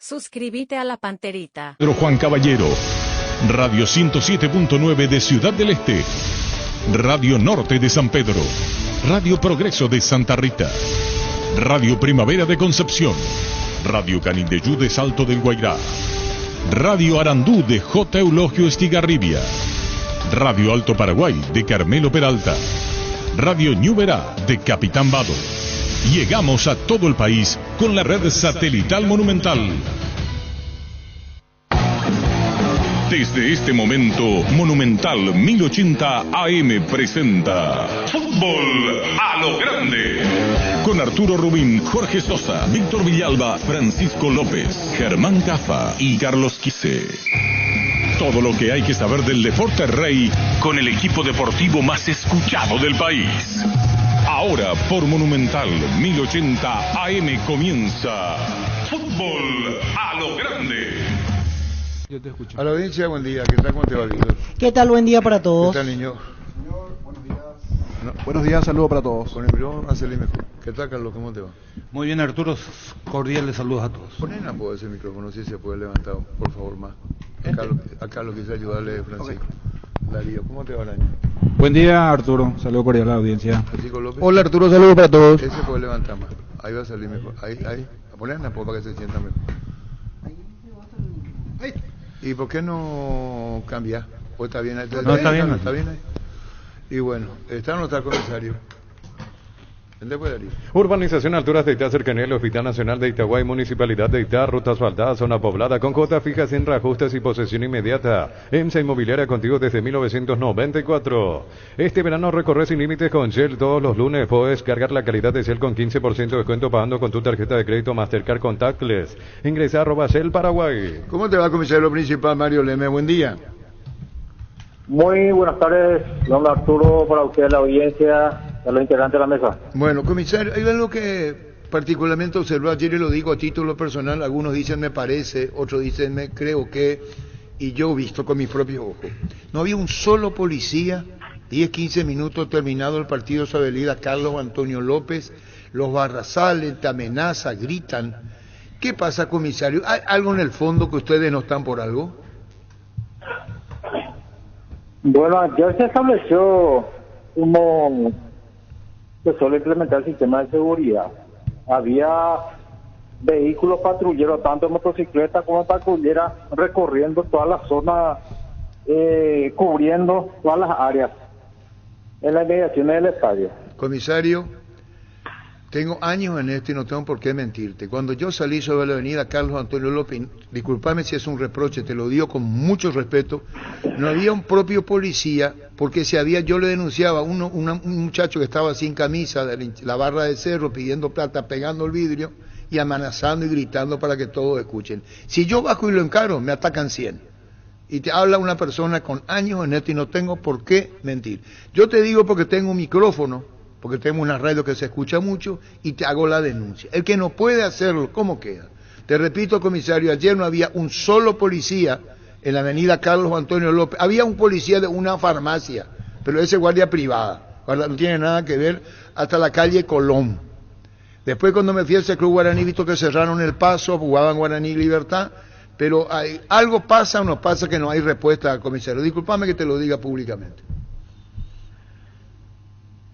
Suscríbete a La Panterita. Pedro Juan Caballero, Radio 107.9 de Ciudad del Este, Radio Norte de San Pedro, Radio Progreso de Santa Rita, Radio Primavera de Concepción, Radio Canindeyú de Salto del Guairá, Radio Arandú de J. Eulogio Estigarribia, Radio Alto Paraguay de Carmelo Peralta, Radio Ñuberá de Capitán Vado. Llegamos a todo el país con la red satelital Monumental. Desde este momento, Monumental 1080 AM presenta Fútbol a lo Grande. Con Arturo Rubín, Jorge Sosa, Víctor Villalba, Francisco López, Germán Cafa y Carlos Quise. Todo lo que hay que saber del deporte rey con el equipo deportivo más escuchado del país. Ahora por Monumental 1080 AM comienza Fútbol a lo Grande. Yo te escucho. A la audiencia, buen día. ¿Qué tal? ¿Cómo te va, Víctor? ¿Qué tal? Buen día para todos. ¿Qué tal, niño? Señor, buenos días. No, buenos días, saludos para todos. Con el micrófono, hazle mejor. ¿Qué tal, Carlos? ¿Cómo te va? Muy bien, Arturo. Cordiales saludos a todos. Ponen a poder ese micrófono, si se puede levantar, por favor, más. A Carlos quise ayudarle, Francisco. Okay. Darío, ¿cómo te va, Daño? Buen día, Arturo. Saludos cordial a la audiencia. Francisco López. Hola, Arturo. Saludos para todos. Ese puede levantar más. Ahí va a salir mejor. Ahí. A poner a poder para que se sienta mejor. Ahí. ¿Y por qué no cambia? ¿O está bien ahí? No, está bien. ¿Está bien ahí? Y bueno, ¿está o no está el comisario? Urbanización Alturas de Itá, cercanía al Hospital Nacional de Itaguay, Municipalidad de Itá, ruta asfaltada, zona poblada, con cuotas fijas sin reajustes y posesión inmediata. EMSA Inmobiliaria contigo desde 1994. Este verano recorre sin límites con Shell todos los lunes. Puedes cargar la calidad de Shell con 15% de descuento pagando con tu tarjeta de crédito Mastercard Contactless. Ingresa a @Shell Paraguay. ¿Cómo te va, comisario principal Mario Leme? Buen día. Muy buenas tardes, don Arturo, para usted, la audiencia, a los integrantes de la mesa. Bueno, comisario, hay algo que particularmente observé ayer y lo digo a título personal. Algunos dicen me parece, otros dicen me creo que, y yo he visto con mis propios ojos. No había un solo policía, 10-15 minutos terminado el partido de su avenida Carlos Antonio López, los barrazales, te amenazan, gritan. ¿Qué pasa, comisario? ¿Hay algo en el fondo que ustedes no están por algo? Bueno, ayer se estableció como que solo implementar el sistema de seguridad. Había vehículos patrulleros, tanto motocicletas como patrulleras, recorriendo toda la zona, cubriendo todas las áreas en las inmediaciones del estadio. Comisario, tengo años en esto y no tengo por qué mentirte. Cuando yo salí sobre la avenida Carlos Antonio López, discúlpame si es un reproche, te lo digo con mucho respeto, no había un propio policía, porque si había, yo le denunciaba a un muchacho que estaba sin camisa de la barra de cerro pidiendo plata, pegando el vidrio y amenazando y gritando para que todos escuchen. Si yo bajo y lo encaro, me atacan 100. Y te habla una persona con años en esto y no tengo por qué mentir. Yo te digo porque tengo un micrófono, porque tenemos una radio que se escucha mucho, y te hago la denuncia. El que no puede hacerlo, ¿cómo queda? Te repito, comisario, ayer no había un solo policía en la avenida Carlos Antonio López. Había un policía de una farmacia, pero ese guardia privada, no tiene nada que ver, hasta la calle Colón. Después cuando me fui a ese club guaraní, visto que cerraron el paso, jugaban Guaraní Libertad, pero algo pasa o no pasa que no hay respuesta, comisario. Discúlpame que te lo diga públicamente.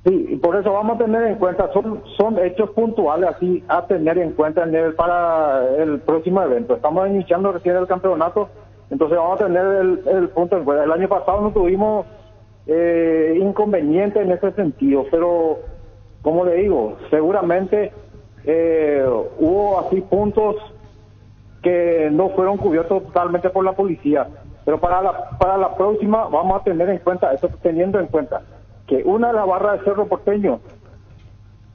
Sí, y por eso vamos a tener en cuenta, son hechos puntuales así a tener en cuenta para el próximo evento. Estamos iniciando recién el campeonato, entonces vamos a tener el punto en cuenta. El año pasado no tuvimos inconvenientes en ese sentido, pero como le digo, seguramente hubo así puntos que no fueron cubiertos totalmente por la policía, pero para la próxima vamos a tener en cuenta eso, teniendo en cuenta que una de las barras de Cerro Porteño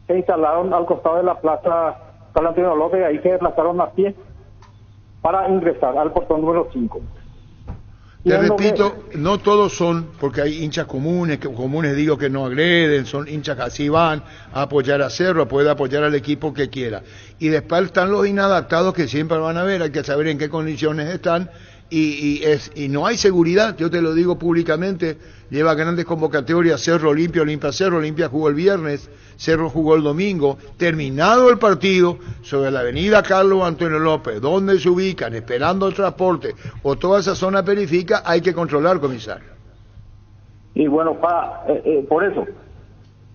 se instalaron al costado de la plaza Carlos Antonio López, ahí se desplazaron a pie para ingresar al portón número 5. Te repito, no todos son, porque hay hinchas comunes digo que no agreden, son hinchas que así van a apoyar a Cerro, puede apoyar al equipo que quiera. Y después están los inadaptados que siempre van a ver, hay que saber en qué condiciones están, y no hay seguridad, yo te lo digo públicamente, lleva grandes convocatorias, Cerro Olimpia, Olimpia jugó el viernes, Cerro jugó el domingo, terminado el partido, sobre la avenida Carlos Antonio López, donde se ubican, esperando el transporte, o toda esa zona periférica, hay que controlar, comisario. Y bueno, por eso,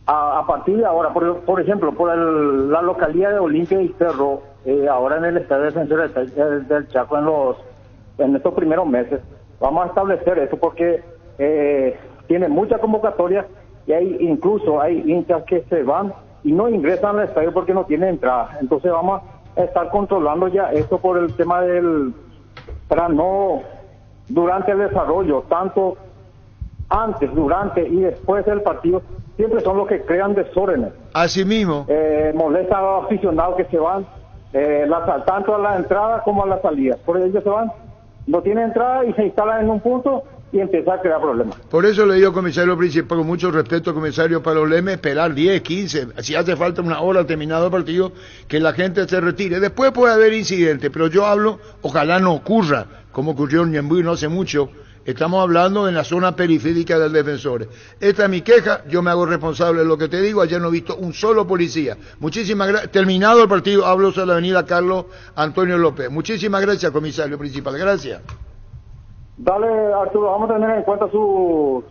a partir de ahora, por ejemplo, la localidad de Olimpia y Cerro, ahora en el Estadio Defensor del Chaco, en estos primeros meses, vamos a establecer eso porque tiene muchas convocatorias y incluso hay hinchas que se van y no ingresan al estadio porque no tienen entrada. Entonces vamos a estar controlando ya esto por el tema para no, durante el desarrollo, tanto antes, durante y después del partido, siempre son los que crean desórdenes. Así mismo. Molesta a los aficionados que se van, tanto a la entrada como a la salida. Por ellos se van, no tienen entrada y se instalan en un punto y empieza a crear problemas. Por eso le digo, comisario principal, con mucho respeto, comisario Paroleme, esperar 10, 15, si hace falta una hora al terminado el partido, que la gente se retire. Después puede haber incidentes, pero yo hablo, ojalá no ocurra, como ocurrió en Ñembuy no hace mucho. Estamos hablando en la zona periférica del Defensor. Esta es mi queja, yo me hago responsable de lo que te digo, ayer no he visto un solo policía. Muchísimas gracias. Terminado el partido, hablo sobre la avenida Carlos Antonio López. Muchísimas gracias, comisario principal, gracias. Dale, Arturo, vamos a tener en cuenta su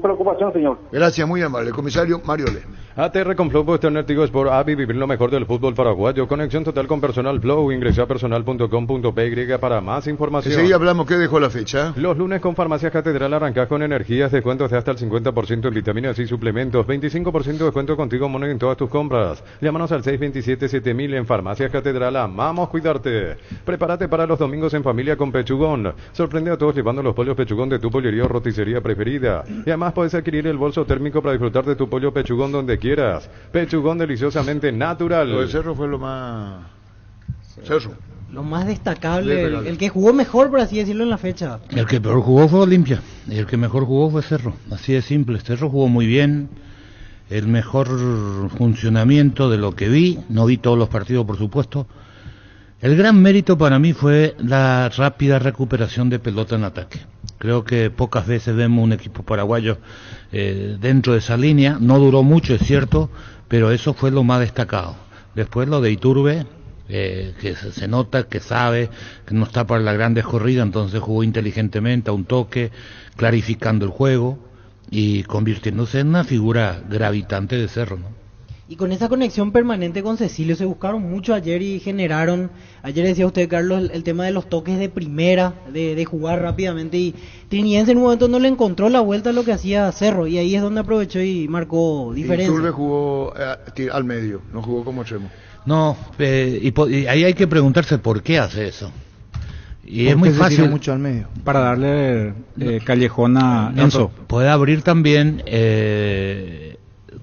preocupación, señor. Gracias, muy amable. Comisario Mario Lesme. ATR con Flow, Western Artigos por AVI, vivir lo mejor del fútbol paraguayo. Conexión total con Personal Flow. Ingresa a personal.com.py para más información. Enseguida hablamos, ¿qué dejó la fecha? Los lunes con Farmacias Catedral arrancás con energías, descuentos de hasta el 50% en vitaminas y suplementos, 25% de descuento contigo mono en todas tus compras. Llámanos al 627-7000 en Farmacias Catedral. Amamos cuidarte. Prepárate para los domingos en familia con Pechugón. Sorprende a todos llevando los pollos Pechugón de tu pollería o roticería preferida. Y además puedes adquirir el bolso térmico para disfrutar de tu pollo Pechugón donde quieras. Pechugón deliciosamente natural. Lo de Cerro fue lo más... Cerro. Lo más destacable, el que jugó mejor, por así decirlo, en la fecha. El que peor jugó fue Olimpia y el que mejor jugó fue Cerro. Así de simple. Cerro jugó muy bien. El mejor funcionamiento de lo que vi. No vi todos los partidos, por supuesto. El gran mérito para mí fue la rápida recuperación de pelota en ataque. Creo que pocas veces vemos un equipo paraguayo dentro de esa línea. No duró mucho, es cierto, pero eso fue lo más destacado. Después lo de Iturbe, que se nota, que sabe, que no está para las grandes corridas, entonces jugó inteligentemente a un toque, clarificando el juego y convirtiéndose en una figura gravitante de Cerro, ¿no? Y con esa conexión permanente con Cecilio se buscaron mucho ayer y generaron, ayer decía usted, Carlos, el tema de los toques de primera, de jugar rápidamente, y Triniense en un momento no le encontró la vuelta a lo que hacía Cerro, y ahí es donde aprovechó y marcó diferencia. Iturbe jugó al medio, no jugó como extremo. No, y ahí hay que preguntarse por qué hace eso. Y es muy fácil mucho al medio para darle callejón a Enzo. Puede abrir también,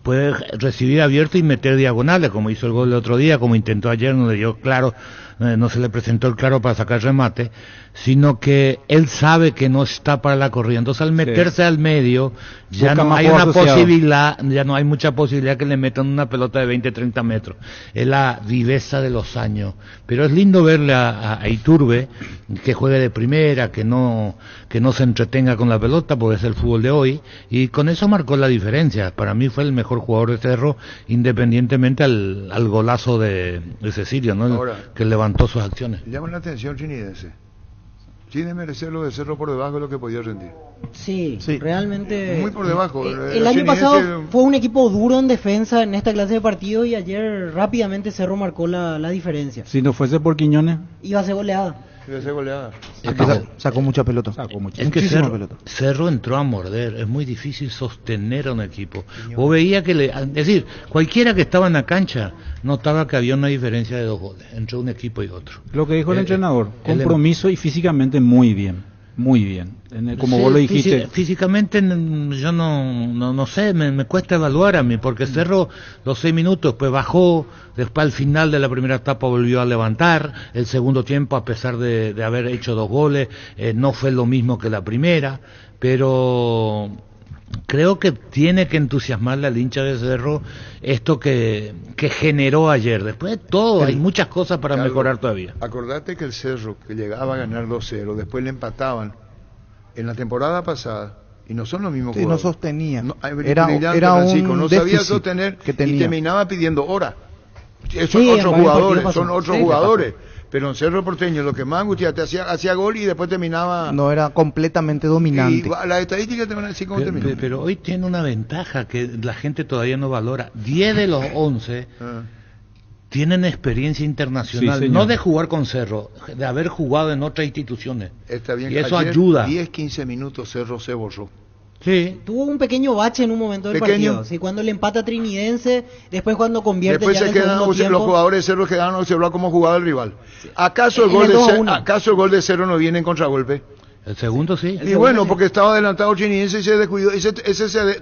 puede recibir abierto y meter diagonales, como hizo el gol el otro día, como intentó ayer, no le dio claro, no se le presentó el claro para sacar remate, sino que él sabe que no está para la corrida. Entonces al meterse al medio ya no hay una posibilidad, ya no hay mucha posibilidad que le metan una pelota de 20-30 metros. Es la viveza de los años. Pero es lindo verle a Iturbe que juegue de primera, que no se entretenga con la pelota, porque es el fútbol de hoy, y con eso marcó la diferencia. Para mí fue el mejor jugador de Cerro, independientemente al golazo de Cecilio, ¿no? Ahora, que levantó sus acciones. Llama la atención Trinidense. Tiene merecer lo de Cerro por debajo de lo que podía rendir. Sí, realmente. Muy por debajo. El año pasado fue un equipo duro en defensa en esta clase de partido y ayer rápidamente Cerro marcó la diferencia. Si no fuese por Quiñones, iba a ser goleada. Sacó mucha pelota. Es que Cerro entró a morder. Es muy difícil sostener a un equipo. Vos veía que es decir, cualquiera que estaba en la cancha notaba que había una diferencia de 2 goles entre un equipo y otro. Lo que dijo el entrenador, compromiso y físicamente muy bien. Muy bien, como vos lo dijiste. Físicamente yo no sé, me cuesta evaluar a mí, porque Cerro los 6 minutos, pues bajó, después al final de la primera etapa volvió a levantar, el segundo tiempo a pesar de haber hecho 2 goles, no fue lo mismo que la primera, pero creo que tiene que entusiasmarle al hincha de Cerro esto que generó ayer. Después de todo, hay muchas cosas para mejorar todavía. Acordate que el Cerro, que llegaba a ganar 2-0, después le empataban en la temporada pasada, y no son los mismos jugadores. No sostenía. Era un no sabía déficit sostener que tenía. Y terminaba pidiendo hora. Son Sí, otros jugadores, pasó. son otros Sí, jugadores. Pero en Cerro Porteño lo que más angustia te hacía gol y después terminaba. No era completamente dominante. Y las estadísticas te van a decir cómo terminó. Pero hoy tiene una ventaja que la gente todavía no valora. 10 de los 11 tienen experiencia internacional, Sí, no de jugar con Cerro, de haber jugado en otras instituciones. Está bien, y eso ayer, ayuda. 10-15 minutos Cerro se borró. Sí. Tuvo un pequeño bache en un momento del partido. Sí, cuando le empata a Trinidense, después cuando convierte Después ya se en el quedan segundo tiempo. los jugadores de Cerro quedaron observados cómo jugaba el rival. ¿Acaso el En gol el de 2-1. ¿Acaso el gol de Cerro no viene en contragolpe? El segundo sí. Y bueno, porque estaba adelantado Trinidense y se descuidó. Ese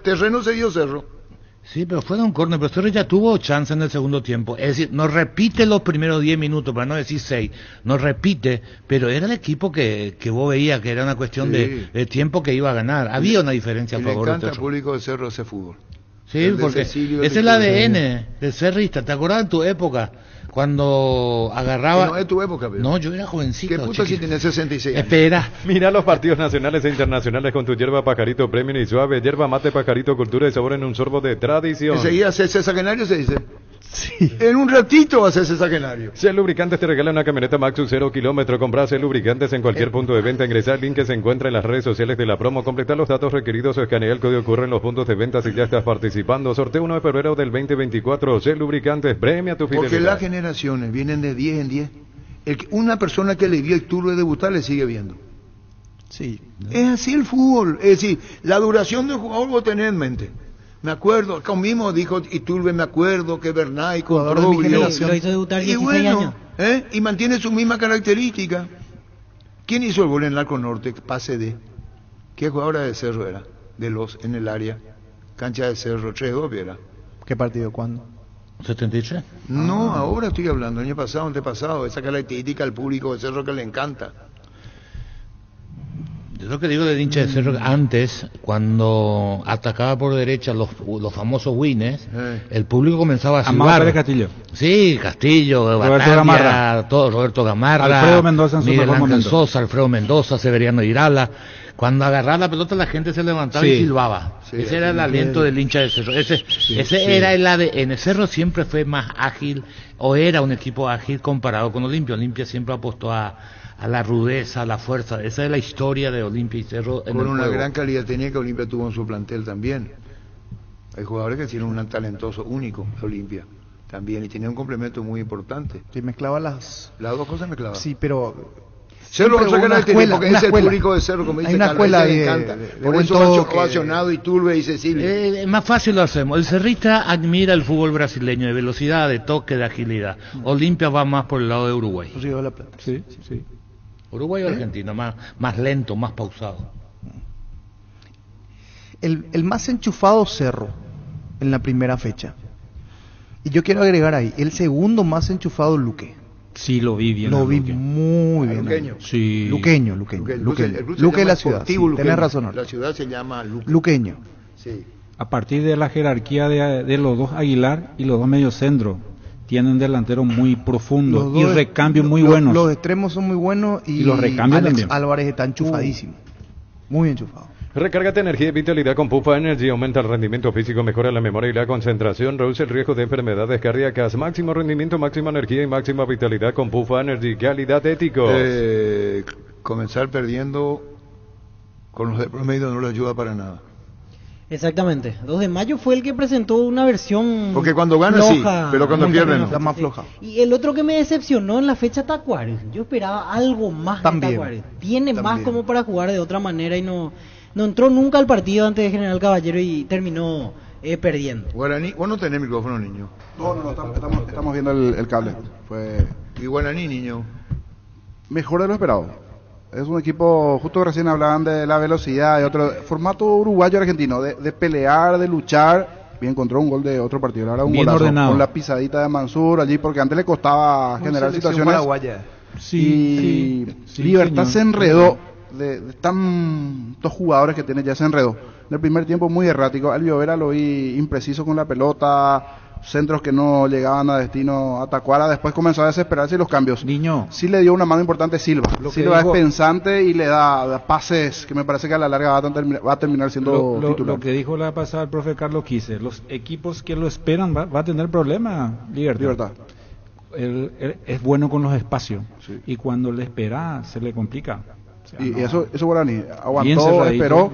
terreno se dio Cerro. Sí, pero fue de un córner, pero Cerro ya tuvo chance en el segundo tiempo. Es decir, no repite los primeros 10 minutos, para no decir 6, no repite, pero era el equipo que vos veías que era una cuestión de tiempo que iba a ganar. Había una diferencia a favor Le de encanta al Cerro. público de Cerro ese fútbol. Sí, porque ese es el ADN del cerrista. ¿Te acordás en tu época? Cuando agarraba... No es tu época, pero... No, yo era jovencito. ¿Qué puta si tenés 66 años? Espera. Mira los partidos nacionales e internacionales con tu hierba Pajarito Premium y Suave. Hierba mate Pajarito, cultura y sabor en un sorbo de tradición. Enseguida haces saquenario, se dice. Sí. En un ratito haces ese saquenario. Shell Lubricantes te regala una camioneta Maxus 0 kilómetro. Compras Shell Lubricantes en cualquier punto de venta. Ingresa al link que se encuentra en las redes sociales de la promo. Completa los datos requeridos o escanea el código ocurre en los puntos de venta si ya estás participando. Sorteo 1 de febrero del 2024. Shell Lubricantes, premia tu fidelidad. Porque las generaciones vienen de 10 en 10. Una persona que le vio Iturbe debutar le sigue viendo. Sí. Es así el fútbol. Es decir, la duración del jugador vos tenés en mente. Me acuerdo, conmigo dijo Iturbe, me acuerdo que Bernay con Jugador de mi Roblio. generación. Lo hizo debutar 16 Y bueno, años. y mantiene su misma característica. ¿Quién hizo el gol en el Arco Norte? Pase de. ¿Qué jugadora de Cerro era? De los en el área. Cancha de Cerro, 3-2 era. ¿Qué partido? ¿Cuándo? 73. No, ahora estoy hablando, año pasado, antepasado, esa característica al público de Cerro que le encanta. Yo lo que digo del hincha de Cerro, antes, cuando atacaba por derecha los famosos wines, el público comenzaba a silbar. Amado Castillo. Sí, Castillo, Roberto Bataglia, Gamarra. todo, Roberto Gamarra, Alfredo Mendoza en su Miguel mejor Ángel momento. Sosa, Alfredo Mendoza, Severiano Irala. Cuando agarraba la pelota la gente se levantaba Sí. y silbaba. Sí, Ese era el aliento del hincha de Cerro. Ese era el ADN. Cerro siempre fue más ágil, o era un equipo ágil comparado con Olimpia. Olimpia siempre apostó a la rudeza, a la fuerza. Esa es la historia de Olimpia y Cerro en Con el una juego. gran calidad tenía que Olimpia tuvo en su plantel también. Hay jugadores que tienen un talentoso único, Olimpia, también, y tenía un complemento muy importante. Sí, mezclaba las... Las dos cosas mezcladas. Sí, pero... Cerro siempre otra una característica, escuela, porque una es el escuela. público de Cerro, como dice Hay una Carlos, escuela ese le de- encanta. de Por buen eso toque. ovacionado Iturbe y Cecilia. Más fácil lo hacemos. El cerrista admira el fútbol brasileño de velocidad, de toque, de agilidad. Olimpia va más por el lado de Uruguay. Río de la Plata. Sí, sí. Uruguay o Argentina, más lento, más pausado. El más enchufado Cerro en la primera fecha. Y yo quiero agregar ahí, el segundo más enchufado Luque. Sí, lo vi bien. Lo a vi Luque. muy bien. Luqueño. Sí. Luqueño. El club se Luque de llama la ciudad. Sí, Sportivo Luqueño. tenés razón. La ciudad se llama Luque. Luqueño. Sí. A partir de la jerarquía de los dos Aguilar y los dos mediocentros, tienen delanteros muy profundos Los y dos- recambios muy los- buenos. Los extremos son muy buenos y los recambios Alex también. Álvarez está enchufadísimo. Muy enchufado. Recárgate energía y vitalidad con Pufa Energy, aumenta el rendimiento físico, mejora la memoria y la concentración, reduce el riesgo de enfermedades cardíacas, máximo rendimiento, máxima energía y máxima vitalidad con Pufa Energy, calidad ético. Comenzar perdiendo con los de promedio no le ayuda para nada. Exactamente. 2 de mayo fue el que presentó una versión Porque cuando gana sí, floja, pero cuando muy pierde no. floja. Está más floja. Y el otro que me decepcionó en la fecha Tacuares. Yo esperaba algo más También. de Tacuares. Tiene más También. como para jugar de otra manera y no entró nunca al partido antes de General Caballero y terminó perdiendo. Guaraní, vos no tenés micrófono, niño. No, estamos viendo el cable. Fue Y Guaraní, niño. mejor de lo esperado. Es un equipo, justo recién hablaban de la velocidad, de otro formato uruguayo-argentino, de pelear, de luchar. Bien, encontró un gol de otro partido, ahora un Bien golazo ordenado. con la pisadita de Mansur allí, porque antes le costaba generar situaciones. paraguaya. Y sí, Libertad señor. se enredó de tantos jugadores que tiene, ya se enredó. En el primer tiempo muy errático. Alvio Vera lo vi impreciso con la pelota, centros que no llegaban a destino a Tacuara. Después comenzó a desesperarse y los cambios. Niño. Sí le dio una mano importante Silva. Silva es pensante y le da pases que me parece que a la larga va a terminar siendo titular. Lo que dijo la pasada el profe Carlos Quise, los equipos que lo esperan va a tener problemas, Libertad. Él es bueno con los espacios, sí. Y cuando le espera se le complica. O sea, y eso Guaraní aguantó, esperó,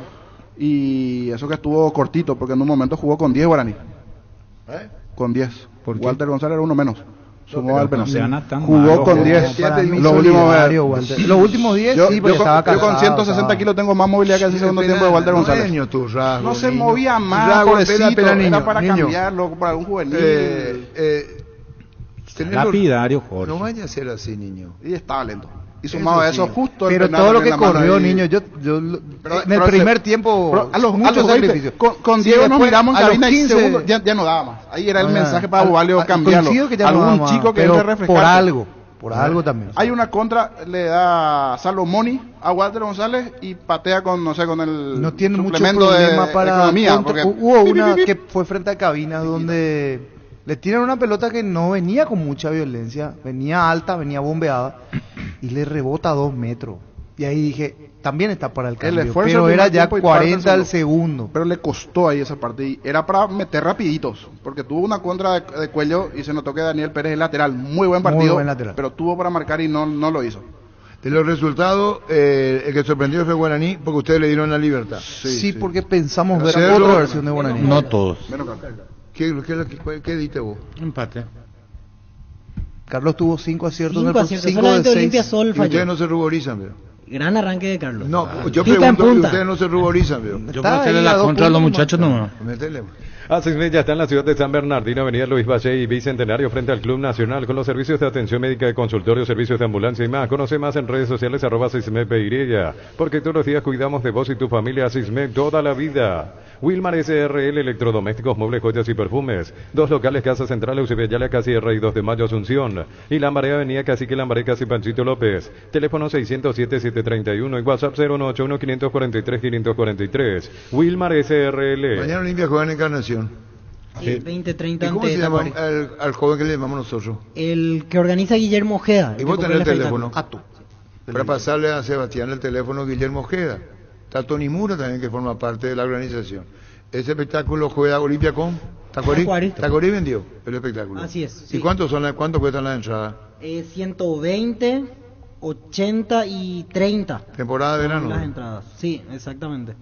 y eso que estuvo cortito, porque en un momento jugó con 10 Guaraní. Con 10. Walter González era uno menos. Sumó al penal. Jugó con 10. Los últimos 10 sí, porque estaba cansado. Yo con 160 kilos tengo más movilidad que ese segundo tiempo de Walter González. No se movía más, pobrecito, era para cambiarlo, para algún juvenil. Lapidario, Jorge. No vaya a ser así, niño. Y estaba lento. Y sumado a eso, justo pero todo lo que corrió, niño, en el primer tiempo, muchos sacrificios. Con Diego nos miramos en cabina y segundos, ya no daba más. Ahí era el mensaje para Bobalio cambiarlo. Algún chico que entre refrescar. Por algo también. Hay una contra, le da Salomoni a Walter González y patea con, no sé, con el no tiene mucho suplemento problema para economía. Hubo una que fue frente a cabina donde le tiran una pelota que no venía con mucha violencia, venía alta, venía bombeada y le rebota a 2 metros. Y ahí dije, también está para el cambio, pero era ya 40 al segundo. Pero le costó ahí esa parte y era para meter rapiditos, porque tuvo una contra de Cuello y se notó que Daniel Pérez es lateral, muy buen partido, pero tuvo para marcar y no lo hizo. De los resultados, el que sorprendió fue Guaraní, porque ustedes le dieron la libertad. Sí, porque pensamos ver otra versión de Guaraní. No todos. ¿Qué diste vos? Empate. Carlos tuvo 5 aciertos. 5 aciertos, solamente Olimpia Sol falló. Ustedes no se ruborizan, veo. Gran arranque de Carlos. No, yo pregunto, ustedes no se ruborizan, veo. Yo puedo hacerle la contra a los muchachos, no. Asisme ya está en la ciudad de San Bernardino, avenida Luis Valle y Bicentenario, frente al Club Nacional, con los servicios de atención médica, de consultorio, servicios de ambulancia y más. Conoce más en redes sociales, @Asisme Peirella, porque todos los días cuidamos de vos y tu familia. Asisme toda la vida. Wilmar SRL, electrodomésticos, muebles, joyas y perfumes. 2 locales, Casa Central, Eusebio Ayala, Casi R y 2 de Mayo, Asunción. Y Lambaré, avenida Cacique Lambaré, Casi Panchito López. Teléfono 607-731 y WhatsApp 0181-543-543. Wilmar SRL. Mañana Olimpia juega en Encarnación. 20-30 ¿Cómo se llama al joven que le llamamos nosotros? El que organiza Guillermo Ojeda. ¿Y vos tenés el teléfono? Para pasarle a Sebastián el teléfono Guillermo Ojeda. Está Tony Mura también, que forma parte de la organización. Ese espectáculo juega Olimpia con Tacuarí. Tacuarí vendió el espectáculo. Así es. Sí. ¿Y cuánto cuestan las entradas? 120, 80 y 30. ¿Temporada de verano? Las entradas. Sí, exactamente.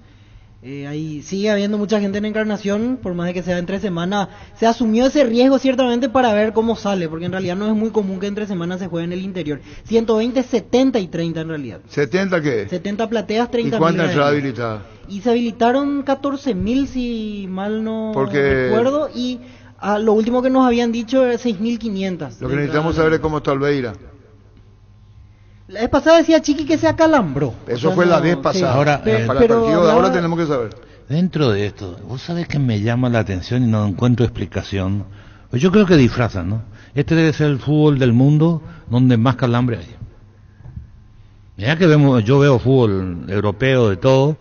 Ahí sigue habiendo mucha gente en Encarnación, por más de que sea entre semana. Se asumió ese riesgo ciertamente para ver cómo sale, porque en realidad no es muy común que entre semana se juegue en el interior. 120, 70 y 30 en realidad. ¿70 qué? 70 plateas, 30 ¿Y cuántas entradas habilitadas? Y se habilitaron 14.000 si mal no recuerdo, y lo último que nos habían dicho era 6.500. Lo que necesitamos saber es cómo está Albeira. La vez pasada decía Chiqui que se acalambró. Eso fue la vez pasada. Sí. Ahora, para el partido de ahora tenemos que saber. Dentro de esto, vos sabés que me llama la atención y no encuentro explicación. Pues yo creo que disfrazan, ¿no? Este debe ser el fútbol del mundo donde más calambre hay. Mirá que yo veo fútbol europeo de todo,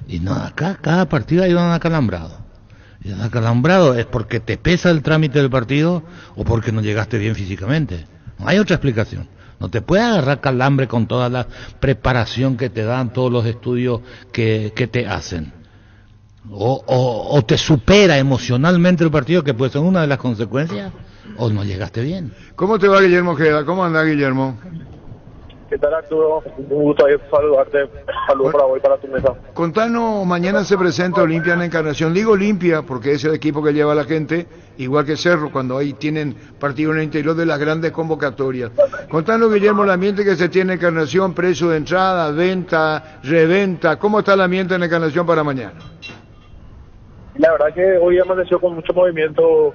y no, acá cada partido hay un acalambrado. Y el acalambrado es porque te pesa el trámite del partido o porque no llegaste bien físicamente. No hay otra explicación. No te puedes agarrar calambre con toda la preparación que te dan, todos los estudios que te hacen. O te supera emocionalmente el partido, que puede ser una de las consecuencias, o no llegaste bien. ¿Cómo te va, Guillermo Ojeda? ¿Cómo anda, Guillermo? ¿Qué tal, Arturo? Un gusto saludarte. Saludos para hoy, para tu mesa. Contanos, mañana se presenta Olimpia en Encarnación. Digo Olimpia porque es el equipo que lleva a la gente, igual que Cerro, cuando ahí tienen partido en el interior de las grandes convocatorias. Contanos, Guillermo, el ambiente que se tiene en Encarnación, precio de entrada, venta, reventa. ¿Cómo está el ambiente en Encarnación para mañana? La verdad que hoy amaneció con mucho movimiento,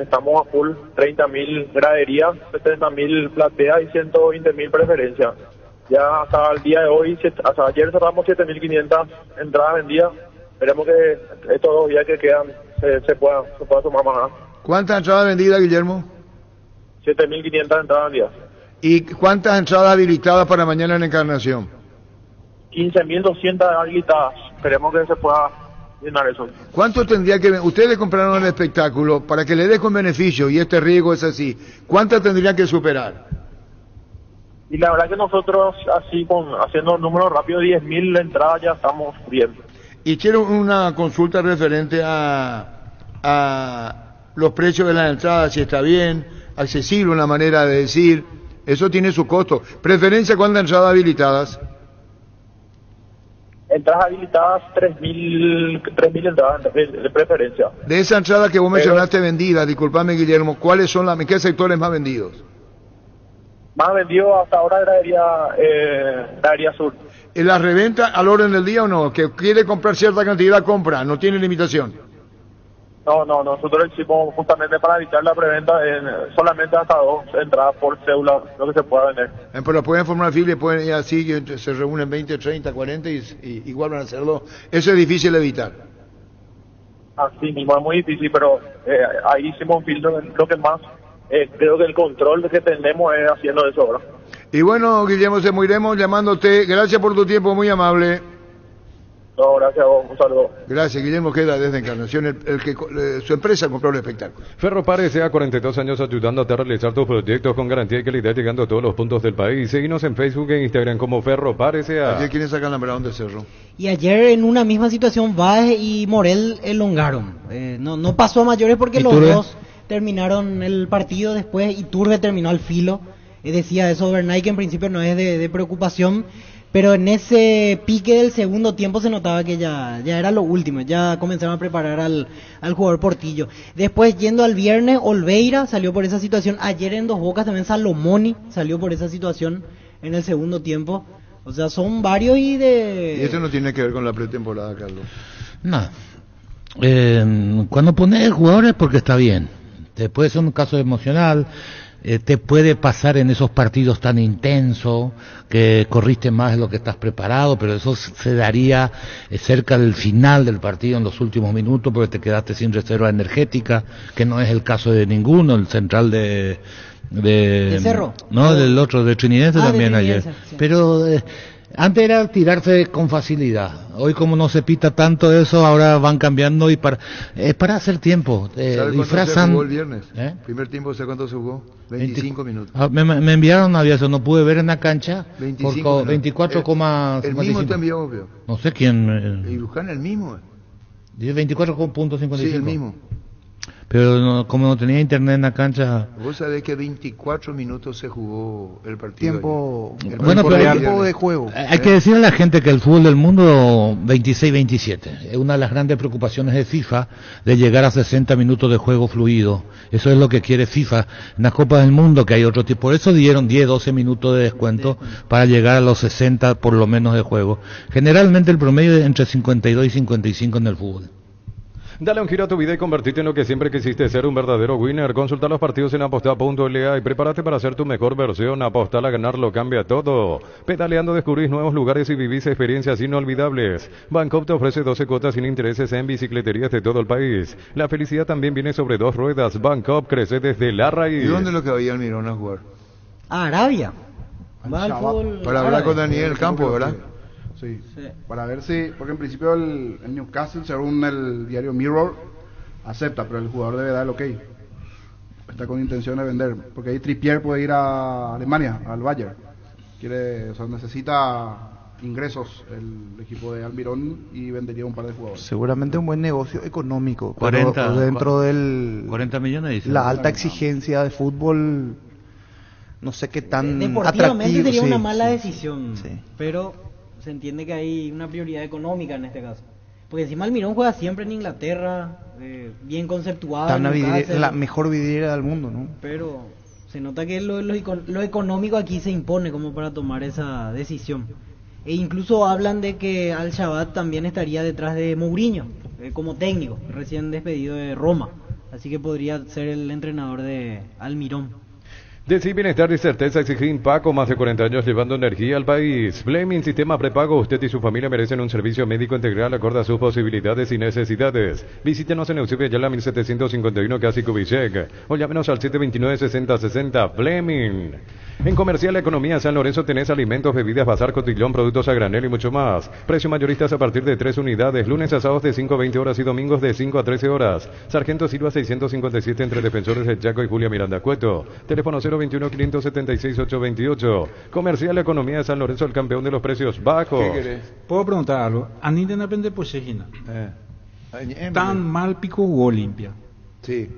estamos a full, 30.000 graderías, 70.000 plateas y 120.000 preferencias. Ya hasta el día de hoy, hasta ayer cerramos 7.500 entradas vendidas. Esperemos que estos 2 días que quedan se pueda sumar más. ¿Cuántas entradas vendidas, Guillermo? 7.500 entradas vendidas. ¿Y cuántas entradas habilitadas para mañana en Encarnación? 15.200 habilitadas. Esperemos que se pueda llenar eso. ¿Cuánto tendría que... Ustedes compraron el espectáculo para que le dé con beneficio, y este riesgo es así, ¿cuánto tendrían que superar? Y la verdad que nosotros, así haciendo números rápidos, 10.000 entradas ya estamos bien. Y quiero una consulta referente a los precios de las entradas, si está bien, accesible, una manera de decir, eso tiene su costo. ¿Preferencia cuántas entradas habilitadas? Entradas habilitadas, 3.000 entradas de preferencia. De esa entrada que vos mencionaste vendida, disculpame Guillermo, ¿cuáles son en qué sectores más vendidos? Más vendido hasta ahora gradería sur. ¿En la reventa al orden del día o no? Que quiere comprar cierta cantidad, compra, no tiene limitación. No, nosotros hicimos justamente para evitar la preventa solamente hasta 2 entradas por cédula, lo que se pueda vender. Pero pueden formar filas, pueden ir así, que se reúnen 20, 30, 40 y igual van a hacerlo. Eso es difícil de evitar. Así mismo, es muy difícil, pero ahí hicimos un filtro. Lo que más, creo que el control que tenemos es haciendo eso ahora. Y bueno, Guillermo, se moriremos llamándote. Gracias por tu tiempo, muy amable. No, gracias a vos, un saludo. Gracias, Guillermo queda desde Encarnación, el que su empresa compró el espectáculo. Ferropar S.A. 42 años ayudándote a realizar tus proyectos con garantía y calidad, llegando a todos los puntos del país. Seguinos en Facebook e Instagram como Ferropar S.A. Ayer quieren sacar la Lambrón de Cerro. Y ayer en una misma situación Baez y Morel elongaron. No pasó a mayores porque los dos terminaron el partido después. Iturbe terminó al filo. Decía eso Bernay, que en principio no es de preocupación. Pero en ese pique del segundo tiempo se notaba que ya era lo último, ya comenzaron a preparar al jugador Portillo. Después, yendo al viernes, Olveira salió por esa situación. Ayer en Dos Bocas también Salomoni salió por esa situación en el segundo tiempo. O sea, son varios y esto no tiene que ver con la pretemporada, Carlos. No. Cuando pones jugadores porque está bien. Después es un caso emocional. Te puede pasar en esos partidos tan intensos que corriste más de lo que estás preparado, pero eso se daría cerca del final del partido, en los últimos minutos, porque te quedaste sin reserva energética, que no es el caso de ninguno. El central de Cerro, no, del otro de Trinidad también de ayer, sí. Pero antes era tirarse con facilidad. Hoy, como no se pita tanto eso, ahora van cambiando y para hacer tiempo. Disfrazan. Se jugó el viernes? Primer tiempo, ¿sé cuánto se jugó? 25 minutos. Me enviaron aviso, no pude ver en la cancha. 24, el mismo te envió, obvio. No sé quién. Y Luján el mismo. 24.55. Sí, el mismo. Pero como no tenía internet en la cancha... Vos sabés que 24 minutos se jugó el partido. Tiempo de juego. Hay que decirle a la gente que el fútbol del mundo 26-27 es una de las grandes preocupaciones de FIFA, de llegar a 60 minutos de juego fluido. Eso es lo que quiere FIFA en las Copas del Mundo, que hay otro tipo. Por eso dieron 10-12 minutos de descuento para llegar a los 60 por lo menos de juego. Generalmente el promedio es entre 52 y 55 en el fútbol. Dale un giro a tu vida y convertirte en lo que siempre quisiste ser, un verdadero winner. Consulta los partidos en apostar.la y prepárate para ser tu mejor versión. Apostar a ganar lo cambia todo. Pedaleando descubrís nuevos lugares y vivís experiencias inolvidables. Bancoop te ofrece 12 cuotas sin intereses en bicicleterías de todo el país. La felicidad también viene sobre 2 ruedas. Bancoop crece desde la raíz. ¿Y dónde es lo que había Almirón a jugar? Arabia. Va al fútbol. Para hablar con Daniel Campo, ¿verdad? Sí, para ver si, porque en principio el Newcastle, según el diario Mirror, acepta, pero el jugador debe dar el ok. Está con intención de vender, porque ahí Trippier puede ir a Alemania, al Bayern. Necesita ingresos el equipo de Almirón y vendería un par de jugadores. Seguramente un buen negocio económico, 40, dentro del 40 millones dice. La alta exigencia de fútbol, no sé qué tan deportivamente atractivo sería una mala decisión, sí. Pero se entiende que hay una prioridad económica en este caso, porque encima Almirón juega siempre en Inglaterra, bien conceptuado, la mejor vidriera del mundo, ¿no? Pero se nota que lo económico aquí se impone como para tomar esa decisión. E incluso hablan de que Al-Shabaab también estaría detrás de Mourinho como técnico, recién despedido de Roma, así que podría ser el entrenador de Almirón. Decí bienestar y certeza exigir Paco, más de 40 años llevando energía al país. Blaming Sistema Prepago, usted y su familia merecen un servicio médico integral acorde a sus posibilidades y necesidades. Visítenos en Eusebio Ayala 1751, casi Kubitschek, o llámenos al 729-6060. Blaming. En Comercial Economía San Lorenzo tenés alimentos, bebidas, bazar, cotillón, productos a granel y mucho más. Precio mayoristas a partir de 3 unidades, lunes a sábados de 5 a 20 horas y domingos de 5 a 13 horas. Sargento Silva 657 entre Defensores de Chaco y Julia Miranda Cueto. Teléfono 021-576-828. Comercial Economía de San Lorenzo, el campeón de los precios bajos. ¿Qué querés? ¿Puedo preguntar algo? Anita no aprende por Shejina. Tan mal pico jugó Olimpia. Sí.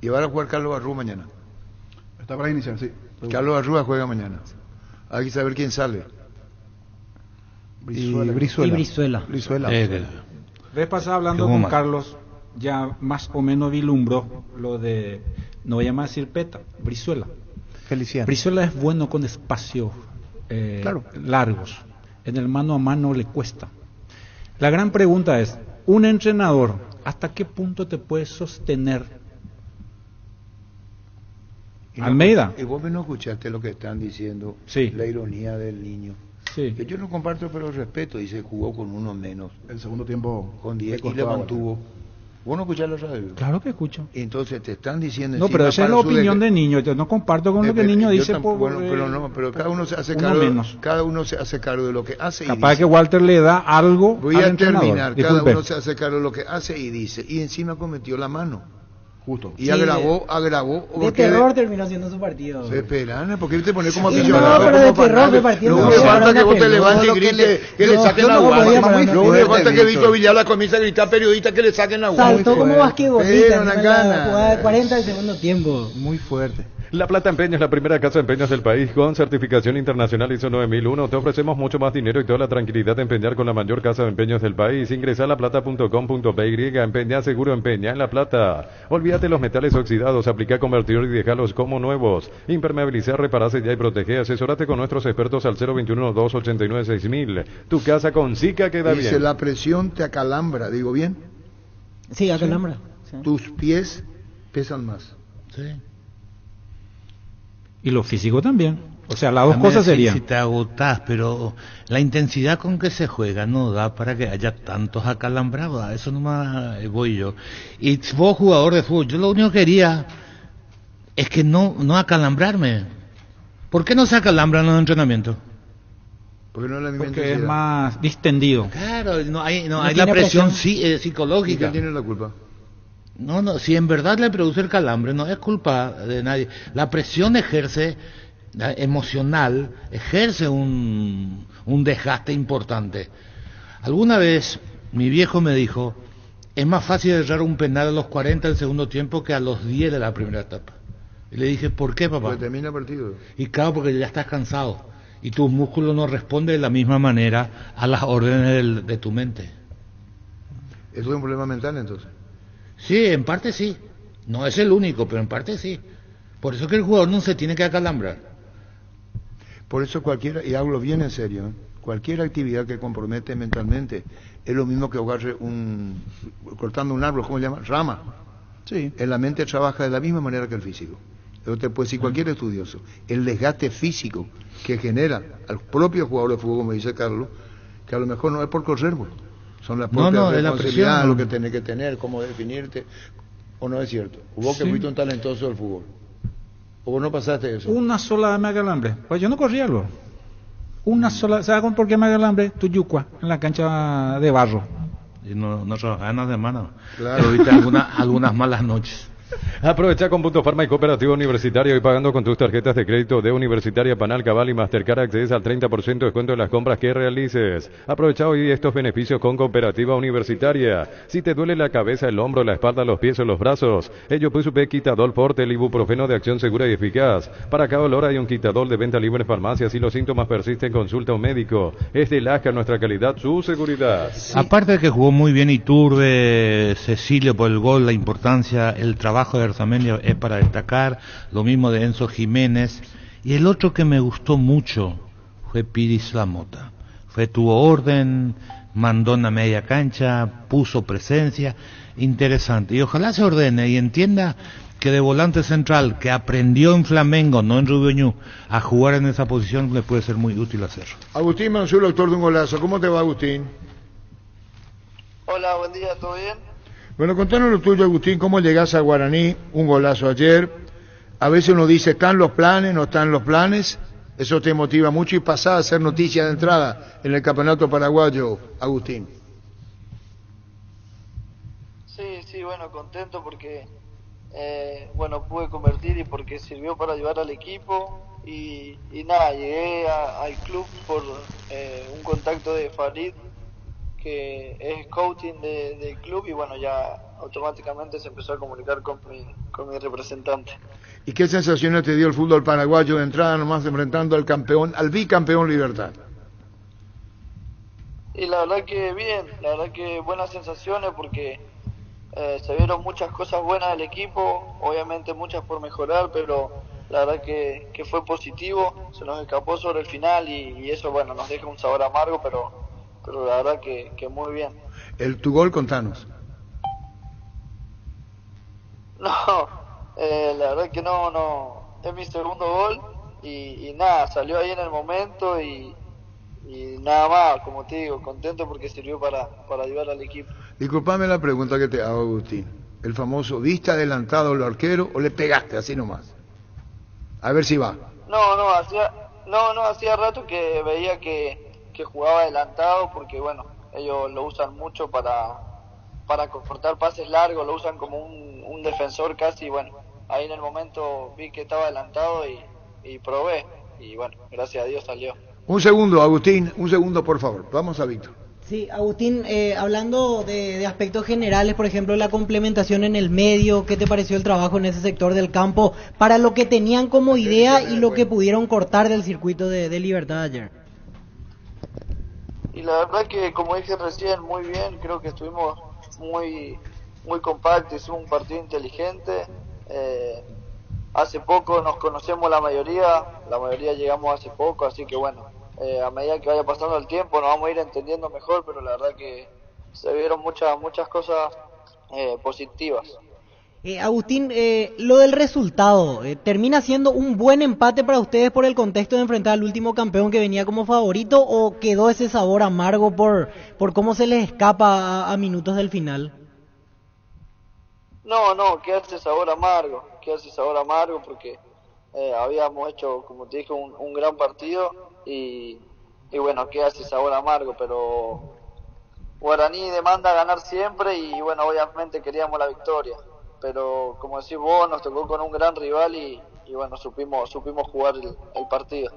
Y van a jugar Carlos Barrú mañana. Está para iniciar, sí. Carlos Barrúa juega mañana. Hay que saber quién sale. Brizuela. Vez pasada hablando con Carlos, ya más o menos vilumbró lo de, no voy a más decir Peta, Brizuela. Feliciano. Brizuela es bueno con espacios largos. En el mano a mano le cuesta. La gran pregunta es, un entrenador, ¿hasta qué punto te puede sostener? Almeida. Y vos no escuchaste lo que están diciendo, sí. La ironía del niño. Sí. Que yo no comparto, pero respeto. Dice, jugó con uno menos. El segundo tiempo con 10 y le mantuvo. ¿Vos no escuchás la radio? Claro que escucho. Entonces te están diciendo... No, pero esa es la opinión de niño. Yo no comparto con lo que el niño dice. Pero cada uno se hace cargo. Cada uno se hace cargo de lo que hace. Capaz que Walter le da algo. Voy a terminar. Cada uno se hace cargo de lo que hace y dice. Y encima cometió la mano. Justo. Y sí, agravó. De terror terminó siendo su partido. Se esperan, porque él te pone como aficionado. No, pero de terror de partido. No me falta que vos te levantes y grites que le saquen agua. No me falta que Víctor Villalba comience a gritar periodista que le saquen agua. Saltó como basquetbolista en la jugada de 40 del segundo tiempo. Muy fuerte. La Plata Empeño es la primera casa de empeños del país con certificación internacional ISO 9001. Te ofrecemos mucho más dinero y toda la tranquilidad de empeñar con la mayor casa de empeños del país. Ingresa a laplata.com.py, empeña seguro, empeña en La Plata. Olvídate los metales oxidados, aplica convertidor y déjalos como nuevos. Impermeabilizar, reparar, sellar y proteger. Asesorate con nuestros expertos al 021-289-6000. Tu casa con Zika queda bien. Dice, la presión te acalambra, ¿digo bien? Sí, acalambra. Sí. Tus pies pesan más. Sí. Y lo físico también. O sea, las dos cosas serían. Si te agotás, pero la intensidad con que se juega no da para que haya tantos acalambrados. A eso nomás voy yo. Y vos, jugador de fútbol, yo lo único que quería es que no acalambrarme. ¿Por qué no se acalambran los entrenamientos? Porque es más distendido. Claro, no hay la presión psicológica. ¿Quién tiene la culpa? No, si en verdad le produce el calambre, no es culpa de nadie. La presión emocional ejerce un desgaste importante. Alguna vez mi viejo me dijo, es más fácil errar un penal a los 40 del segundo tiempo que a los 10 de la primera etapa. Y le dije, ¿por qué, papá? Porque termina el partido. Y claro, porque ya estás cansado y tus músculos no responden de la misma manera a las órdenes de tu mente. ¿Eso es un problema mental entonces? Sí, en parte sí. No es el único, pero en parte sí. Por eso que el jugador no se tiene que acalambrar. Por eso cualquiera, y hablo bien en serio, cualquier actividad que compromete mentalmente es lo mismo que ahogarse cortando un árbol, ¿cómo se llama? Rama. Sí. En la mente trabaja de la misma manera que el físico. Eso te puede decir cualquier estudioso. El desgaste físico que genera al propio jugador de fútbol, como dice Carlos, que a lo mejor no es por correr, son las propias responsabilidades, lo que tenés que tener, cómo definirte, o no es cierto. Vos que fuiste un talentoso del fútbol, o vos no pasaste eso. Una sola me acalambre, pues yo no corría algo. Una sola, ¿sabes por qué me acalambre? Tuyucua, en la cancha de barro. Y no trabajaba en las semanas. Claro. Pero viste algunas malas noches. Aprovecha con Punto Farma y Cooperativa Universitaria y pagando con tus tarjetas de crédito de Universitaria, Panal, Cabal y Mastercard accedes al 30% de descuento en las compras que realices. Aprovecha hoy estos beneficios con Cooperativa Universitaria. Si te duele la cabeza, el hombro, la espalda, los pies o los brazos, ello pues supe Quitadol Forte, el ibuprofeno de acción segura y eficaz. Para cada dolor hay un Quitadol de venta libre en farmacias. Si los síntomas persisten, consulta a un médico. Es de Lasca, nuestra calidad, su seguridad. Sí. Aparte de que jugó muy bien Iturbe, Cecilio por el gol, la importancia, el trabajo de Arzamendi es para destacar, lo mismo de Enzo Jiménez, y el otro que me gustó mucho fue Piris Lamota. Tuvo orden, mandó una media cancha, puso presencia, interesante, y ojalá se ordene y entienda que de volante central, que aprendió en Flamengo, no en Rubio Ñu, a jugar en esa posición, le puede ser muy útil a Cerro. Agustín Mansur, autor de un golazo. ¿Cómo te va, Agustín? Hola, buen día, ¿todo bien? Bueno, contanos lo tuyo, Agustín, cómo llegás a Guaraní, un golazo ayer. A veces uno dice, ¿están los planes, no están los planes? Eso te motiva mucho y pasás a hacer noticia de entrada en el campeonato paraguayo, Agustín. Sí, bueno, contento porque, pude convertir y porque sirvió para ayudar al equipo y nada, llegué al club por un contacto de Farid, que es coaching del club, y bueno, ya automáticamente se empezó a comunicar con mi representante. ¿Y qué sensaciones te dio el fútbol paraguayo de entrada nomás enfrentando al bicampeón Libertad? Y la verdad que bien, la verdad que buenas sensaciones porque se vieron muchas cosas buenas del equipo, obviamente muchas por mejorar, pero la verdad que fue positivo, se nos escapó sobre el final y eso, bueno, nos deja un sabor amargo, pero la verdad que muy bien. Tu gol, contanos. No, la verdad que no, es mi segundo gol y nada, salió ahí en el momento y nada más, como te digo, contento porque sirvió para ayudar al equipo. Disculpame la pregunta que te hago, Agustín. El famoso, ¿viste adelantado al arquero o le pegaste así nomás? A ver si va. No, hacía rato que veía que jugaba adelantado porque bueno, ellos lo usan mucho para cortar pases largos, lo usan como un defensor casi, y bueno, ahí en el momento vi que estaba adelantado y probé, y bueno, gracias a Dios salió. Un segundo, Agustín, un segundo por favor, vamos a Víctor. Sí, Agustín, hablando de aspectos generales, por ejemplo, la complementación en el medio, ¿qué te pareció el trabajo en ese sector del campo para lo que tenían como idea y lo que pudieron cortar del circuito de Libertad ayer? Y la verdad que, como dije recién, muy bien, creo que estuvimos muy compactos, hicimos un partido inteligente. Hace poco nos conocemos la mayoría llegamos hace poco, así que bueno, a medida que vaya pasando el tiempo nos vamos a ir entendiendo mejor, pero la verdad que se vieron muchas cosas positivas. Agustín, lo del resultado, ¿termina siendo un buen empate para ustedes por el contexto de enfrentar al último campeón que venía como favorito, o quedó ese sabor amargo por cómo se les escapa a minutos del final? No, queda ese sabor amargo porque habíamos hecho, como te dije, un gran partido y bueno, queda ese sabor amargo, pero Guaraní demanda ganar siempre y bueno, obviamente queríamos la victoria. Pero como decís vos, nos tocó con un gran rival y bueno, supimos jugar el partido.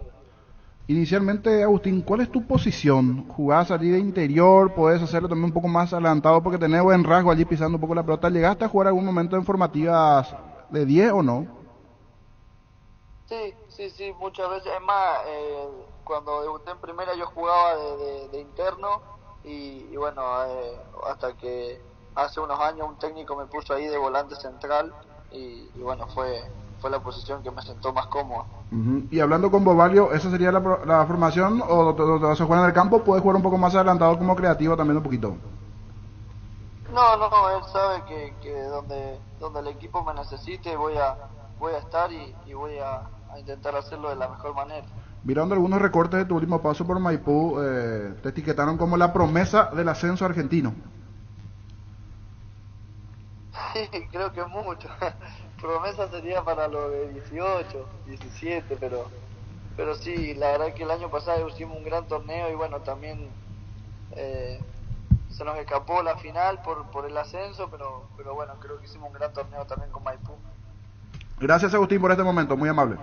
Inicialmente, Agustín, ¿cuál es tu posición? ¿Jugás allí de interior? ¿Podés hacerlo también un poco más adelantado porque tenés buen rasgo allí pisando un poco la pelota? ¿Llegaste a jugar algún momento en formativas de 10 o no? Sí, muchas veces. Es más, cuando debuté en primera yo jugaba de interno y bueno, hasta que hace unos años un técnico me puso ahí de volante central y bueno, fue la posición que me sentó más cómoda. Y hablando con Bobalio, ¿esa sería la formación o te vas a jugar en el campo? ¿Puedes jugar un poco más adelantado como creativo también un poquito? No, él sabe que donde el equipo me necesite voy a estar y voy a intentar hacerlo de la mejor manera. Mirando algunos recortes de tu último paso por Maipú, te etiquetaron como la promesa del ascenso argentino. Sí, creo que mucho. Promesa sería para los de 18, 17, pero sí, la verdad que el año pasado hicimos un gran torneo y bueno, también se nos escapó la final por el ascenso, pero bueno, creo que hicimos un gran torneo también con Maipú. Gracias, Agustín, por este momento, muy amable.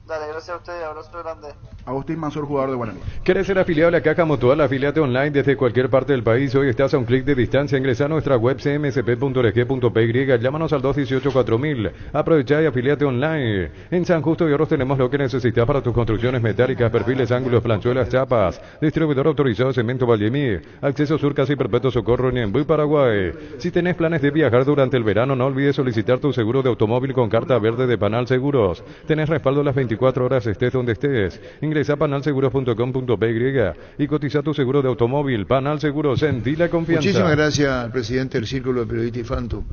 Dale, gracias a ustedes, abrazo grande. Agustín Mansur, jugador de Guaraní. ¿Querés ser afiliado a la Caja Mutual? Afiliate online desde cualquier parte del país. Hoy estás a un clic de distancia. Ingresa a nuestra web cmsp.org.py. Llámanos al 218-4000. Aprovecha y afiliate online. En San Justo y Ahorros tenemos lo que necesitas para tus construcciones metálicas, perfiles, ángulos, planchuelas, chapas. Distribuidor autorizado Cemento Vallemí. Acceso Sur Casi Perpetuo Socorro Ñemby, Paraguay. Si tenés planes de viajar durante el verano, no olvides solicitar tu seguro de automóvil con carta verde de Panal Seguros. Tenés respaldo las 24 horas, estés donde estés. Ingresa a panalseguros.com.py y cotiza tu seguro de automóvil. Panal Seguros, sentí la confianza. Muchísimas gracias al presidente del Círculo de Periodistas Infanto.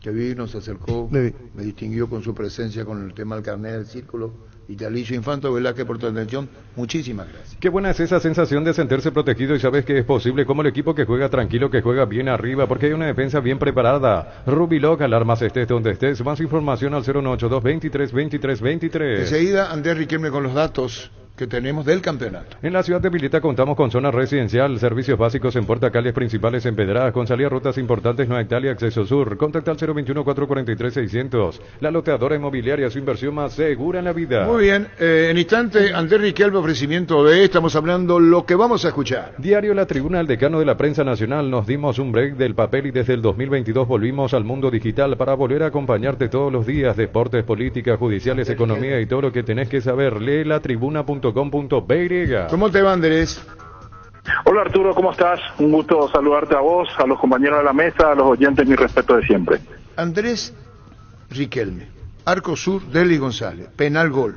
Que vino, se acercó, me distinguió con su presencia con el tema del carnet del círculo. Vitalicio Infanto, ¿verdad? Que por tu atención, muchísimas gracias. Qué buena es esa sensación de sentirse protegido y sabes que es posible, como el equipo que juega tranquilo, que juega bien arriba, porque hay una defensa bien preparada. Rubilog, alarmas estés donde estés. Más información al 092-23-23-23. Enseguida, Andrés Riquelme con los datos que tenemos del campeonato. En la ciudad de Vileta contamos con zona residencial, servicios básicos en Puerta, calles principales en Pedradas, con salida a rutas importantes, Nueva Italia, acceso sur. Contacta al 021-443-600. La loteadora inmobiliaria, su inversión más segura en la vida. Muy bien, en instante, Andrés Riquelme, ofrecimiento de, estamos hablando lo que vamos a escuchar. Diario La Tribuna, el decano de la prensa nacional, nos dimos un break del papel y desde el 2022 volvimos al mundo digital para volver a acompañarte todos los días, deportes, políticas, judiciales, economía y todo lo que tenés que saber. Lee latribuna.com.by. ¿Cómo te va, Andrés? Hola Arturo, ¿cómo estás? Un gusto saludarte a vos, a los compañeros de la mesa, a los oyentes, mi respeto de siempre. Andrés Riquelme, Arco Sur, Derlis González, penal gol.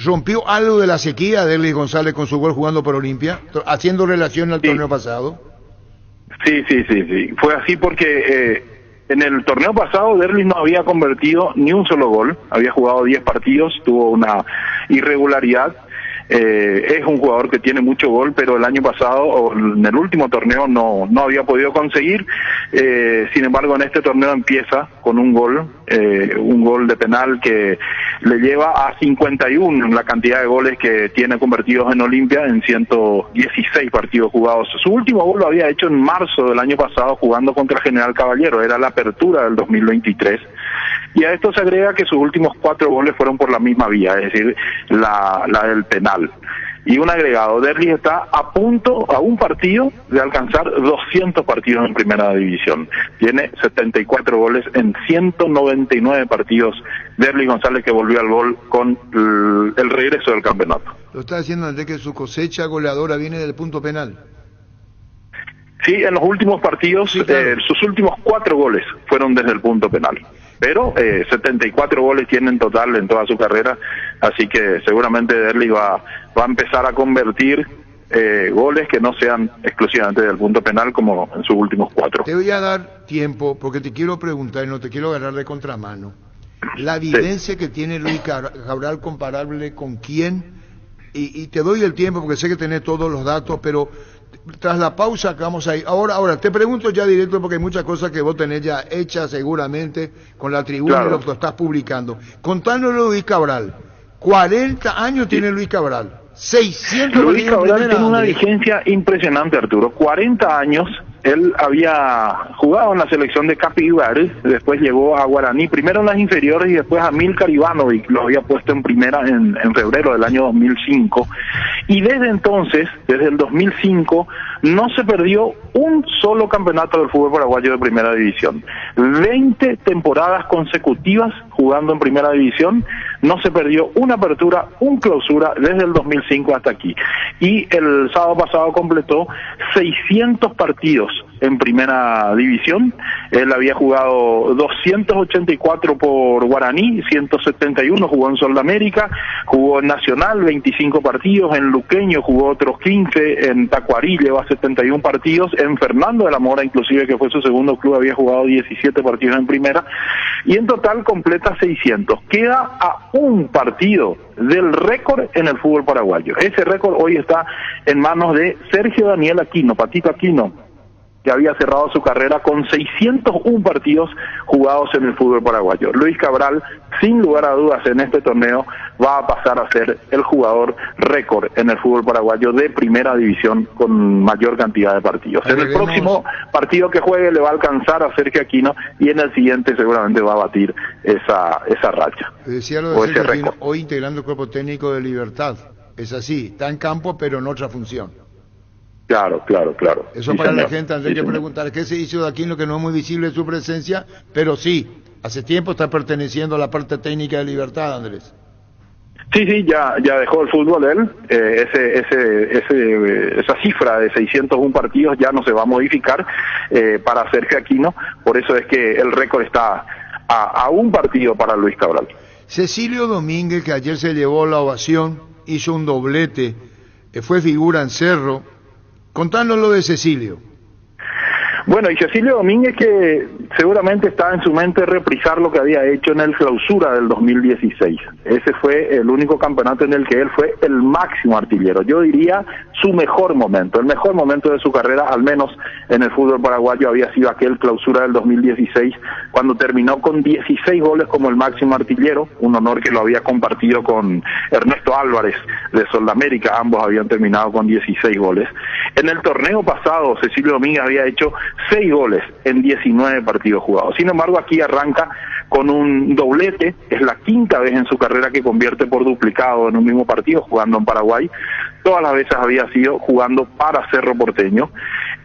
¿Rompió algo de la sequía Derlis González con su gol jugando por Olimpia, haciendo relación al torneo pasado? Sí. Fue así porque en el torneo pasado Derlis no había convertido ni un solo gol, había jugado 10 partidos, tuvo una irregularidad. Es un jugador que tiene mucho gol, pero el año pasado o en el último torneo no había podido conseguir. Sin embargo, en este torneo empieza con un gol de penal que le lleva a 51 en la cantidad de goles que tiene convertidos en Olimpia en 116 partidos jugados. Su último gol lo había hecho en marzo del año pasado jugando contra General Caballero, era la apertura del 2023. Y a esto se agrega que sus últimos 4 goles fueron por la misma vía, es decir, la del penal. Y un agregado, Derlis está a un partido de alcanzar 200 partidos en primera división. Tiene 74 goles en 199 partidos. Derlis González, que volvió al gol con el regreso del campeonato. Lo está diciendo Andrés, que su cosecha goleadora viene del punto penal. Sí, en los últimos partidos, sí, claro. Sus últimos 4 goles fueron desde el punto penal. Pero 74 goles tiene en total en toda su carrera, así que seguramente Derlis va a empezar a convertir goles que no sean exclusivamente del punto penal como en sus últimos 4. Te voy a dar tiempo porque te quiero preguntar y no te quiero agarrar de contramano. La evidencia que tiene Luis Cabral, comparable con quién, y te doy el tiempo porque sé que tenés todos los datos, pero tras la pausa que vamos a ir. Ahora, te pregunto ya directo porque hay muchas cosas que vos tenés ya hechas seguramente con la tribuna, claro, y lo que estás publicando. Contánoslo, Luis Cabral. 40 años tiene Luis Cabral. 600. Luis Cabral tiene una vigencia impresionante, Arturo. 40 años. Él había jugado en la selección de Capibari, después llegó a Guaraní, primero en las inferiores y después a Milcar Ivanovic, lo había puesto en primera en febrero del año 2005. Y desde entonces, desde el 2005, no se perdió un solo campeonato del fútbol paraguayo de primera división. 20 temporadas consecutivas jugando en primera división, no se perdió una apertura, un clausura desde el 2005 hasta aquí. Y el sábado pasado completó 600 partidos en primera división. Él había jugado 284 por Guaraní, 171 jugó en Sol de América, jugó en Nacional 25 partidos, en Luqueño jugó otros 15, en Tacuarí lleva 71 partidos, en Fernando de la Mora inclusive, que fue su segundo club, había jugado 17 partidos en primera, y en total completa 600. Queda a un partido del récord en el fútbol paraguayo. Ese récord hoy está en manos de Sergio Daniel Aquino, Patito Aquino, que había cerrado su carrera con 601 partidos jugados en el fútbol paraguayo. Luis Cabral, sin lugar a dudas, en este torneo va a pasar a ser el jugador récord en el fútbol paraguayo de primera división con mayor cantidad de partidos. En el próximo partido que juegue le va a alcanzar a Sergio Aquino y en el siguiente seguramente va a batir esa racha. Decía lo de Sergio Aquino, hoy integrando el cuerpo técnico de Libertad. Es así, está en campo pero en otra función. Claro. Eso sí, para señor. La gente, Andrés, hay que preguntar qué se hizo de Aquino, que no es muy visible su presencia, pero sí, hace tiempo está perteneciendo a la parte técnica de Libertad, Andrés. Sí, ya dejó el fútbol él. Esa cifra de 601 partidos ya no se va a modificar para Sergio Aquino, por eso es que el récord está a un partido para Luis Cabral. Cecilio Domínguez, que ayer se llevó la ovación, hizo un doblete, fue figura en Cerro. Contanos lo de Cecilio. Bueno, y Cecilio Domínguez, que seguramente está en su mente reprisar lo que había hecho en el Clausura del 2016. Ese fue el único campeonato en el que él fue el máximo artillero. Yo diría su mejor momento, el mejor momento de su carrera, al menos en el fútbol paraguayo, había sido aquel Clausura del 2016, cuando terminó con 16 goles como el máximo artillero, un honor que lo había compartido con Ernesto Álvarez de Soldamérica. Ambos habían terminado con 16 goles. En el torneo pasado, Cecilio Domínguez había hecho 6 goles en 19 partidos jugados. Sin embargo, aquí arranca con un doblete. Es la quinta vez en su carrera que convierte por duplicado en un mismo partido, jugando en Paraguay. Todas las veces había sido jugando para Cerro Porteño,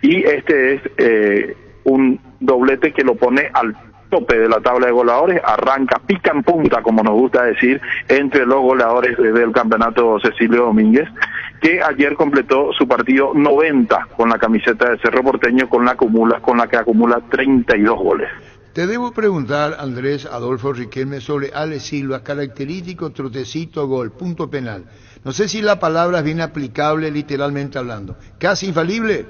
y este es un doblete que lo pone al tope de la tabla de goleadores. Arranca, pica en punta, como nos gusta decir, entre los goleadores del campeonato Cecilio Domínguez, que ayer completó su partido 90 con la camiseta de Cerro Porteño, con la que acumula 32 goles. Te debo preguntar, Andrés Adolfo Riquelme, sobre Ale Silva, característico trotecito, gol, punto penal. No sé si la palabra es bien aplicable literalmente hablando. ¿Casi infalible?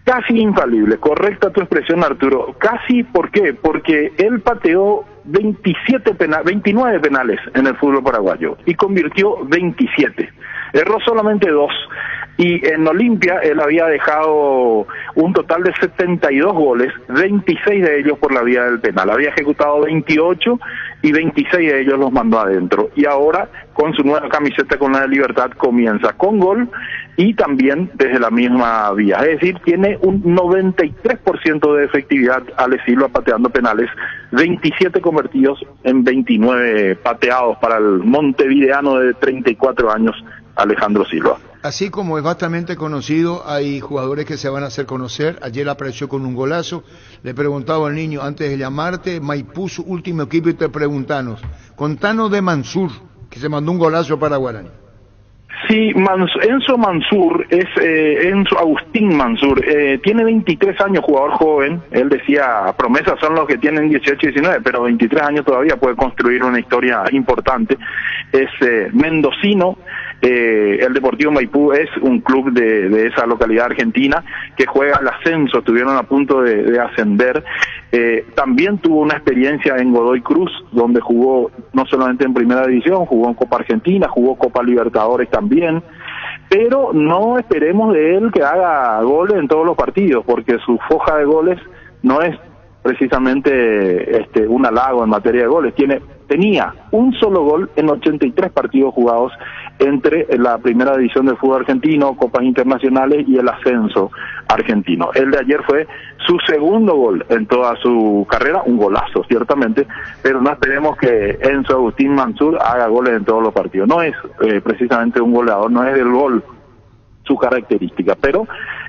Casi infalible, correcta tu expresión, Arturo. Casi, ¿por qué? Porque él pateó 29 penales en el fútbol paraguayo y convirtió 27. Erró solamente 2. Y en Olimpia él había dejado un total de 72 goles, 26 de ellos por la vía del penal. Había ejecutado 28 y 26 de ellos los mandó adentro. Y ahora, con su nueva camiseta con la de Libertad, comienza con gol y también desde la misma vía. Es decir, tiene un 93% de efectividad Ale Silva pateando penales, 27 convertidos en 29 pateados para el montevideano de 34 años, Alejandro Silva. Así como es bastante conocido, hay jugadores que se van a hacer conocer. Ayer apareció con un golazo. Le preguntaba al niño antes de llamarte, Maipú, su último equipo, y te preguntanos, contanos de Mansur, que se mandó un golazo para Guaraní. Sí, Enzo Mansur, es Enzo Agustín Mansur, tiene 23 años, jugador joven. Él decía, promesas son los que tienen 18 y 19, pero 23 años todavía puede construir una historia importante. Es mendocino. El Deportivo Maipú es un club de esa localidad argentina que juega al ascenso, estuvieron a punto de ascender. También tuvo una experiencia en Godoy Cruz, donde jugó no solamente en Primera División, jugó en Copa Argentina, jugó Copa Libertadores también, pero no esperemos de él que haga goles en todos los partidos, porque su foja de goles no es precisamente un halago en materia de goles. Tenía un solo gol en 83 partidos jugados entre la Primera División del fútbol argentino, copas internacionales y el ascenso argentino. El de ayer fue su segundo gol en toda su carrera, un golazo ciertamente, pero no esperemos que Enzo Agustín Mansur haga goles en todos los partidos. No es precisamente un goleador, no es del gol su característica, pero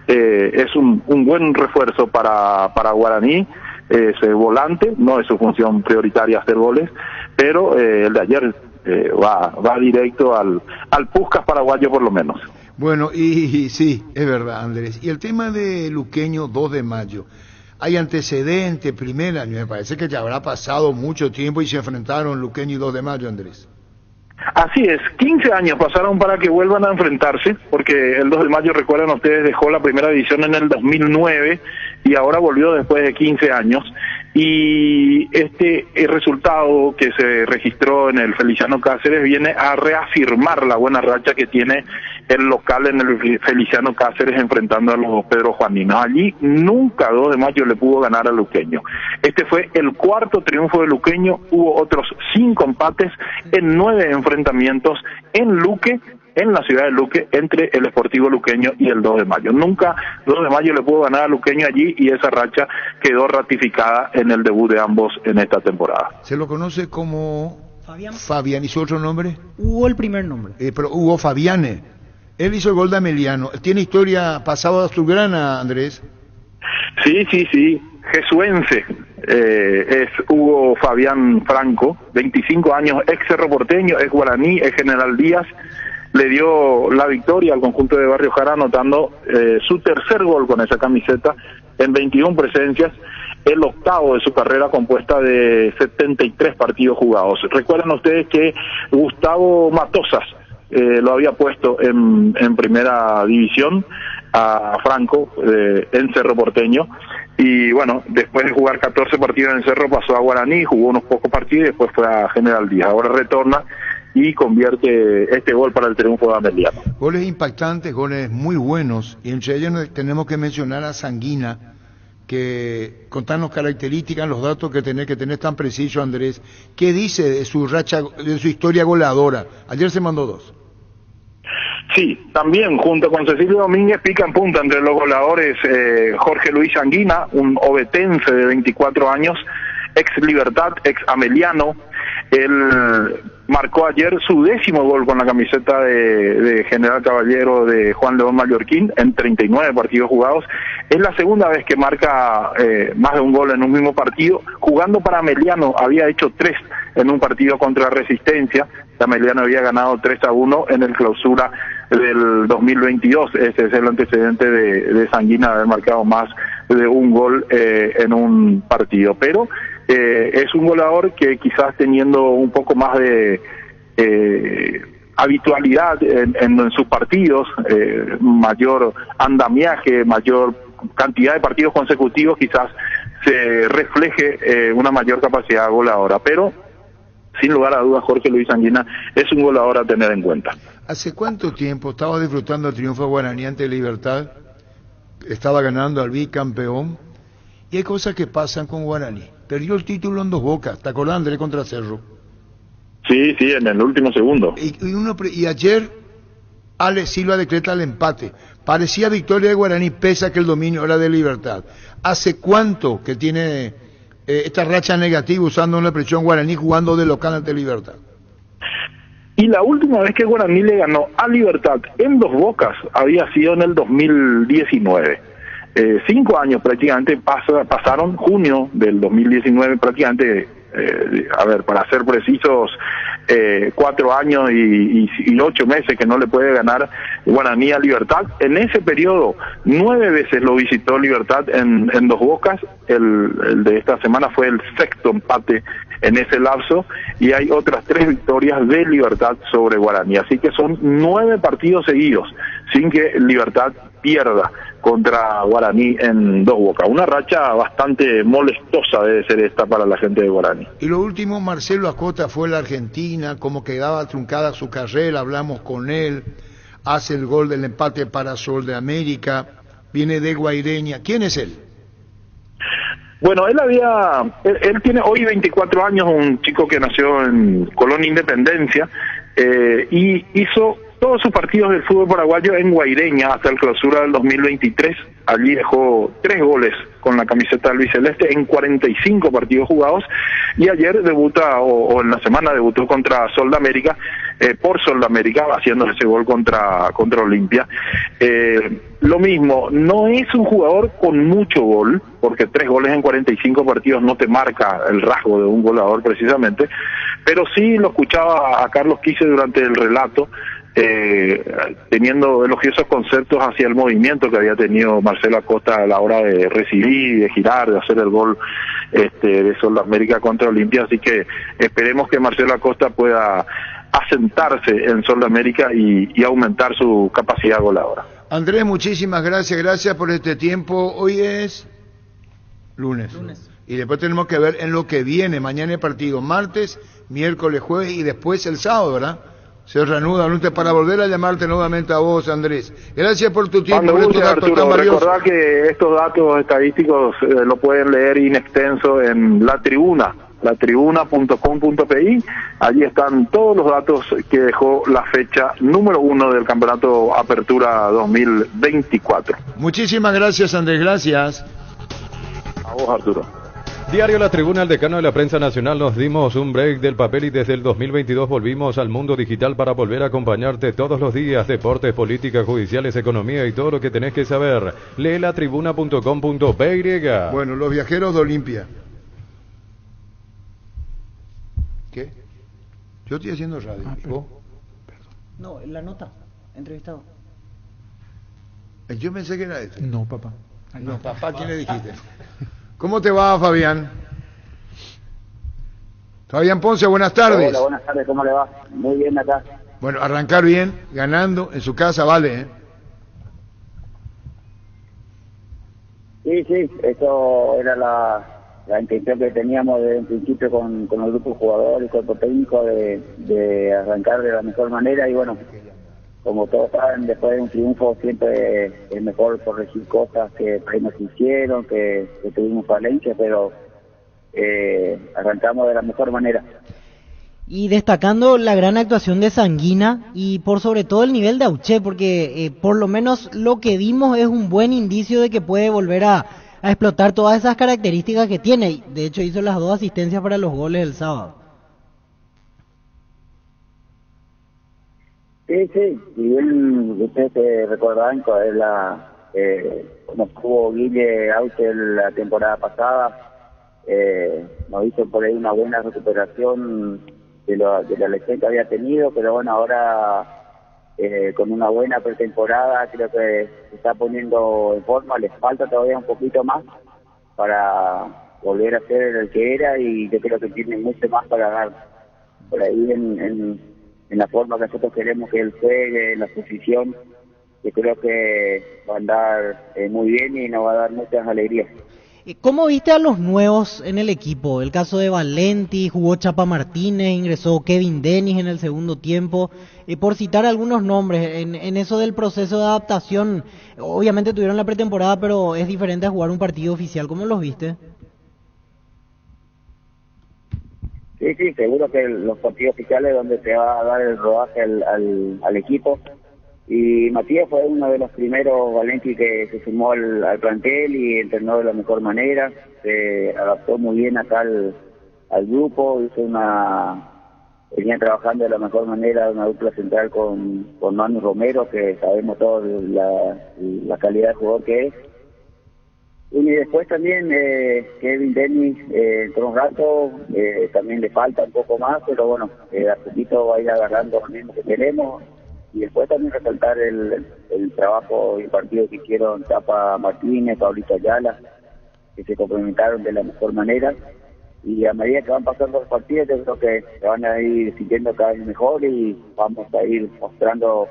es un buen refuerzo para Guaraní. Ese volante, no es su función prioritaria hacer goles, pero el de ayer va directo al Puskás paraguayo por lo menos. Bueno, y sí, es verdad, Andrés. Y el tema de Luqueño 2 de mayo, hay antecedentes, primer año, me parece que ya habrá pasado mucho tiempo y se enfrentaron Luqueño y 2 de mayo, Andrés. Así es, 15 años pasaron para que vuelvan a enfrentarse, porque el 2 de mayo, recuerdan ustedes, dejó la Primera División en el 2009 y ahora volvió después de 15 años. Y el resultado que se registró en el Feliciano Cáceres viene a reafirmar la buena racha que tiene el local en el Feliciano Cáceres enfrentando a los Pedro Juaninos. Allí nunca 2 de mayo le pudo ganar a Luqueño. Este fue el cuarto triunfo de Luqueño, hubo otros 5 empates en 9 enfrentamientos en Luque, en la ciudad de Luque, entre el Sportivo Luqueño y el 2 de mayo. Nunca 2 de mayo le pudo ganar a Luqueño allí y esa racha quedó ratificada en el debut de ambos en esta temporada. ¿Se lo conoce como Fabián? ¿Y su otro nombre? Hugo, el primer nombre. Pero Hugo Fabiane. Él hizo el gol de Ameliano. ¿Tiene historia pasada azulgrana, Andrés? Sí. Jesuense. Es Hugo Fabián Franco, 25 años, ex Cerro Porteño, ex Guaraní, ex General Díaz. Le dio la victoria al conjunto de Barrio Jara, anotando su tercer gol con esa camiseta en 21 presencias, el octavo de su carrera compuesta de 73 partidos jugados. Recuerden ustedes que Gustavo Matosas lo había puesto en Primera División, a Franco en Cerro Porteño. Y bueno, después de jugar 14 partidos en Cerro pasó a Guaraní, jugó unos pocos partidos y después fue a General Díaz. Ahora retorna y convierte este gol para el triunfo de Ameliano. Goles impactantes, goles muy buenos, y entre ellos tenemos que mencionar a Sanguina, que contanos características, los datos que tenés tan preciso, Andrés. ¿Qué dice de su racha, de su historia goleadora? Ayer se mandó 2. Sí, también junto con Cecilio Domínguez pica en punta entre los goleadores Jorge Luis Sanguina, un ovetense de 24 años, ex Libertad, ex Ameliano. Él marcó ayer su 10º gol con la camiseta de General Caballero de Juan León Mallorquín en 39 partidos jugados. Es la segunda vez que marca más de un gol en un mismo partido. Jugando para Ameliano había hecho 3 en un partido contra Resistencia. Ameliano había ganado 3-1 en el clausura del 2022. Ese es el antecedente de Sanguina, haber marcado más de un gol en un partido. Pero es un goleador que quizás teniendo un poco más de habitualidad en sus partidos, mayor andamiaje, mayor cantidad de partidos consecutivos, quizás se refleje una mayor capacidad goleadora. Pero sin lugar a dudas, Jorge Luis Sanguina es un goleador a tener en cuenta. ¿Hace cuánto tiempo estaba disfrutando el triunfo de Guaraní ante Libertad? Estaba ganando al bicampeón. Y hay cosas que pasan con Guaraní. Perdió el título en 2 Bocas. ¿Te acordás, Andrés, contra Cerro? Sí, en el último segundo. Y ayer Ale Silva decreta el empate. Parecía victoria de Guaraní, pese a que el dominio era de Libertad. ¿Hace cuánto que tiene esta racha negativa usando una presión Guaraní jugando de local ante Libertad? Y la última vez que Guaraní le ganó a Libertad en 2 Bocas había sido en el 2019. 5 años prácticamente pasaron, junio del 2019 prácticamente, para ser precisos, 4 años y 8 meses que no le puede ganar Guaraní a Libertad. En ese periodo 9 veces lo visitó Libertad en 2 Bocas. El de esta semana fue el 6º empate en ese lapso, y hay otras 3 victorias de Libertad sobre Guaraní. Así que son 9 partidos seguidos sin que Libertad pierda contra Guaraní en 2 Bocas. Una racha bastante molestosa debe ser esta para la gente de Guaraní. Y lo último, Marcelo Acosta fue a la Argentina, como quedaba truncada su carrera, hablamos con él, hace el gol del empate para Sol de América, viene de Guaireña. ¿Quién es él? Bueno, él tiene hoy 24 años, un chico que nació en Colón Independencia, y hizo todos sus partidos del fútbol paraguayo en Guaireña hasta el clausura del 2023. Allí dejó 3 goles con la camiseta albiceleste en 45 partidos jugados, y ayer debuta, o en la semana debutó contra Sol de América, por Sol de América, haciendo ese gol contra Olimpia. Lo mismo, no es un jugador con mucho gol, porque 3 goles en 45 partidos no te marca el rasgo de un goleador precisamente, pero sí lo escuchaba a Carlos Quise durante el relato, teniendo elogiosos conceptos hacia el movimiento que había tenido Marcelo Acosta a la hora de recibir, de girar, de hacer el gol de Sol de América contra Olimpia. Así que esperemos que Marcelo Acosta pueda asentarse en Sol de América y aumentar su capacidad goleadora. Andrés, muchísimas gracias por este tiempo. Hoy es lunes. Y después tenemos que ver en lo que viene. Mañana el partido, martes, miércoles, jueves y después el sábado, ¿verdad? Se reanuda el lunes para volver a llamarte nuevamente a vos, Andrés. Gracias por tu tiempo. Cuando guste, Arturo, recordá que estos datos estadísticos lo pueden leer in extenso en La Tribuna, latribuna.com.pi. Allí están todos los datos que dejó la fecha número 1 del Campeonato Apertura 2024. Muchísimas gracias, Andrés, gracias. A vos, Arturo. Diario La Tribuna, el decano de la prensa nacional. Nos dimos un break del papel y desde el 2022 volvimos al mundo digital para volver a acompañarte todos los días. Deportes, políticas, judiciales, economía y todo lo que tenés que saber. Lee latribuna.com.py. Bueno, los viajeros de Olimpia. ¿Qué? Yo estoy haciendo radio. ¿Vos? No, la nota, entrevistado. Yo pensé que era esto. No, papá. No, papá, ¿quién le dijiste? ¿Cómo te va, Fabián? Fabián Ponce, buenas tardes. Hola, buenas tardes, ¿cómo le va? Muy bien acá. Bueno, arrancar bien, ganando en su casa, vale, ¿eh? Sí, eso era la intención que teníamos desde un principio con el grupo de jugadores y cuerpo técnico de arrancar de la mejor manera y bueno, como todos saben, después de un triunfo siempre es mejor corregir cosas que por ahí no se hicieron, que tuvimos falencias, pero arrancamos de la mejor manera. Y destacando la gran actuación de Sanguina y por sobre todo el nivel de Auché, porque por lo menos lo que vimos es un buen indicio de que puede volver a explotar todas esas características que tiene. De hecho hizo las 2 asistencias para los goles el sábado. Sí, y bien, ustedes se recordarán cuando estuvo Guille Auche la temporada pasada, nos hizo por ahí una buena recuperación de la lesión que había tenido, pero bueno, ahora con una buena pretemporada creo que se está poniendo en forma, les falta todavía un poquito más para volver a ser el que era y yo creo que tiene mucho más para dar por ahí en la forma que nosotros queremos que él juegue, en la posición, que creo que va a andar muy bien y nos va a dar muchas alegrías. ¿Cómo viste a los nuevos en el equipo? El caso de Valenti, jugó Chapa Martínez, ingresó Kevin Dennis en el segundo tiempo, por citar algunos nombres, en eso del proceso de adaptación, obviamente tuvieron la pretemporada, pero es diferente a jugar un partido oficial, ¿cómo los viste? Sí, seguro que los partidos oficiales donde se va a dar el rodaje al equipo. Y Matías fue uno de los primeros Valenti que se sumó al plantel y entrenó de la mejor manera, se adaptó muy bien acá al grupo, venía trabajando de la mejor manera una dupla central con Manu Romero, que sabemos todos la calidad de jugador que es. Y después también Kevin Dennis entró un rato, también le falta un poco más, pero bueno, a poquito va a ir agarrando lo mismo que queremos. Y después también resaltar el trabajo y el partido que hicieron Chapa Martínez, Pablito Ayala, que se complementaron de la mejor manera. Y a medida que van pasando los partidos, yo creo que se van a ir sintiendo cada vez mejor y vamos a ir mostrando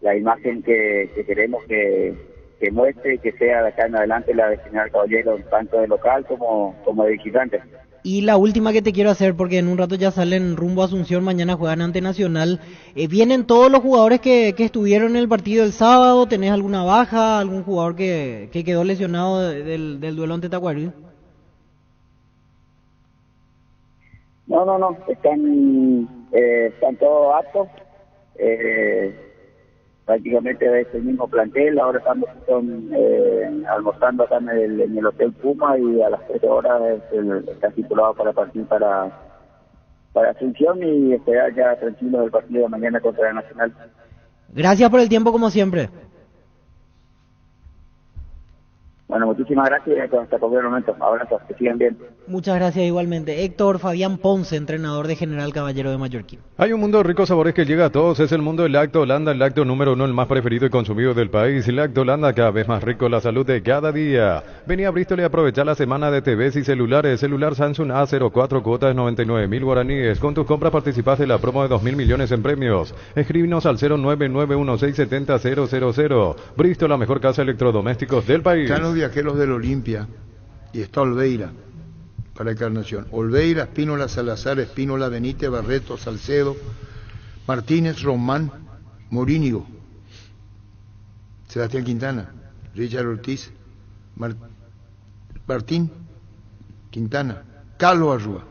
la imagen que queremos que muestre y que sea de acá en adelante la de General Caballero, tanto de local como de visitante. Y la última que te quiero hacer, porque en un rato ya salen rumbo a Asunción, mañana juegan ante Nacional. ¿Vienen todos los jugadores que estuvieron en el partido del sábado? ¿Tenés alguna baja? ¿Algún jugador que quedó lesionado del duelo ante Tacuarí? No, están todos aptos. Prácticamente de ese mismo plantel. Ahora estamos almorzando acá en el Hotel Puma y a las 13 horas está estipulado para partir para Asunción y esperar ya tranquilo el partido de mañana contra el Nacional. Gracias por el tiempo como siempre. Bueno, muchísimas gracias y hasta cualquier momento. Abrazos, que sigan bien. Muchas gracias igualmente. Héctor Fabián Ponce, entrenador de General Caballero de Mallorquín. Hay un mundo de ricos sabores que llega a todos, es el mundo del Lacto Holanda, el lácteo número 1, el más preferido y consumido del país. El Lacto Holanda, cada vez más rico, la salud de cada día. Vení a Bristol y aprovechar la semana de TVs y celulares. Celular Samsung A04, cuota de 99.000 guaraníes. Con tus compras participas de la promo de 2.000 millones en premios. Escríbenos al 099167000. Bristol, la mejor casa de electrodomésticos del país. Están los viajeros del Olimpia y está Olveira para Encarnación. Olveira, Espínola, Salazar, Espínola, Benítez, Barreto, Salcedo, Martínez, Román, Morínigo, Sebastián Quintana, Richard Ortiz, Martín Quintana, Carlos Arrúa,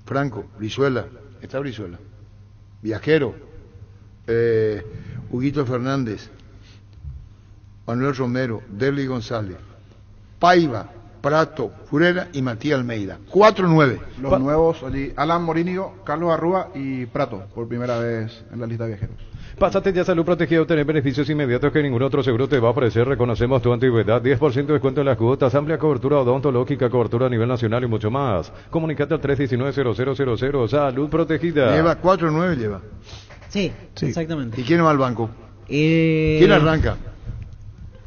Franco, Brizuela, está Brizuela, Viajero, Huguito Fernández, Manuel Romero, Derly González, Paiva, Prato, Furera y Matías Almeida. 4-9. Los nuevos allí, Alan Morínigo, Carlos Arrúa y Prato, por primera vez en la lista de viajeros. Pásate ya Salud Protegida, obtener beneficios inmediatos que ningún otro seguro te va a ofrecer. Reconocemos tu antigüedad, 10% de descuento en las cuotas, amplia cobertura odontológica, cobertura a nivel nacional y mucho más. Comunicate al 319-0000. Salud Protegida. Lleva 4-9, lleva. Sí, exactamente. ¿Y quién va al banco? ¿Quién arranca?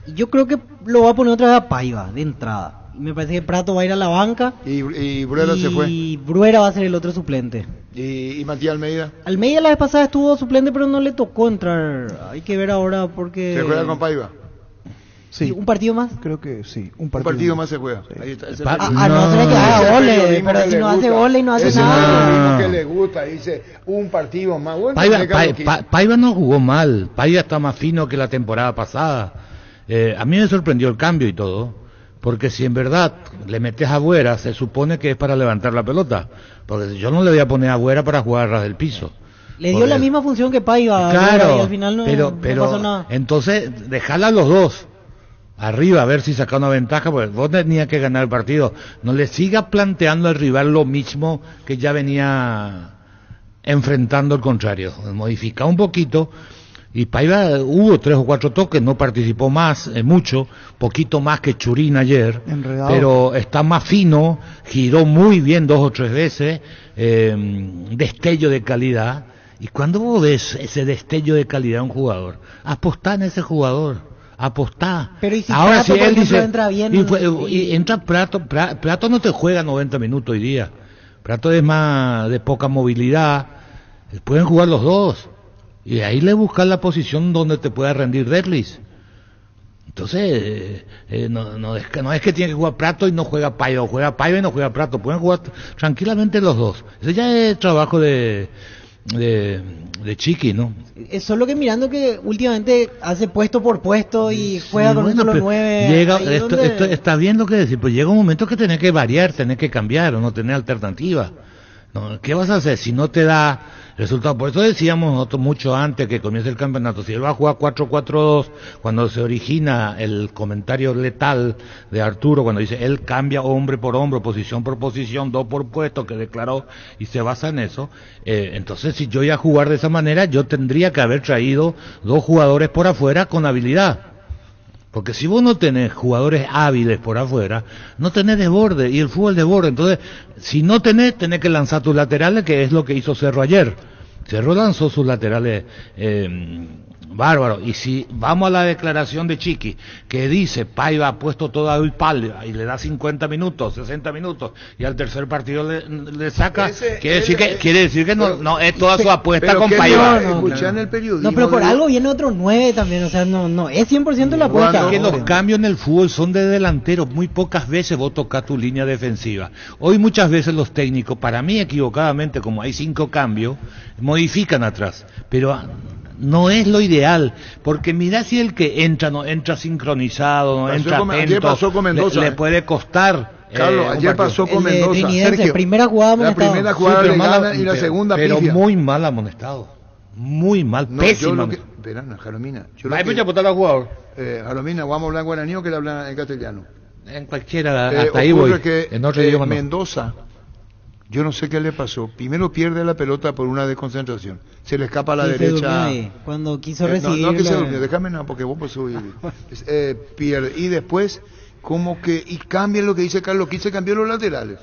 Yo creo que lo va a poner otra vez a Paiva, de entrada. Me parece que Prato va a ir a la banca. Y Bruera se fue. Y Bruera va a ser el otro suplente. ¿Y Matías Almeida? Almeida la vez pasada estuvo suplente, pero no le tocó entrar. Hay que ver ahora porque... ¿Se juega con Paiva? Sí. ¿Un partido más? Creo que sí. Un partido más se juega. Sí. Ahí está. No será que haga goles, pero si no hace goles y no hace nada. Es lo que le gusta, dice, un partido más. Bueno, Paiva no jugó mal. Paiva está más fino que la temporada pasada. A mí me sorprendió el cambio y todo. Porque si en verdad le metes a Agüera, se supone que es para levantar la pelota. Porque yo no le voy a poner a Agüera para jugar a ras del piso. Le dio la misma función que Paiva. Claro, y al final no pasó nada. Entonces, dejala a los dos arriba, a ver si saca una ventaja, porque vos tenías que ganar el partido. No le sigas planteando al rival lo mismo que ya venía enfrentando el contrario. Modifica un poquito. Y Paiva hubo 3 o 4 toques, no participó más, mucho, poquito más que Churín ayer, enredado. Pero está más fino, giró muy bien 2 o 3 veces, destello de calidad. Y cuando vos ves ese destello de calidad de un jugador, apostá en ese jugador, apostá. Pero ¿y si ahora Prato, si él dice, entra bien? Y entra Prato no te juega 90 minutos hoy día, Prato es más de poca movilidad, pueden jugar los dos. Y ahí le buscas la posición donde te pueda rendir Derlis. Entonces, no es que tiene que jugar Prato y no juega Paiva, o juega Paiva y no juega Prato. Pueden jugar tranquilamente los dos. Ese ya es trabajo de Chiqui, ¿no? Es solo que mirando que últimamente hace puesto por puesto y juega con los 9. Llega, esto está bien lo que decir, pues llega un momento que tenés que variar, tenés que cambiar o no tener alternativa. No, ¿qué vas a hacer si no te da resultado? Por eso decíamos nosotros mucho antes que comience el campeonato, si él va a jugar 4-4-2, cuando se origina el comentario letal de Arturo, cuando dice él cambia hombre por hombre, posición por posición, 2 por puesto, que declaró y se basa en eso, entonces si yo iba a jugar de esa manera, yo tendría que haber traído 2 jugadores por afuera con habilidad. Porque si vos no tenés jugadores hábiles por afuera, no tenés desborde, y el fútbol desborde. Entonces, si no tenés que lanzar tus laterales, que es lo que hizo Cerro ayer. Cerro lanzó sus laterales bárbaro. Y si vamos a la declaración de Chiqui, que dice Paiva ha puesto toda el palo y le da 50 minutos, 60 minutos, y al tercer partido le saca, quiere decir que no es toda su apuesta con Paiva. Escuchan el periodismo. No, pero por algo viene otro 9 también, o sea, no es 100% la apuesta. Que los cambios en el fútbol son de delantero, muy pocas veces vos tocás tu línea defensiva. Hoy muchas veces los técnicos, para mí equivocadamente, como hay 5 cambios, modifican atrás, pero no es lo ideal, porque mira si el que entra no entra sincronizado, no entra atento, pasó con Mendoza, le puede costar. Carlos, ayer pasó con Mendoza. Sergio, primera jugada amonestado. La primera jugada le gana y la segunda pero pifia. Muy mal amonestado, muy mal, pésimo. Verán, Jalomina. Jalomina, ¿vamos a hablar en guaraní o que le hablan en castellano? En cualquiera, hasta ahí voy. En otro idioma Mendoza, yo no sé qué le pasó. Primero pierde la pelota por una desconcentración. Se le escapa a la derecha. Cuando quiso recibir. No que se durmió, déjame nada, porque vos pues pierde. Y después, como que. Y cambia lo que dice Carlos, quise cambiar los laterales.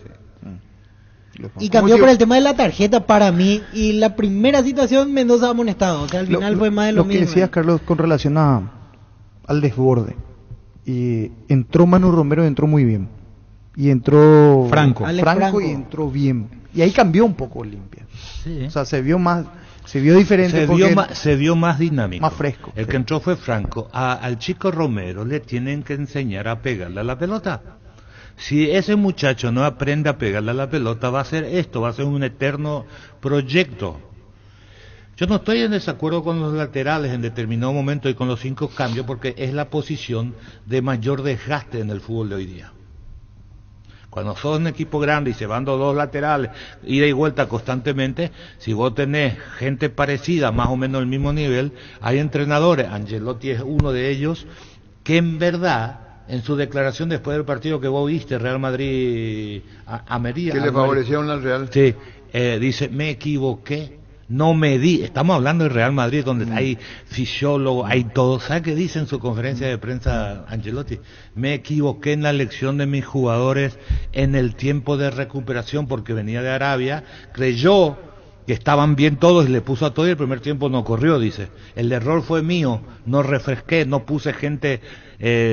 Y cambió por el tema de la tarjeta para mí. Y la primera situación, Mendoza amonestado. O sea, al final fue más de lo mismo. Lo que decías, Carlos, con relación al desborde. Y entró Manu Romero, entró muy bien. Y entró Franco y entró bien. Y ahí cambió un poco Olimpia. Sí. O sea, se vio diferente. Se vio más dinámico. Más fresco. El que entró fue Franco. Al chico Romero le tienen que enseñar a pegarle a la pelota. Si ese muchacho no aprende a pegarle a la pelota, va a ser un eterno proyecto. Yo no estoy en desacuerdo con los laterales en determinado momento y con los 5 cambios, porque es la posición de mayor desgaste en el fútbol de hoy día. Cuando sos un equipo grande y se van 2 laterales, ida y vuelta constantemente, si vos tenés gente parecida, más o menos del mismo nivel, hay entrenadores, Angelotti es uno de ellos, que en verdad, en su declaración después del partido que vos viste, Real Madrid, Almería, que le favorecieron al Real. Sí, dice, me equivoqué. No me di, estamos hablando del Real Madrid, donde hay fisiólogos, hay todo. ¿Sabe qué dice en su conferencia de prensa Angelotti? Me equivoqué en la elección de mis jugadores en el tiempo de recuperación, porque venía de Arabia, creyó que estaban bien todos y le puso a todo y el primer tiempo no corrió, dice. El error fue mío, no refresqué, no puse gente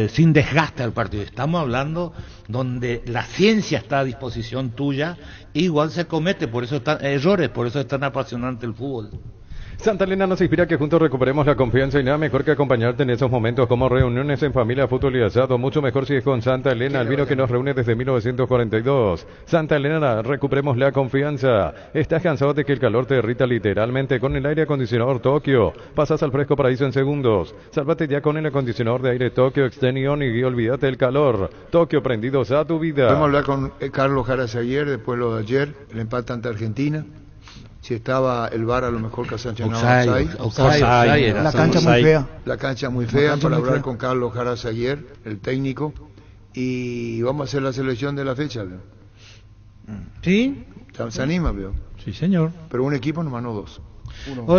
sin desgaste al partido. Estamos hablando donde la ciencia está a disposición tuya, igual se comete, por eso están errores, por eso es tan apasionante el fútbol. Santa Elena nos inspira que juntos recuperemos la confianza y nada mejor que acompañarte en esos momentos como reuniones en familia, fútbol y asado. Mucho mejor si es con Santa Elena, el vino que nos reúne desde 1942. Santa Elena, recuperemos la confianza. ¿Estás cansado de que el calor te derrita literalmente con el aire acondicionador Tokio? Pasas al fresco paraíso en segundos. Sálvate ya con el acondicionador de aire Tokio Extension y olvídate del calor. Tokio, prendidos a tu vida. Vamos a hablar con Carlos Jara ayer, después lo de ayer, el empate ante Argentina. Si estaba el VAR, a lo mejor que ha sancionado offside. La cancha muy fea. La cancha muy fea, para hablar con Carlos Jara ayer, el técnico. Y vamos a hacer la selección de la fecha, ¿no? ¿Sí? Se anima, veo. Sí, señor. Pero un equipo nomás, no dos.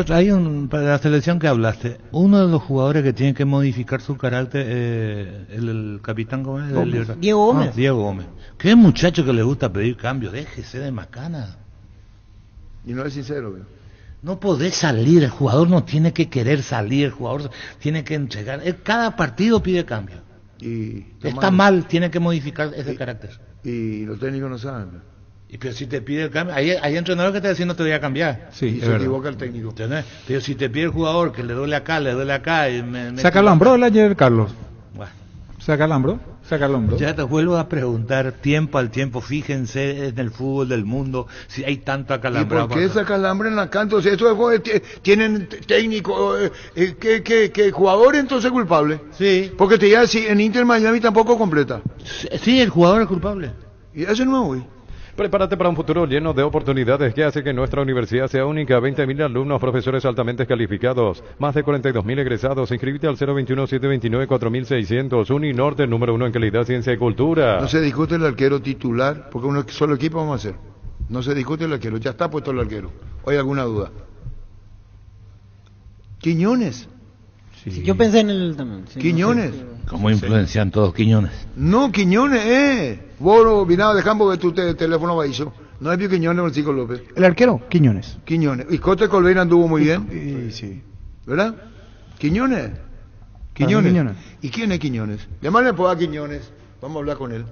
Hay para la selección que hablaste, uno de los jugadores que tiene que modificar su carácter, el capitán, ¿cómo es? Diego Gómez. Diego Gómez. Qué muchacho que le gusta pedir cambio, déjese de macana. Y no es sincero, veo. No podés salir, el jugador no tiene que querer salir, el jugador tiene que entregar. Cada partido pide cambio. Y está mal, tiene que modificar ese carácter. Y los técnicos no saben, ¿no? Y pero si te pide el cambio, hay entrenadores que te dicen no te voy a cambiar. Sí, y se equivoca el técnico. ¿Entendés? Pero si te pide el jugador que le duele acá, y ¿Se acalambró el ayer, Carlos? Bueno. ¿Se acalambró? Ya te vuelvo a preguntar, tiempo al tiempo, fíjense en el fútbol del mundo, si hay tanto acalambrado. ¿Y por qué se acalambran acá? Entonces, estos tienen técnico, ¿qué jugador entonces culpable? Sí. Porque te diga, si en Inter Miami tampoco completa. Sí, el jugador es culpable. Y eso no, güey. Prepárate para un futuro lleno de oportunidades que hace que nuestra universidad sea única. 20.000 alumnos, profesores altamente calificados, más de 42.000 egresados. Inscríbete al 021-729-4600. Uninorte, número 1 en calidad, ciencia y cultura. No se discute el arquero titular, porque un solo equipo vamos a hacer. No se discute el arquero, ya está puesto el arquero. ¿O hay alguna duda? Quiñones. Sí. Yo pensé en el también. Sí, Quiñones. No sé, ¿Cómo influencian todos Quiñones? No, Quiñones, Vos, vinado de campo, que tu teléfono va hizo. No es Quiñones, Francisco López. El arquero, Quiñones. Y Cote Colbeira anduvo muy bien. Sí. ¿Verdad? Quiñones. ¿Y quién es Quiñones? Llamarle a Quiñones. Vamos a hablar con él.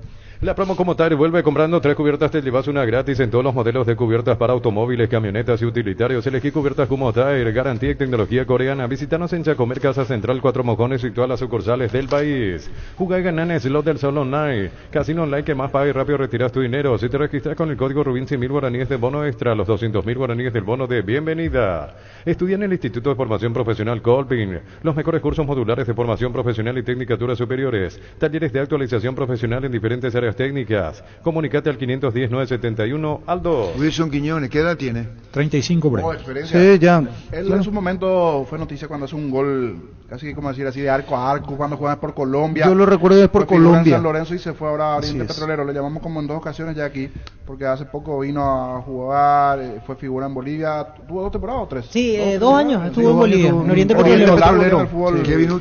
La promo como tal, vuelve comprando 3 cubiertas, te llevas una gratis en todos los modelos de cubiertas para automóviles, camionetas y utilitarios. Elegí cubiertas como Tire, garantía y tecnología coreana. Visítanos en Chacomer, Casa Central, 4 Mojones y todas las sucursales del país. Jugá y ganá en Slot del Sol Online. Casino online que más paga y rápido retiras tu dinero. Si te registras con el código Rubín, 100.000 guaraníes de bono extra, los 200.000 guaraníes del bono de bienvenida. Estudia en el Instituto de Formación Profesional Colpin. Los mejores cursos modulares de formación profesional y tecnicaturas superiores. Talleres de actualización profesional en diferentes áreas técnicas. Comunicate al 510-971 Aldo. Wilson Quiñones, ¿qué edad tiene? 35, bro. Experiencia. Sí, ya. Él en su momento fue noticia cuando hace un gol, casi como decir así, de arco a arco, cuando jugaba por Colombia. Yo lo recuerdo de por Colombia. En San Lorenzo y se fue ahora a Oriente Petrolero. Le llamamos como en 2 ocasiones ya aquí, porque hace poco vino a jugar, fue figura en Bolivia. ¿Tuvo 2 temporadas o 3? Sí, 2 años estuvo en Bolivia, en Oriente Petrolero.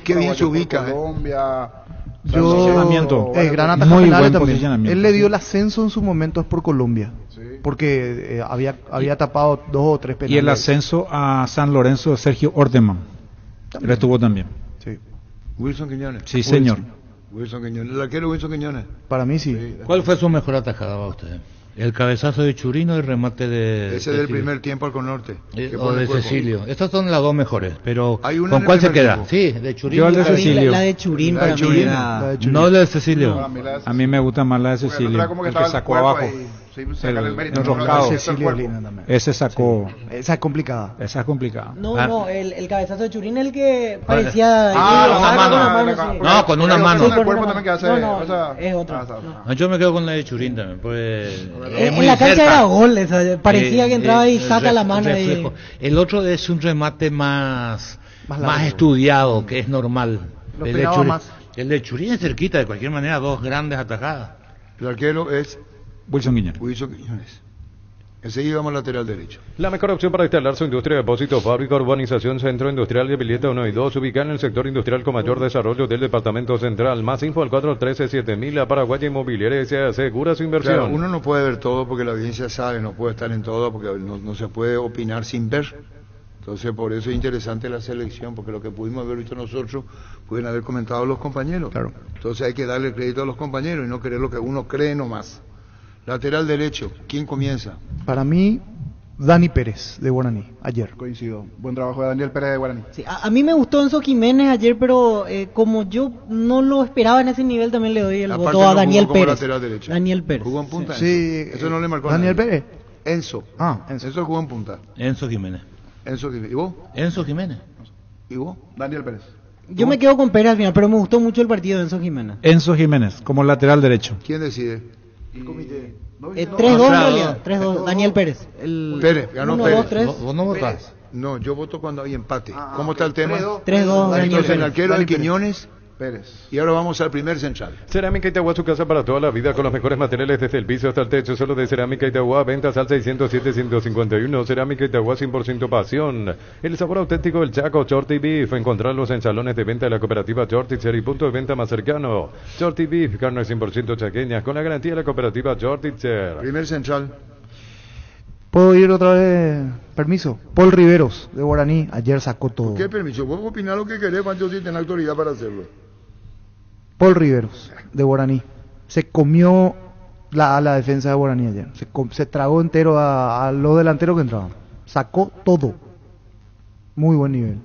Qué bien se ubica. Colombia. Gran ataque penal también. Él le dio el ascenso en su momento es por Colombia, porque había tapado 2 o 3 penales. Y el ascenso a San Lorenzo de Sergio Orteman. Él estuvo también. Sí. Wilson Quiñones. Sí, señor. Wilson Quiñones. ¿El arquero Wilson Quiñones? Para mí sí. ¿Cuál fue su mejor atajada para usted? El cabezazo de Churino y el remate de... Ese del primer tiempo al Conorte. O de Cecilio. Estas son las 2 mejores, pero ¿con cuál se queda? Tiempo. Sí, de Churino. Yo el de Cecilio. La de Churín para mí era... No la de Cecilio. No, a mí me gusta más la de Cecilio. El que sacó abajo. El enroscado. Ese sacó. Esa es complicada. No, el cabezazo de Churín, el que parecía... con una mano. Es otra. Yo me quedo con la de Churín también, pues... En la cancha era gol, parecía que entraba y saca la mano. El otro es un remate más estudiado, que es normal. El de Churín es cerquita, de cualquier manera, 2 grandes atajadas. El arquero es Wilson Quiñones. Enseguida vamos al lateral derecho. La mejor opción para instalar su industria de depósito, fábrica, urbanización, centro industrial de Villeta 1 y 2, ubicada en el sector industrial con mayor desarrollo del departamento central. Más info al 413-7000, la Paraguaya Inmobiliaria se asegura su inversión. Claro, uno no puede ver todo porque la audiencia sabe, no puede estar en todo porque no se puede opinar sin ver. Entonces, por eso es interesante la selección, porque lo que pudimos haber visto nosotros, pueden haber comentado los compañeros. Claro. Entonces hay que darle crédito a los compañeros y no creer lo que uno cree nomás. Lateral derecho, ¿quién comienza? Para mí, Dani Pérez de Guaraní ayer. Coincido. Buen trabajo de Daniel Pérez de Guaraní. Sí, a mí me gustó Enzo Jiménez ayer, pero como yo no lo esperaba en ese nivel, también le doy el Aparte voto a no Daniel jugó como Pérez. lateral derecho. Daniel Pérez. Jugó en punta. Sí, Eso no le marcó Daniel a nadie. Pérez. Enzo. Enzo jugó en punta. Enzo Jiménez. Enzo Jiménez. ¿Y vos? Enzo Jiménez. ¿Y vos? Daniel Pérez. Yo me quedo con Pérez al final, pero me gustó mucho el partido de Enzo Jiménez. Enzo Jiménez, como lateral derecho. ¿Quién decide? El comité. 3-2 en realidad, 3-2. Daniel Pérez. Pérez, ganó 1, Pérez. 2, 3. ¿Vos no votás? No, yo voto cuando hay empate. ¿Cómo está el tema? 3-2, Daniel Entonces el Pérez. arquero de Quiñones. Pérez. Y ahora vamos al primer central. Cerámica Itagua, su casa para toda la vida con los mejores materiales desde el piso hasta el techo. Solo de Cerámica Itagua, ventas al 607-151. Cerámica Itagua, 100% pasión. El sabor auténtico del Chaco, Shorty Beef. Encontrarlos en salones de venta de la cooperativa Shortitzer y punto de venta más cercano. Shorty Beef, carne 100% chaqueña con la garantía de la cooperativa Shortitzer. Primer central. ¿Puedo ir otra vez? Permiso. Paul Riveros de Guaraní ayer sacó todo. ¿Qué permiso? Vos opinás lo que querés, Pancho, si tenés autoridad para hacerlo. Paul Riveros de Guaraní se comió a la defensa de Guaraní ayer. Se tragó entero a los delanteros que entraban. Sacó todo. Muy buen nivel.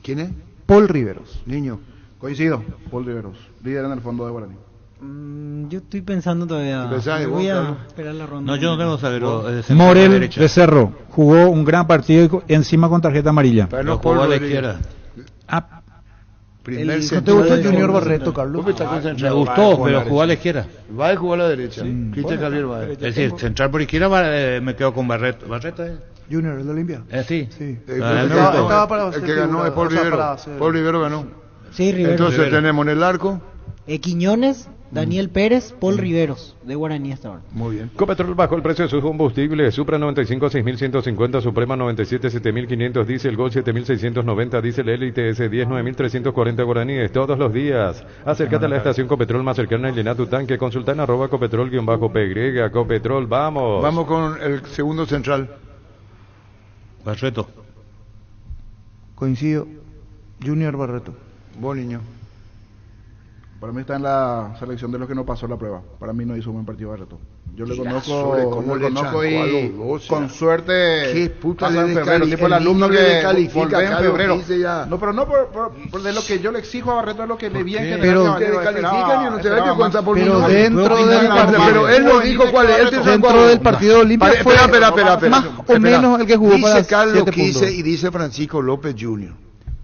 ¿Quién es? Paul Riveros. Niño. Coincido. Paul Riveros. Líder en el fondo de Guaraní. Yo estoy pensando todavía. Voy a esperar la ronda. No, yo no tengo saberlo. Morel de Cerro jugó un gran partido y encima con tarjeta amarilla. Pero jugó a la izquierda. Primer ¿No te gustó Junior Barreto, Carlos? Me gustó, pero jugó a la izquierda. Va y jugó a la derecha. Cristian Javier va. Es decir, central por izquierda me quedo con Barreto. ¿Barreto es? Junior, ¿el de Olimpia? Sí. Estaba para el que ganó es Paul Rivero. Paul Rivero ganó. Sí, Rivero. Entonces tenemos en el arco. Quiñones, Daniel Pérez, Paul Riveros de Guaraní hasta ahora. Muy bien. Copetrol bajó el precio de sus combustibles. Supra 95 6.150, Suprema 97 7.500, Diesel Gol 7.690, Diesel Elite S10 9.340 guaraníes todos los días. Acércate a la estación Copetrol más cercana y llena tu tanque. Consulta en @copetrol_py. Copetrol, vamos. Vamos con el segundo central. Barreto. Coincido. Junior Barreto. Buen niño. Para mí está en la selección de los que no pasó la prueba. Para mí no hizo un buen partido Barreto. Yo le conozco, y con suerte qué puta pasa en febrero. Tipo el alumno que volvió en febrero. No, pero no por de lo que yo le exijo a Barreto es lo que le bien que pero te descalifican y no te das cuenta por pero dentro del pero él no dijo cuál es. Dentro del partido Olimpia fue más o menos el que jugó para dice Carlos Quise y dice Francisco López Jr.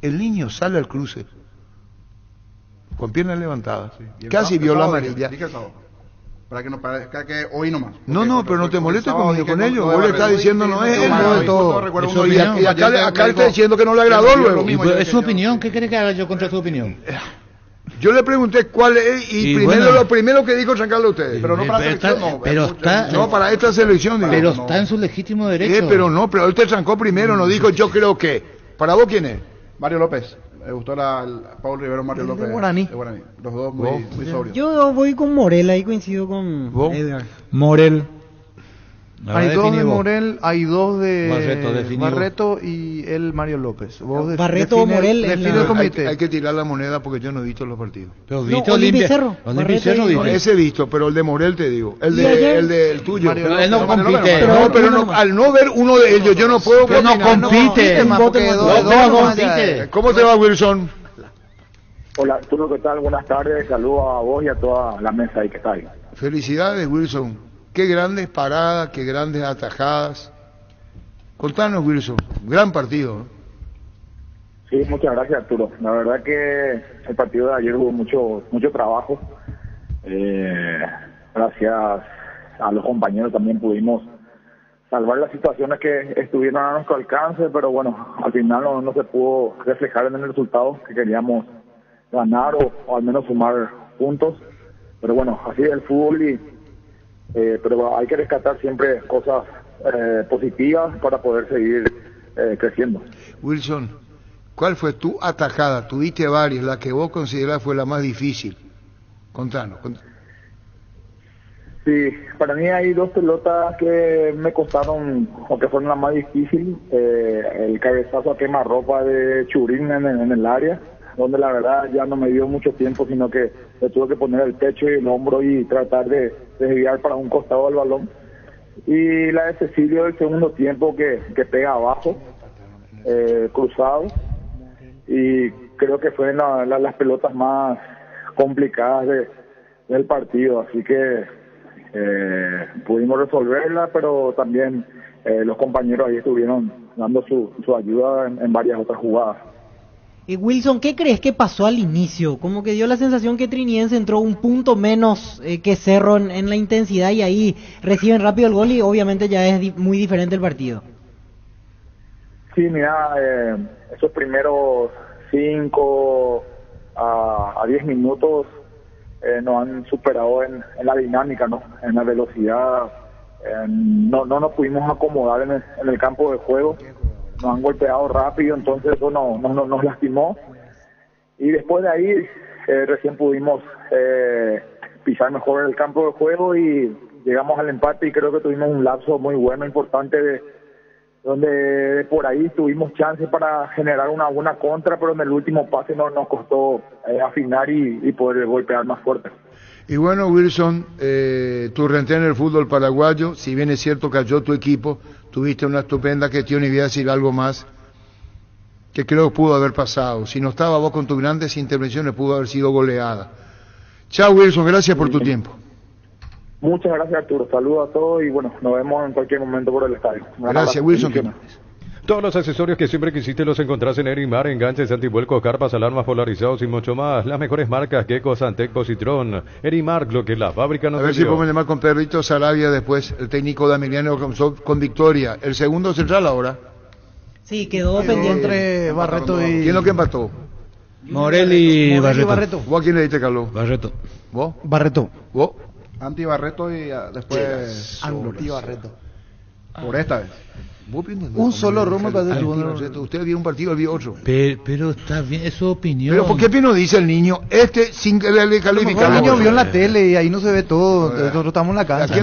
El niño sale al cruce con piernas levantadas. Casi vio la amarilla. Para que no parezca que hoy nomás. No, pero no te molestes conmigo con ellos. Vos le estás diciendo no es él, no es todo. Y acá está diciendo que no le agradó luego. Es su opinión. ¿Qué quiere que haga yo contra su opinión? Yo le pregunté cuál es y primero lo primero que dijo San Carlos ustedes. Pero no para la selección, no para esta selección. Pero está en su legítimo derecho. Pero él te trancó primero, no dijo yo creo que. ¿Para vos quién es? Mario López. Me gustó Paul Rivero, Mario López. De Guaraní. Los dos muy sobrios. Yo voy con Morel, ahí coincido con Edgar. Morel. Hay dos de Morel, hay dos de Barreto y el Mario López. Barreto o Morel. Define el comité. Hay que tirar la moneda porque yo no he visto los partidos. Pero visto Olimpia Cerro. Ese he visto, pero el de Morel te digo. El tuyo. Pero él no compite. Pero al no ver uno de ellos, yo no puedo. Pero no compite. ¿Cómo te va, Wilson? Hola, Arturo, ¿qué tal? Buenas tardes. Saludos a vos y a toda la mesa ahí que está ahí. Felicidades, Wilson. Qué grandes paradas, qué grandes atajadas. Contanos, Wilson. Gran partido. Sí, muchas gracias, Arturo. La verdad que el partido de ayer hubo mucho trabajo. Gracias a los compañeros también pudimos salvar las situaciones que estuvieron a nuestro alcance, pero bueno, al final no se pudo reflejar en el resultado que queríamos ganar o al menos sumar puntos. Pero bueno, así es el fútbol pero hay que rescatar siempre cosas positivas para poder seguir creciendo. Wilson, ¿cuál fue tu atajada? Tuviste varias, la que vos considerás fue la más difícil. Contanos. Sí, para mí hay dos pelotas que me costaron o que fueron las más difíciles. El cabezazo a quemarropa de Churín en el área, donde la verdad ya no me dio mucho tiempo, sino que le tuve que poner el pecho y el hombro y tratar de desviar para un costado del balón. y la de Cecilio del segundo tiempo que pega abajo, cruzado, y creo que fue las pelotas más complicadas del partido, así que pudimos resolverla, pero también los compañeros ahí estuvieron dando su ayuda en varias otras jugadas. Wilson, ¿qué crees que pasó al inicio? Como que dio la sensación que Trinidense entró un punto menos que Cerro en la intensidad y ahí reciben rápido el gol y obviamente ya es muy diferente el partido. Sí, mira, esos primeros 5 a 10 minutos nos han superado en la dinámica, ¿no? En la velocidad. No nos pudimos acomodar en el campo de juego. Nos han golpeado rápido, entonces eso nos lastimó. Y después de ahí recién pudimos pisar mejor el campo de juego y llegamos al empate y creo que tuvimos un lapso muy bueno, importante, donde por ahí tuvimos chance para generar una buena contra, pero en el último pase nos costó afinar y poder golpear más fuerte. Y bueno, Wilson, tu reentré en el fútbol paraguayo, si bien es cierto cayó tu equipo, tuviste una estupenda gestión y voy a decir algo más que creo que pudo haber pasado. Si no estaba vos con tus grandes intervenciones, pudo haber sido goleada. Chao, Wilson, gracias por tu tiempo. Muchas gracias, Arturo. Saludos a todos y bueno, nos vemos en cualquier momento por el estadio. Gracias, Wilson. Todos los accesorios que siempre quisiste los encontrás en Erimar, enganches, antivuelcos, carpas, alarmas polarizados y mucho más. Las mejores marcas, Gecko, Santec, Positrón. Erimar, lo que la fábrica nos dio. A ver si podemos llamar con Pedrito Sarabia después, el técnico de Emiliano con victoria. El segundo central ahora. Sí, quedó pendiente entre Barreto y... ¿Quién es lo que empató? Morel y Barreto. ¿Vos a quién le diste, Carlos? Barreto. ¿Vos? Barreto. ¿Vos? Anti-Barreto y después... Anti-Barreto. Por esta vez. Un solo Romo para hacer Usted vio un partido, vio otro. Pero está bien, es su opinión. Pero ¿por qué Pino dice el niño? Sin que le calificar. El niño vio en la tele y ahí no se ve todo. Nosotros estamos en la cancha.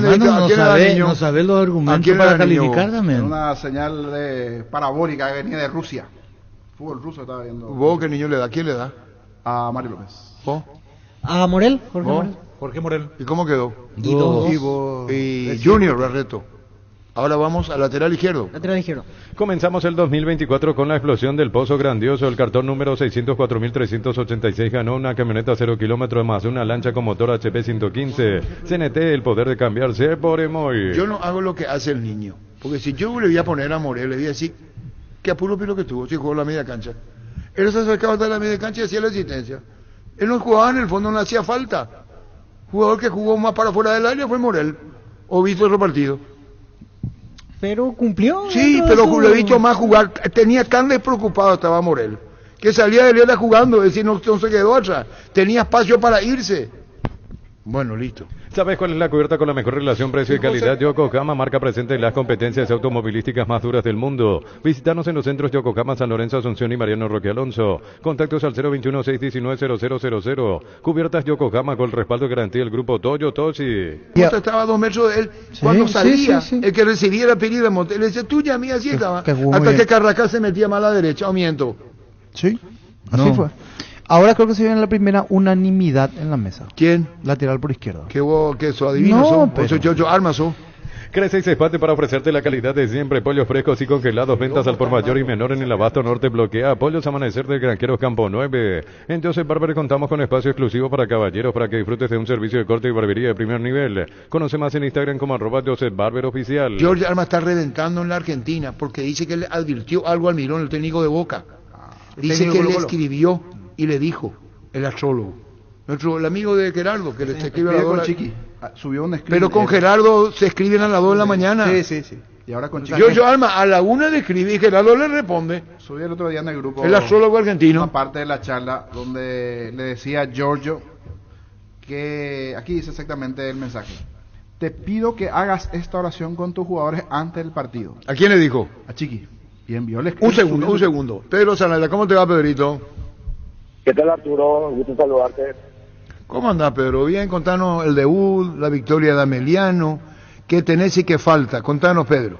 No sabe los argumentos para calificar también. Una señal parabólica que venía de Rusia. Fútbol ruso estaba viendo. ¿Vos qué niño le da? ¿Quién le da? A Mario López. ¿Vos? A Morel, Jorge Morel. ¿Y cómo quedó? Y Junior Barreto. Ahora vamos al lateral izquierdo. Lateral izquierdo. Comenzamos el 2024 con la explosión del Pozo Grandioso. El cartón número 604.386 ganó una camioneta 0 kilómetros más una lancha con motor HP 115. CNT, el poder de cambiarse por Emoy. Yo no hago lo que hace el niño. Porque si yo le voy a poner a Morel, le voy a decir que apuro pilo que tuvo, si jugó la media cancha. Él se acercaba hasta la media cancha y hacía la asistencia. Él no jugaba, en el fondo no le hacía falta. Jugador que jugó más para fuera del área fue Morel. ¿O viste otro partido? Pero cumplió. Sí, pero lo he visto más jugar. Tenía tan despreocupado estaba Morel, que salía de Liela jugando, es decir, no se quedó atrás. Tenía espacio para irse. Bueno, listo. ¿Sabes cuál es la cubierta con la mejor relación precio y calidad? Yokohama, marca presente en las competencias automovilísticas más duras del mundo. Visítanos en los centros Yokohama, San Lorenzo, Asunción y Mariano Roque Alonso. Contactos al 021-619-0000. Cubiertas Yokohama con el respaldo y garantía del grupo Toyo Toshi. Estaba a 2 metros de él. Cuando salía, el que recibía la pedida, le decía, tuya, mía, así estaba. Hasta que Carracás se metía más a la derecha, o miento. Sí, así fue. Ahora creo que se viene la primera unanimidad en la mesa. ¿Quién? Lateral por izquierda. ¿Que eso adivino? No, pero... Ocho armas, Crece y se expande para ofrecerte la calidad de siempre. Pollos frescos y congelados. Ventas al por mayor y menor en el Abasto Norte. Bloquea. Pollos Amanecer del Granjeros Campo 9. En Joseph Barber contamos con espacio exclusivo para caballeros para que disfrutes de un servicio de corte y barbería de primer nivel. Conoce más en Instagram como @JosephBarberOficial. George Arma está reventando en la Argentina porque dice que le advirtió algo al Mirón, el técnico de Boca. Dice que le escribió y le dijo el astrólogo. El amigo de Gerardo, que le escribe a las 2 Chiqui. Subió un escrito. Pero con Gerardo se escriben a las 2 de la mañana. Sí. Y ahora con Chiqui. Yo Alma, a la 1 le escribí y Gerardo le responde. Subí el otro día en el grupo. El astrólogo argentino. Una parte de la charla donde le decía a Giorgio que, aquí dice exactamente el mensaje: te pido que hagas esta oración con tus jugadores antes del partido. ¿A quién le dijo? A Chiqui. Y envió el escrito. Un segundo. Pedro Zanella, ¿cómo te va, Pedrito? ¿Qué tal, Arturo? Gusto saludarte. ¿Cómo andás, Pedro? Bien, contanos el debut, la victoria de Ameliano, qué tenés y qué falta. Contanos, Pedro.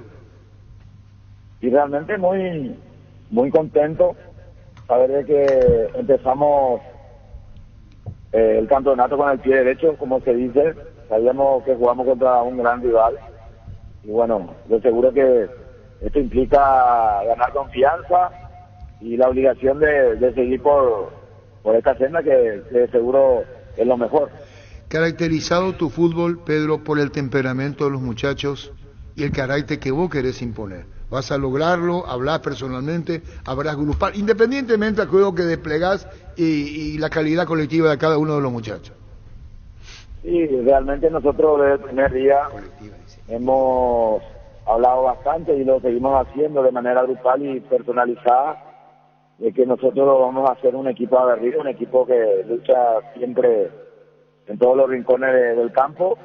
Y realmente muy contento saber de que empezamos el campeonato con el pie derecho, como se dice. Sabíamos que jugamos contra un gran rival Y bueno, yo seguro que esto implica ganar confianza y la obligación de seguir por esta senda que seguro es lo mejor. Caracterizado tu fútbol, Pedro, por el temperamento de los muchachos y el carácter que vos querés imponer. Vas a lograrlo, hablás personalmente, habrás grupal, independientemente del juego que desplegás y la calidad colectiva de cada uno de los muchachos. Sí, realmente nosotros desde el primer día hemos hablado bastante y lo seguimos haciendo de manera grupal y personalizada, de que nosotros vamos a hacer un equipo aguerrido, un equipo que lucha siempre en todos los rincones del campo.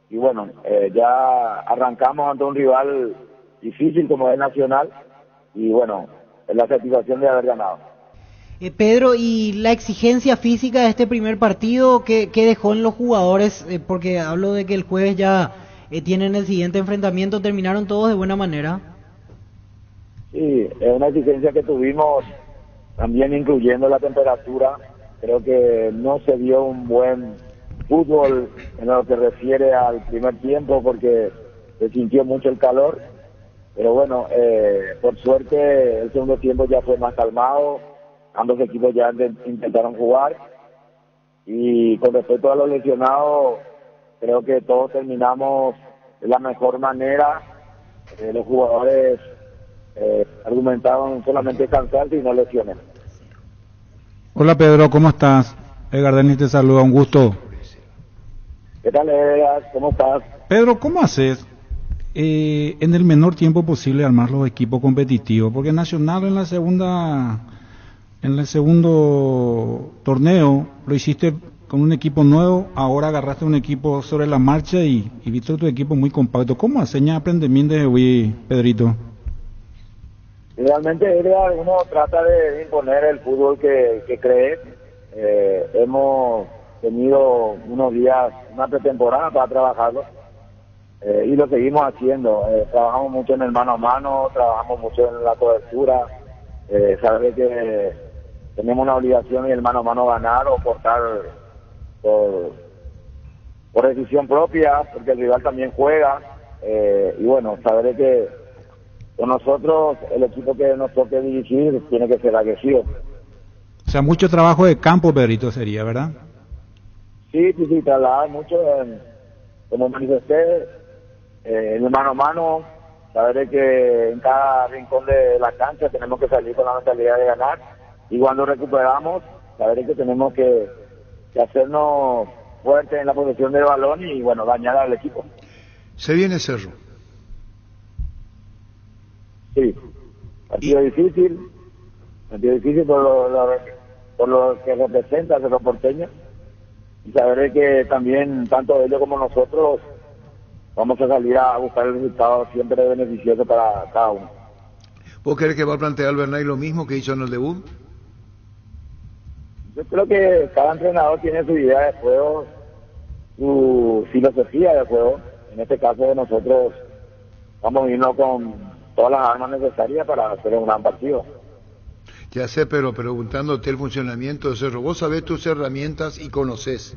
Y bueno, ya arrancamos ante un rival difícil como es Nacional y bueno, es la satisfacción de haber ganado. Pedro, ¿y la exigencia física de este primer partido qué dejó en los jugadores? Porque hablo de que el jueves ya tienen el siguiente enfrentamiento, ¿terminaron todos de buena manera? Sí, es una exigencia que tuvimos también incluyendo la temperatura. Creo que no se dio un buen fútbol en lo que refiere al primer tiempo porque se sintió mucho el calor, pero bueno, por suerte el segundo tiempo ya fue más calmado, ambos equipos ya intentaron jugar y con respecto a los lesionados creo que todos terminamos de la mejor manera. Los jugadores argumentaron solamente cansarse y no lesiones. Hola Pedro, ¿cómo estás? Edgar Denis te saluda, un gusto. ¿Qué tal, Edgar? ¿Cómo estás? Pedro, ¿cómo haces en el menor tiempo posible armar los equipos competitivos? Porque Nacional en el segundo torneo lo hiciste con un equipo nuevo, ahora agarraste un equipo sobre la marcha y viste tu equipo muy compacto. ¿Cómo haces? Ya aprende bien de hoy, Pedrito. Realmente, Edgar, uno trata de imponer el fútbol que cree. Hemos tenido unos días, una pretemporada para trabajarlo y lo seguimos haciendo. Trabajamos mucho en el mano a mano, trabajamos mucho en la cobertura. Saber que tenemos una obligación en el mano a mano ganar o cortar por decisión propia, porque el rival también juega. Y bueno, saber que con nosotros el equipo que nos toque dirigir tiene que ser agresivo. O sea, mucho trabajo de campo, Pedrito, sería, ¿verdad? Sí, trasladar mucho, como manifesté, en el mano a mano, saber que en cada rincón de la cancha tenemos que salir con la mentalidad de ganar, y cuando recuperamos, saber que tenemos que hacernos fuertes en la posesión del balón y, bueno, dañar al equipo. Se viene Cerro. Sí, partido difícil por lo que representa Cerro Porteño, y saber que también tanto ellos como nosotros vamos a salir a buscar el resultado siempre beneficioso para cada uno. ¿Vos crees que va a plantear Bernay lo mismo que hizo en el debut? Yo creo que cada entrenador tiene su idea de juego, su filosofía de juego. En este caso nosotros vamos a irnos con todas las armas necesarias para hacer un gran partido. Ya sé, pero preguntándote el funcionamiento de Cerro, vos sabés tus herramientas y conocés,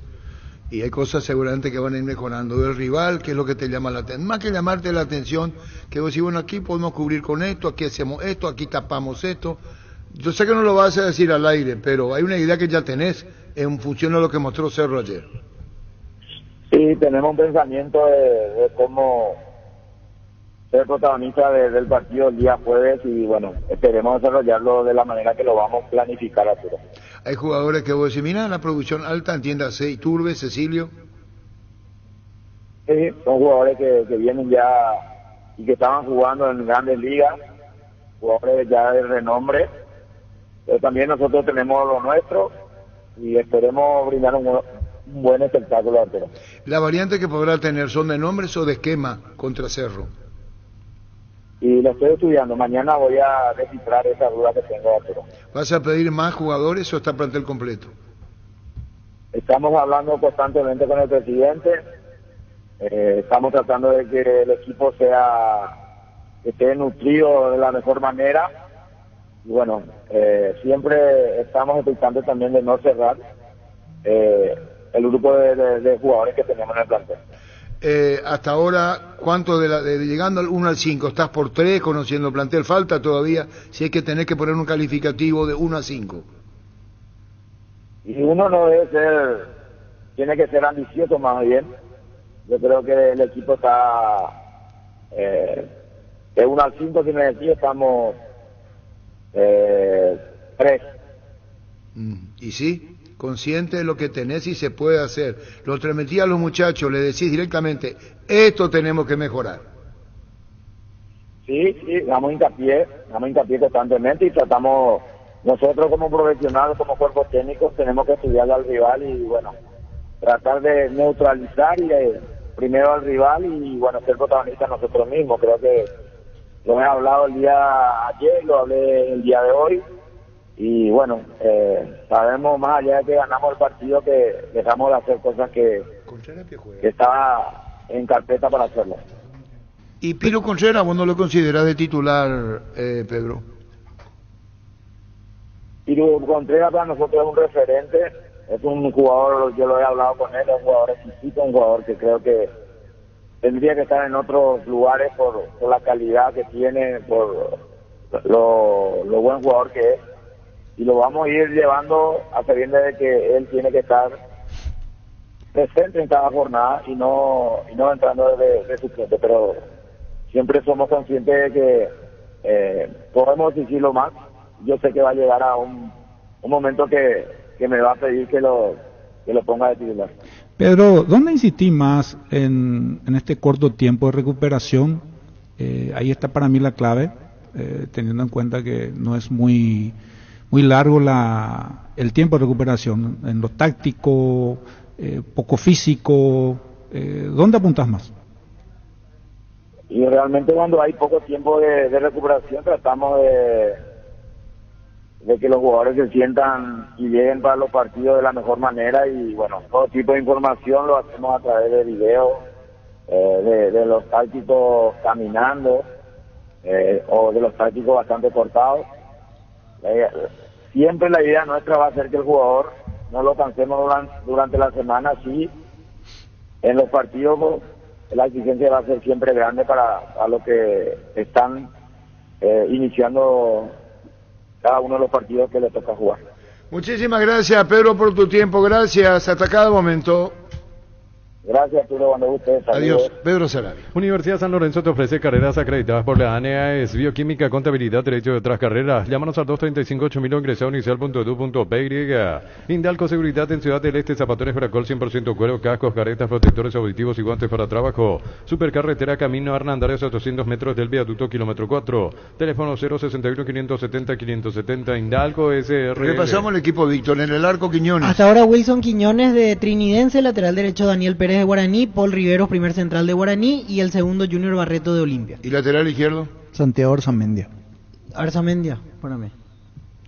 y hay cosas seguramente que van a ir mejorando del rival, que es lo que te llama la atención, más que llamarte la atención, que vos decís, bueno, aquí podemos cubrir con esto, aquí hacemos esto, aquí tapamos esto. Yo sé que no lo vas a decir al aire, pero hay una idea que ya tenés en función de lo que mostró Cerro ayer. Sí, tenemos un pensamiento de cómo ser protagonista del partido el día jueves y bueno, esperemos desarrollarlo de la manera que lo vamos a planificar, Arturo. Hay jugadores que vos decís, mira, la producción alta, entiéndase, Iturbe, Cecilio. Sí, son jugadores que vienen ya y que estaban jugando en grandes ligas, jugadores ya de renombre, pero también nosotros tenemos lo nuestro y esperemos brindar un buen espectáculo, Arturo. ¿La variante que podrá tener son de nombres o de esquema contra Cerro? Y lo estoy estudiando, mañana voy a descifrar esa duda que tengo, Arturo. ¿Vas a pedir más jugadores o está plantel completo? Estamos hablando constantemente con el presidente, estamos tratando de que el equipo esté nutrido de la mejor manera, y bueno, siempre estamos expectantes también de no cerrar el grupo de jugadores que tenemos en el plantel. hasta ahora, ¿cuánto llegando al 1 al 5? ¿Estás por 3 conociendo el plantel? ¿Falta todavía? Si hay que tener que poner un calificativo de 1 a 5. Y uno no debe ser, tiene que ser ambicioso más bien. Yo creo que el equipo está de 1 al 5, si me decís, estamos 3. Y sí, consciente de lo que tenés y se puede hacer. Lo transmití a los muchachos, le decís directamente, esto tenemos que mejorar. Sí, damos hincapié constantemente y tratamos, nosotros como profesionales, como cuerpo técnico, tenemos que estudiar al rival y bueno, tratar de neutralizar primero al rival y bueno, ser protagonistas nosotros mismos. Creo que lo he hablado el día ayer, lo hablé el día de hoy. Y bueno, sabemos más allá de que ganamos el partido que dejamos de hacer cosas que estaba en carpeta para hacerlo. ¿Y Piro Contreras vos no lo considerás de titular, Pedro? Piro Contreras para nosotros es un referente, es un jugador, yo lo he hablado con él, es un jugador exquisito, un jugador que creo que tendría que estar en otros lugares por la calidad que tiene, por lo buen jugador que es. Y lo vamos a ir llevando a sabiendas de que él tiene que estar presente en cada jornada y no entrando de suplente, pero siempre somos conscientes de que podemos decirlo más. Yo sé que va a llegar a un momento que me va a pedir que lo ponga de titular. Pedro, ¿dónde insistí más en este corto tiempo de recuperación? Ahí está para mí la clave, teniendo en cuenta que no es muy largo el tiempo de recuperación, en lo táctico, poco físico. ¿Dónde apuntas más? Y realmente cuando hay poco tiempo de recuperación tratamos de que los jugadores se sientan y lleguen para los partidos de la mejor manera y bueno, todo tipo de información lo hacemos a través de videos, de los tácticos caminando o de los tácticos bastante cortados. Siempre la idea nuestra va a ser que el jugador no lo cansemos durante la semana, sí. En los partidos la exigencia va a ser siempre grande para los que están iniciando cada uno de los partidos que le toca jugar. Muchísimas gracias, Pedro, por tu tiempo. Gracias. Hasta cada momento. Gracias, Arturo, cuando guste. Adiós. Pedro Sarabia. Universidad San Lorenzo te ofrece carreras acreditadas por la ANEAES, Bioquímica, Contabilidad, Derecho de otras carreras. Llámanos al 235-8000, ingresa a unicel.edu.py. Indalco Seguridad en Ciudad del Este, Zapatones Bracol, 100% cuero, cascos, caretas, protectores auditivos y guantes para trabajo. Supercarretera Camino Hernandarias, a 800 metros del viaducto, kilómetro 4. Teléfono 061-570-570, Indalco SRL. Repasamos el equipo, Víctor, en el arco Quiñones. Hasta ahora Wilson Quiñones de Trinidense, lateral derecho Daniel Pérez de Guaraní, Paul Riveros, primer central de Guaraní, y el segundo Junior Barreto de Olimpia. ¿Y lateral izquierdo? Santiago Arzamendia. Arzamendia, para mí.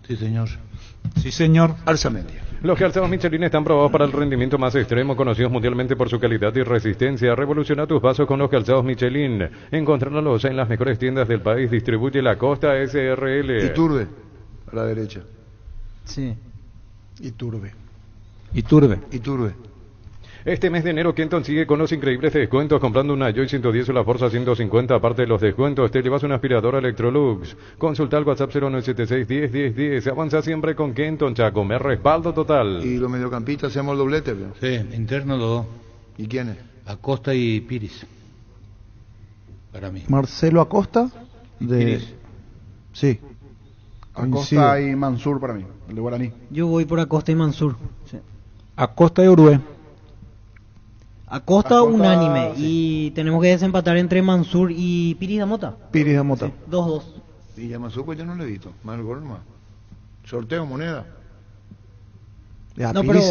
Sí, señor. Sí, señor. Arzamendia. Los calzados Michelin están probados para el rendimiento más extremo, conocidos mundialmente por su calidad y resistencia. Revoluciona tus pasos con los calzados Michelin. Encontrándolo en las mejores tiendas del país. Distribuye La Costa SRL. Iturbe, a la derecha. Sí. Iturbe. Este mes de enero, Kenton sigue con los increíbles descuentos. Comprando una Joy 110 o la Forza 150, aparte de los descuentos, te llevas una aspiradora Electrolux. Consulta al WhatsApp 0976-10-10-10. Avanza siempre con Kenton, Chaco. Me respaldo total. ¿Y los mediocampistas hacemos el doblete? ¿No? Sí, interno los dos. ¿Y quiénes? Acosta y Piris. Para mí. Marcelo Acosta. Piris. Sí. Acosta y Mansur para mí, el de Guaraní. Yo voy por Acosta y Mansur. Sí. Acosta y Urué. Acosta unánime, sí. Y tenemos que desempatar entre Mansur y Piris Damota. Sí, 2-2. Y ya Mansur pues yo no lo he visto, más el gol más. Sorteo, moneda. No, pero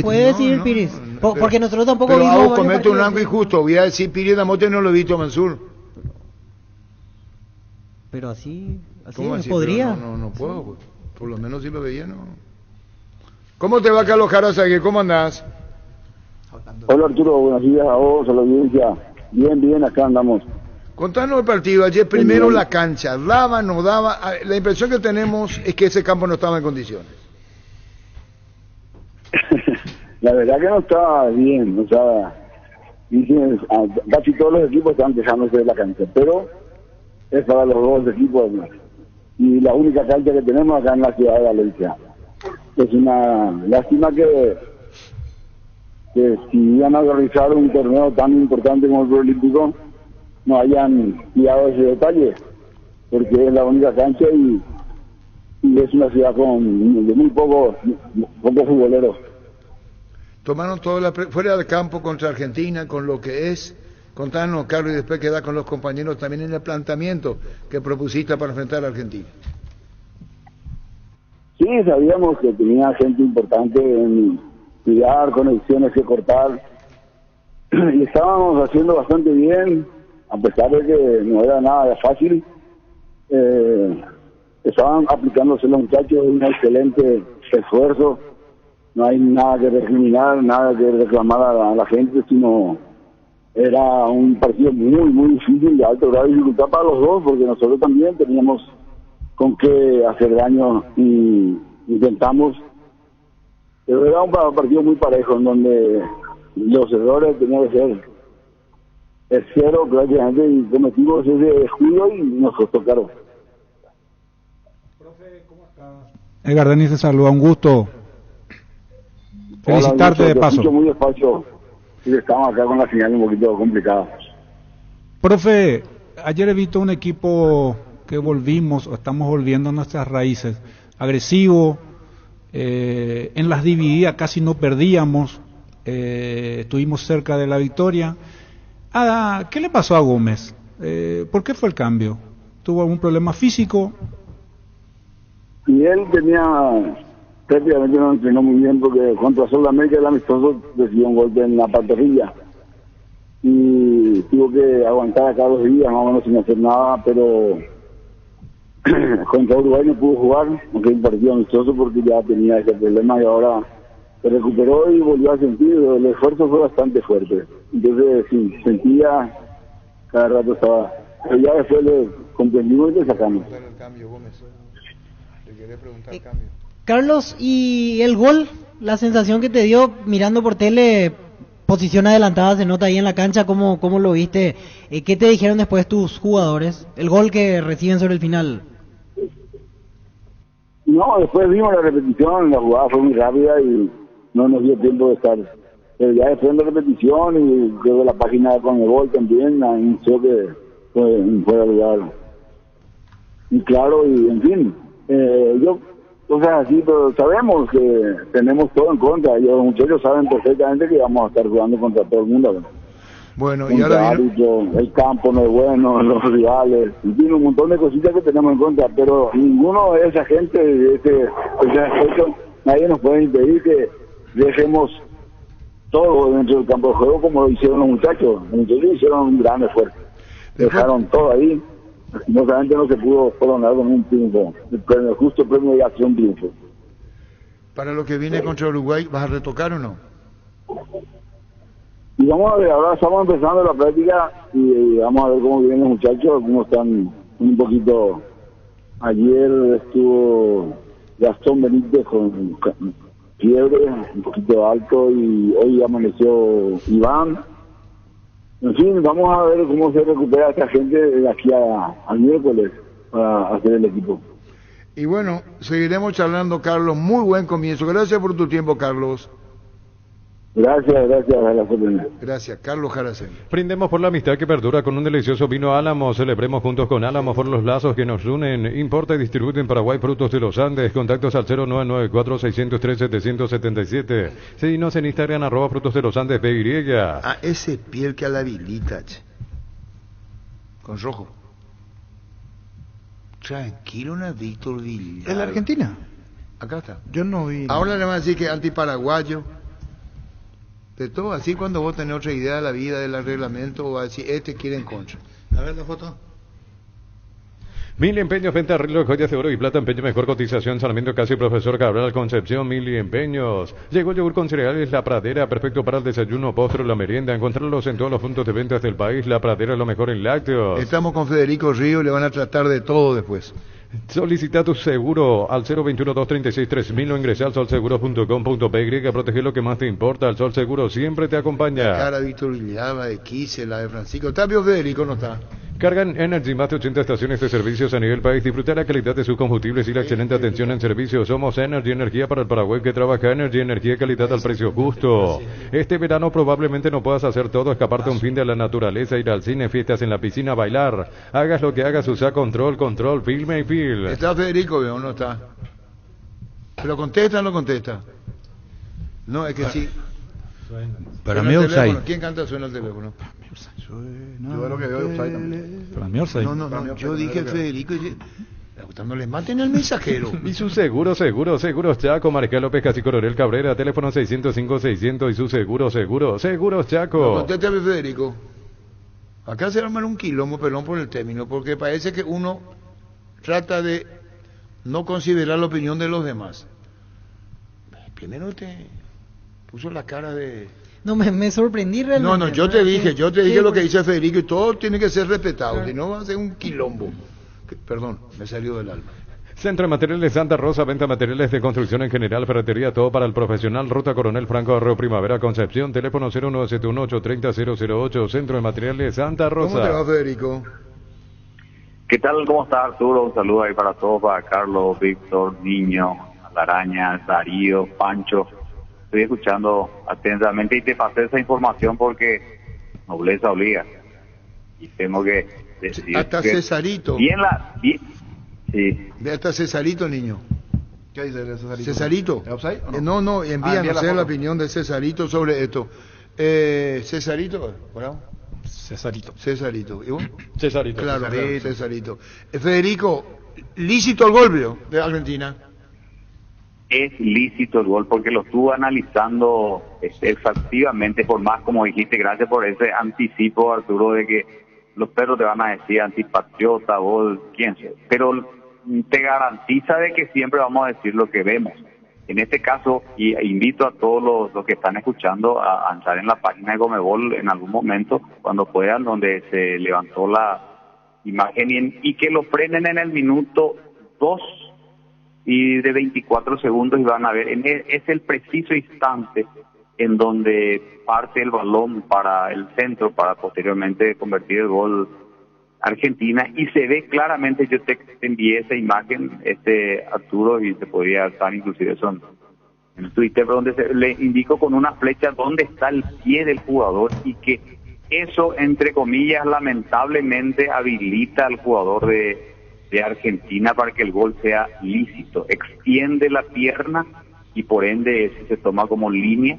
puede decir Piris, porque nosotros tampoco vimos. Pero comete un algo injusto, voy a decir Piris Damota y no lo he visto Mansur. Pero así así? podría. No puedo, pues. Por lo menos si lo veía, no. ¿Cómo te va, Carlos Jarazague? ¿Cómo andás? Hola Arturo, buenos días a vos, a la audiencia. Bien, acá andamos. Contanos el partido. Ayer primero la cancha, daba, no daba. La impresión que tenemos es que ese campo no estaba en condiciones. La verdad que no estaba bien, Y casi todos los equipos están quejándose de la cancha, pero es para los dos equipos, ¿no? Y la única cancha que tenemos acá en la ciudad de Valencia. Es una lástima que si iban a realizar un torneo tan importante como el Preolímpico no hayan cuidado ese detalle, porque es la única cancha y es una ciudad con muy pocos futboleros. Tomaron todo fuera del campo contra Argentina, con lo que es. Contanos, Carlos, y después queda con los compañeros también en el planteamiento que propusiste para enfrentar a Argentina. Sí, sabíamos que tenía gente importante en cuidar, conexiones que cortar, y estábamos haciendo bastante bien, a pesar de que no era nada fácil. Estaban aplicándose los muchachos un excelente esfuerzo. No hay nada que recriminar, nada que reclamar a la gente, sino era un partido muy, muy difícil, de alto grado de dificultad para los dos, porque nosotros también teníamos con qué hacer daño y intentamos. Pero era un partido muy parejo, en donde los errores tenían que ser cero prácticamente, y cometimos ese descuido y nos costó caro. Profe, ¿cómo está? Edgar Denis te saluda, un gusto. Felicitarte. Hola, de paso. Escucho muy despacio y estamos acá con la señal un poquito complicada. Profe, ayer he visto un equipo que estamos volviendo a nuestras raíces, agresivo, en las divididas casi no perdíamos, estuvimos cerca de la victoria. ¿Qué le pasó a Gómez? ¿Por qué fue el cambio? ¿Tuvo algún problema físico? Y él prácticamente no entrenó muy bien, porque contra Sudamérica el amistoso recibió un golpe en la pantorrilla y tuvo que aguantar acá 2 días más o menos sin hacer nada, pero contra Uruguay no pudo jugar, aunque es un partido amistoso, porque ya tenía ese problema y ahora se recuperó y volvió a sentir. El esfuerzo fue bastante fuerte, entonces sí, sentía cada rato estaba, pero ya después le comprendimos y le sacamos. Carlos, ¿y el gol? La sensación que te dio mirando por tele, posición adelantada, se nota ahí en la cancha, ¿cómo lo viste? ¿Qué te dijeron después tus jugadores? El gol que reciben sobre el final. No, después vimos la repetición, la jugada fue muy rápida y no nos dio tiempo de estar. Pero ya después de la repetición y creo que la página con el gol también anunció que fue a lugar. Y claro, y en fin, cosas así, pero sabemos que tenemos todo en contra. Los muchachos saben perfectamente que vamos a estar jugando contra todo el mundo. Bueno, y ahora el campo no es bueno, los rivales, en fin, un montón de cositas que tenemos en contra, pero ninguno de esa gente, de ese aspecto, nadie nos puede impedir que dejemos todo dentro del campo de juego como lo hicieron los muchachos. Los muchachos hicieron un gran esfuerzo, dejaron todo ahí. Lastimosamente no se pudo coronar con un triunfo, el justo premio de acción triunfo. Para lo que viene contra Uruguay, ¿vas a retocar o no? Y vamos a ver, ahora estamos empezando la práctica y vamos a ver cómo vienen los muchachos. Algunos están un poquito. Ayer estuvo Gastón Benítez con fiebre, un poquito alto, y hoy amaneció Iván. En fin, vamos a ver cómo se recupera esta gente de aquí al miércoles para hacer el equipo. Y bueno, seguiremos charlando, Carlos. Muy buen comienzo. Gracias por tu tiempo, Carlos. Gracias. Gracias, Carlos Jaracén. Brindemos por la amistad que perdura con un delicioso vino Álamo. Celebremos juntos con Álamo por los lazos que nos unen. Importa y distribuye en Paraguay Frutos de los Andes. Contactos al 0994-603-777. Síguenos en Instagram, @Frutos de los Andes PY. Ese piel que a la habilita, con rojo. Tranquilo, no, Víctor Villar. ¿Es la Argentina? Acá está. Yo no vi. Ahora le van a decir que antiparaguayo. De todo, así cuando vos tenés otra idea de la vida, del reglamento, o a decir, quiere en contra. A ver la foto. Mil Empeños, venta reloj, joyas de oro y plata, empeño, mejor cotización, Sarmiento Casi, Profesor Cabral, Concepción, Mil Empeños. Llegó yogur con cereales La Pradera, perfecto para el desayuno, postre o la merienda. Encontrarlos en todos los puntos de ventas del país. La Pradera, lo mejor en lácteos. Estamos con Federico Río, le van a tratar de todo después. Solicita tu seguro al 021-236-3000 o ingresa al solseguro.com.py a proteger lo que más te importa. El Sol Seguro siempre te acompaña. La cara de Víctor Villava, de Quise, la de Francisco Tapio. Federico no está. Cargan Energy, más de 80 estaciones de servicios a nivel país. Disfruta la calidad de sus combustibles y la excelente atención en servicio. Somos Energy, energía para el Paraguay que trabaja. Energy, energía y calidad al precio justo. Este verano probablemente no puedas hacer todo, escaparte un fin de la naturaleza, ir al cine, fiestas en la piscina, bailar. Hagas lo que hagas, usa control, filme y feel. ¿Está Federico o no está? ¿Pero contesta o no contesta? No, es que sí. Para mí offside. ¿Quién canta suena el teléfono? Yo lo que veo offside también. Para mí offside. No, yo dije Federico y no le maten al mensajero. Y su seguros Chaco, Maricel López, Casi Coronel Cabrera, teléfono 605-600 y su seguros Chaco. No, contéstame Federico. Acá se arma un quilombo, perdón por el término, porque parece que uno trata de no considerar la opinión de los demás. Primero te puso la cara de... No, me sorprendí realmente. No, yo te dije lo que dice Federico y todo tiene que ser respetado, si no va a ser un quilombo. Perdón, me salió del alma. Centro de Materiales Santa Rosa, venta de materiales de construcción en general, ferretería, todo para el profesional. Ruta Coronel Franco, Arroyo Primavera, Concepción, teléfono 09718-30-008, Centro de Materiales Santa Rosa. ¿Cómo te va, Federico? ¿Qué tal? ¿Cómo está, Arturo? Un saludo ahí para todos, para Carlos, Víctor, Niño, La Araña, Darío, Pancho. Estoy escuchando atentamente y te pasé esa información porque nobleza obliga. Y tengo que decir hasta que Cesarito. Sí. Ve hasta Cesarito, niño. ¿Qué dice Cesarito? ¿Cesarito? ¿Es offside o no? No, envíanos la opinión de Cesarito sobre esto. Cesarito, ¿verdad? Cesarito. ¿Y vos? Cesarito. Claro, Cesarito. Federico, lícito el gol de Argentina. Es lícito el gol porque lo estuvo analizando exhaustivamente, por más, como dijiste, gracias por ese anticipo, Arturo, de que los perros te van a decir antipatriota, vos, quién sé, pero te garantiza de que siempre vamos a decir lo que vemos. En este caso, y invito a todos los que están escuchando a entrar en la página de Conmebol en algún momento, cuando puedan, donde se levantó la imagen y que lo frenen en el minuto 2 y de 24 segundos y van a ver, es el preciso instante en donde parte el balón para el centro para posteriormente convertir el gol Argentina y se ve claramente. Yo te envié esa imagen, Arturo, y te podría estar inclusive eso en Twitter, donde le indico con una flecha dónde está el pie del jugador y que eso, entre comillas, lamentablemente habilita al jugador de Argentina para que el gol sea lícito. Extiende la pierna y por ende ese se toma como línea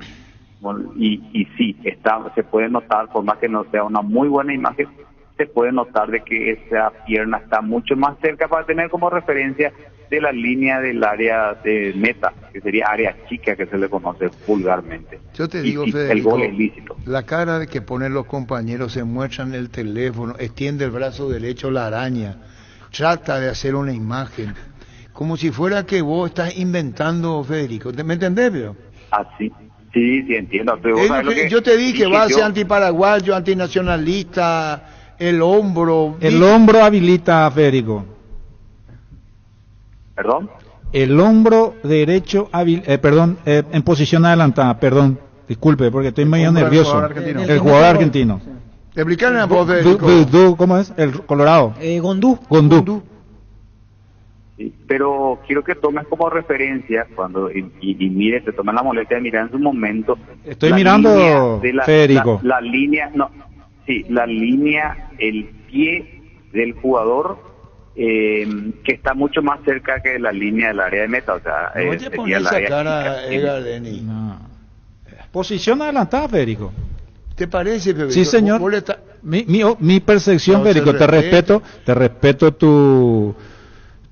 y sí, se puede notar, por más que no sea una muy buena imagen, se puede notar de que esa pierna está mucho más cerca para tener como referencia de la línea del área de meta, que sería área chica que se le conoce vulgarmente. Yo te digo, sí, Federico, el gol es lícito. La cara de que ponen los compañeros, se muestran el teléfono, extiende el brazo derecho la araña, trata de hacer una imagen, como si fuera que vos estás inventando, Federico. ¿Me entendés, pero? Así. Sí, entiendo. Yo te dije, va a ser antiparaguayo, antinacionalista, el hombro. El hombro habilita a Federico. ¿Perdón? El hombro derecho, en posición adelantada, disculpe, porque estoy medio nervioso. El jugador argentino. Explicarle a vos, Federico. ¿Cómo es? El Colorado. Gondú. Sí, pero quiero que tomes como referencia cuando y mire, te tomes la molestia de mirar en su momento. Estoy mirando, Federico. La línea, el pie del jugador que está mucho más cerca que la línea del área de meta, o sea, sería el área. Posición adelantada, Federico. ¿Te parece, Federico? Sí, señor. Mi percepción, Federico, te respeto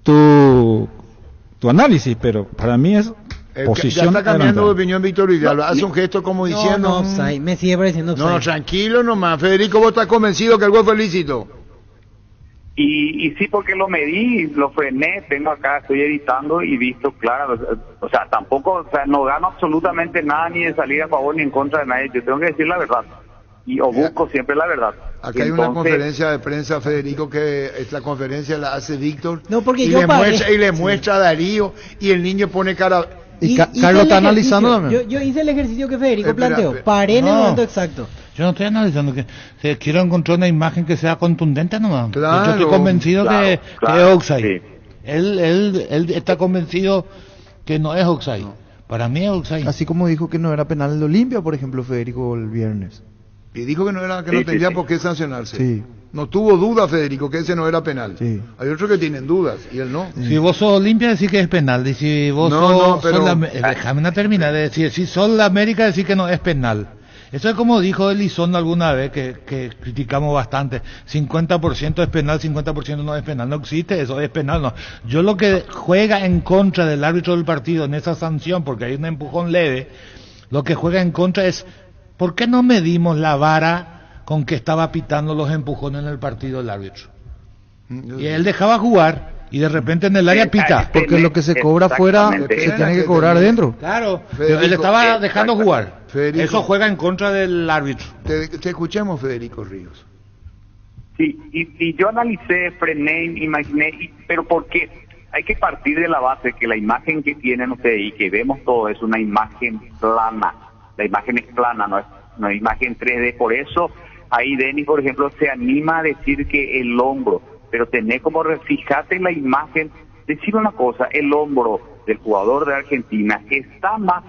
tu análisis, pero para mí es posición. Ya está cambiando de opinión Víctor Villalba. Hace un gesto como diciendo. Me sigue pareciendo offside. No, tranquilo nomás. Federico, vos estás convencido que el gol fue lícito. Y sí, porque lo medí, lo frené, tengo acá, estoy editando y visto claro, o sea, tampoco, o sea, no gano absolutamente nada ni de salir a favor ni en contra de nadie, yo tengo que decir la verdad, o busco siempre la verdad. Acá hay una conferencia de prensa, Federico, que esta conferencia la hace Víctor, no, porque y le muestra a Darío, y el niño pone cara... Y Carlos está analizando también. Yo hice el ejercicio que Federico planteó, paré en el momento exacto. Yo no estoy analizando, quiero encontrar una imagen que sea contundente nomás. Claro, yo estoy convencido que es offside. Sí. Él está convencido que no es offside. Para mí es offside. Así como dijo que no era penal de Olimpia, por ejemplo, Federico, el viernes. Y dijo que no tenía por qué sancionarse. Sí. No tuvo duda, Federico, que ese no era penal. Sí. Hay otros que tienen dudas, y él no. Si vos sos Olimpia, decís que es penal. Y si vos déjame terminar de decir, si sos la América, decís que no es penal. Eso es como dijo Elizondo alguna vez, que criticamos bastante. 50% es penal, 50% no es penal. No existe eso, es penal. No. Yo lo que juega en contra del árbitro del partido en esa sanción, porque hay un empujón leve, lo que juega en contra es, ¿por qué no medimos la vara con que estaba pitando los empujones en el partido el árbitro? Y él dejaba jugar y de repente en el área pita. Porque lo que se cobra afuera se tiene que cobrar adentro. Claro, pero él estaba dejando jugar. Federico, eso juega en contra del árbitro. Te escuchamos, Federico Ríos. Sí, y yo analicé, frené, imaginé, pero ¿por qué? Hay que partir de la base que la imagen que tienen ustedes y que vemos todo es una imagen plana. La imagen es plana, no es imagen 3D. Por eso ahí Denis, por ejemplo, se anima a decir que el hombro, pero tenés como fijate en la imagen, decir una cosa, el hombro del jugador de Argentina está más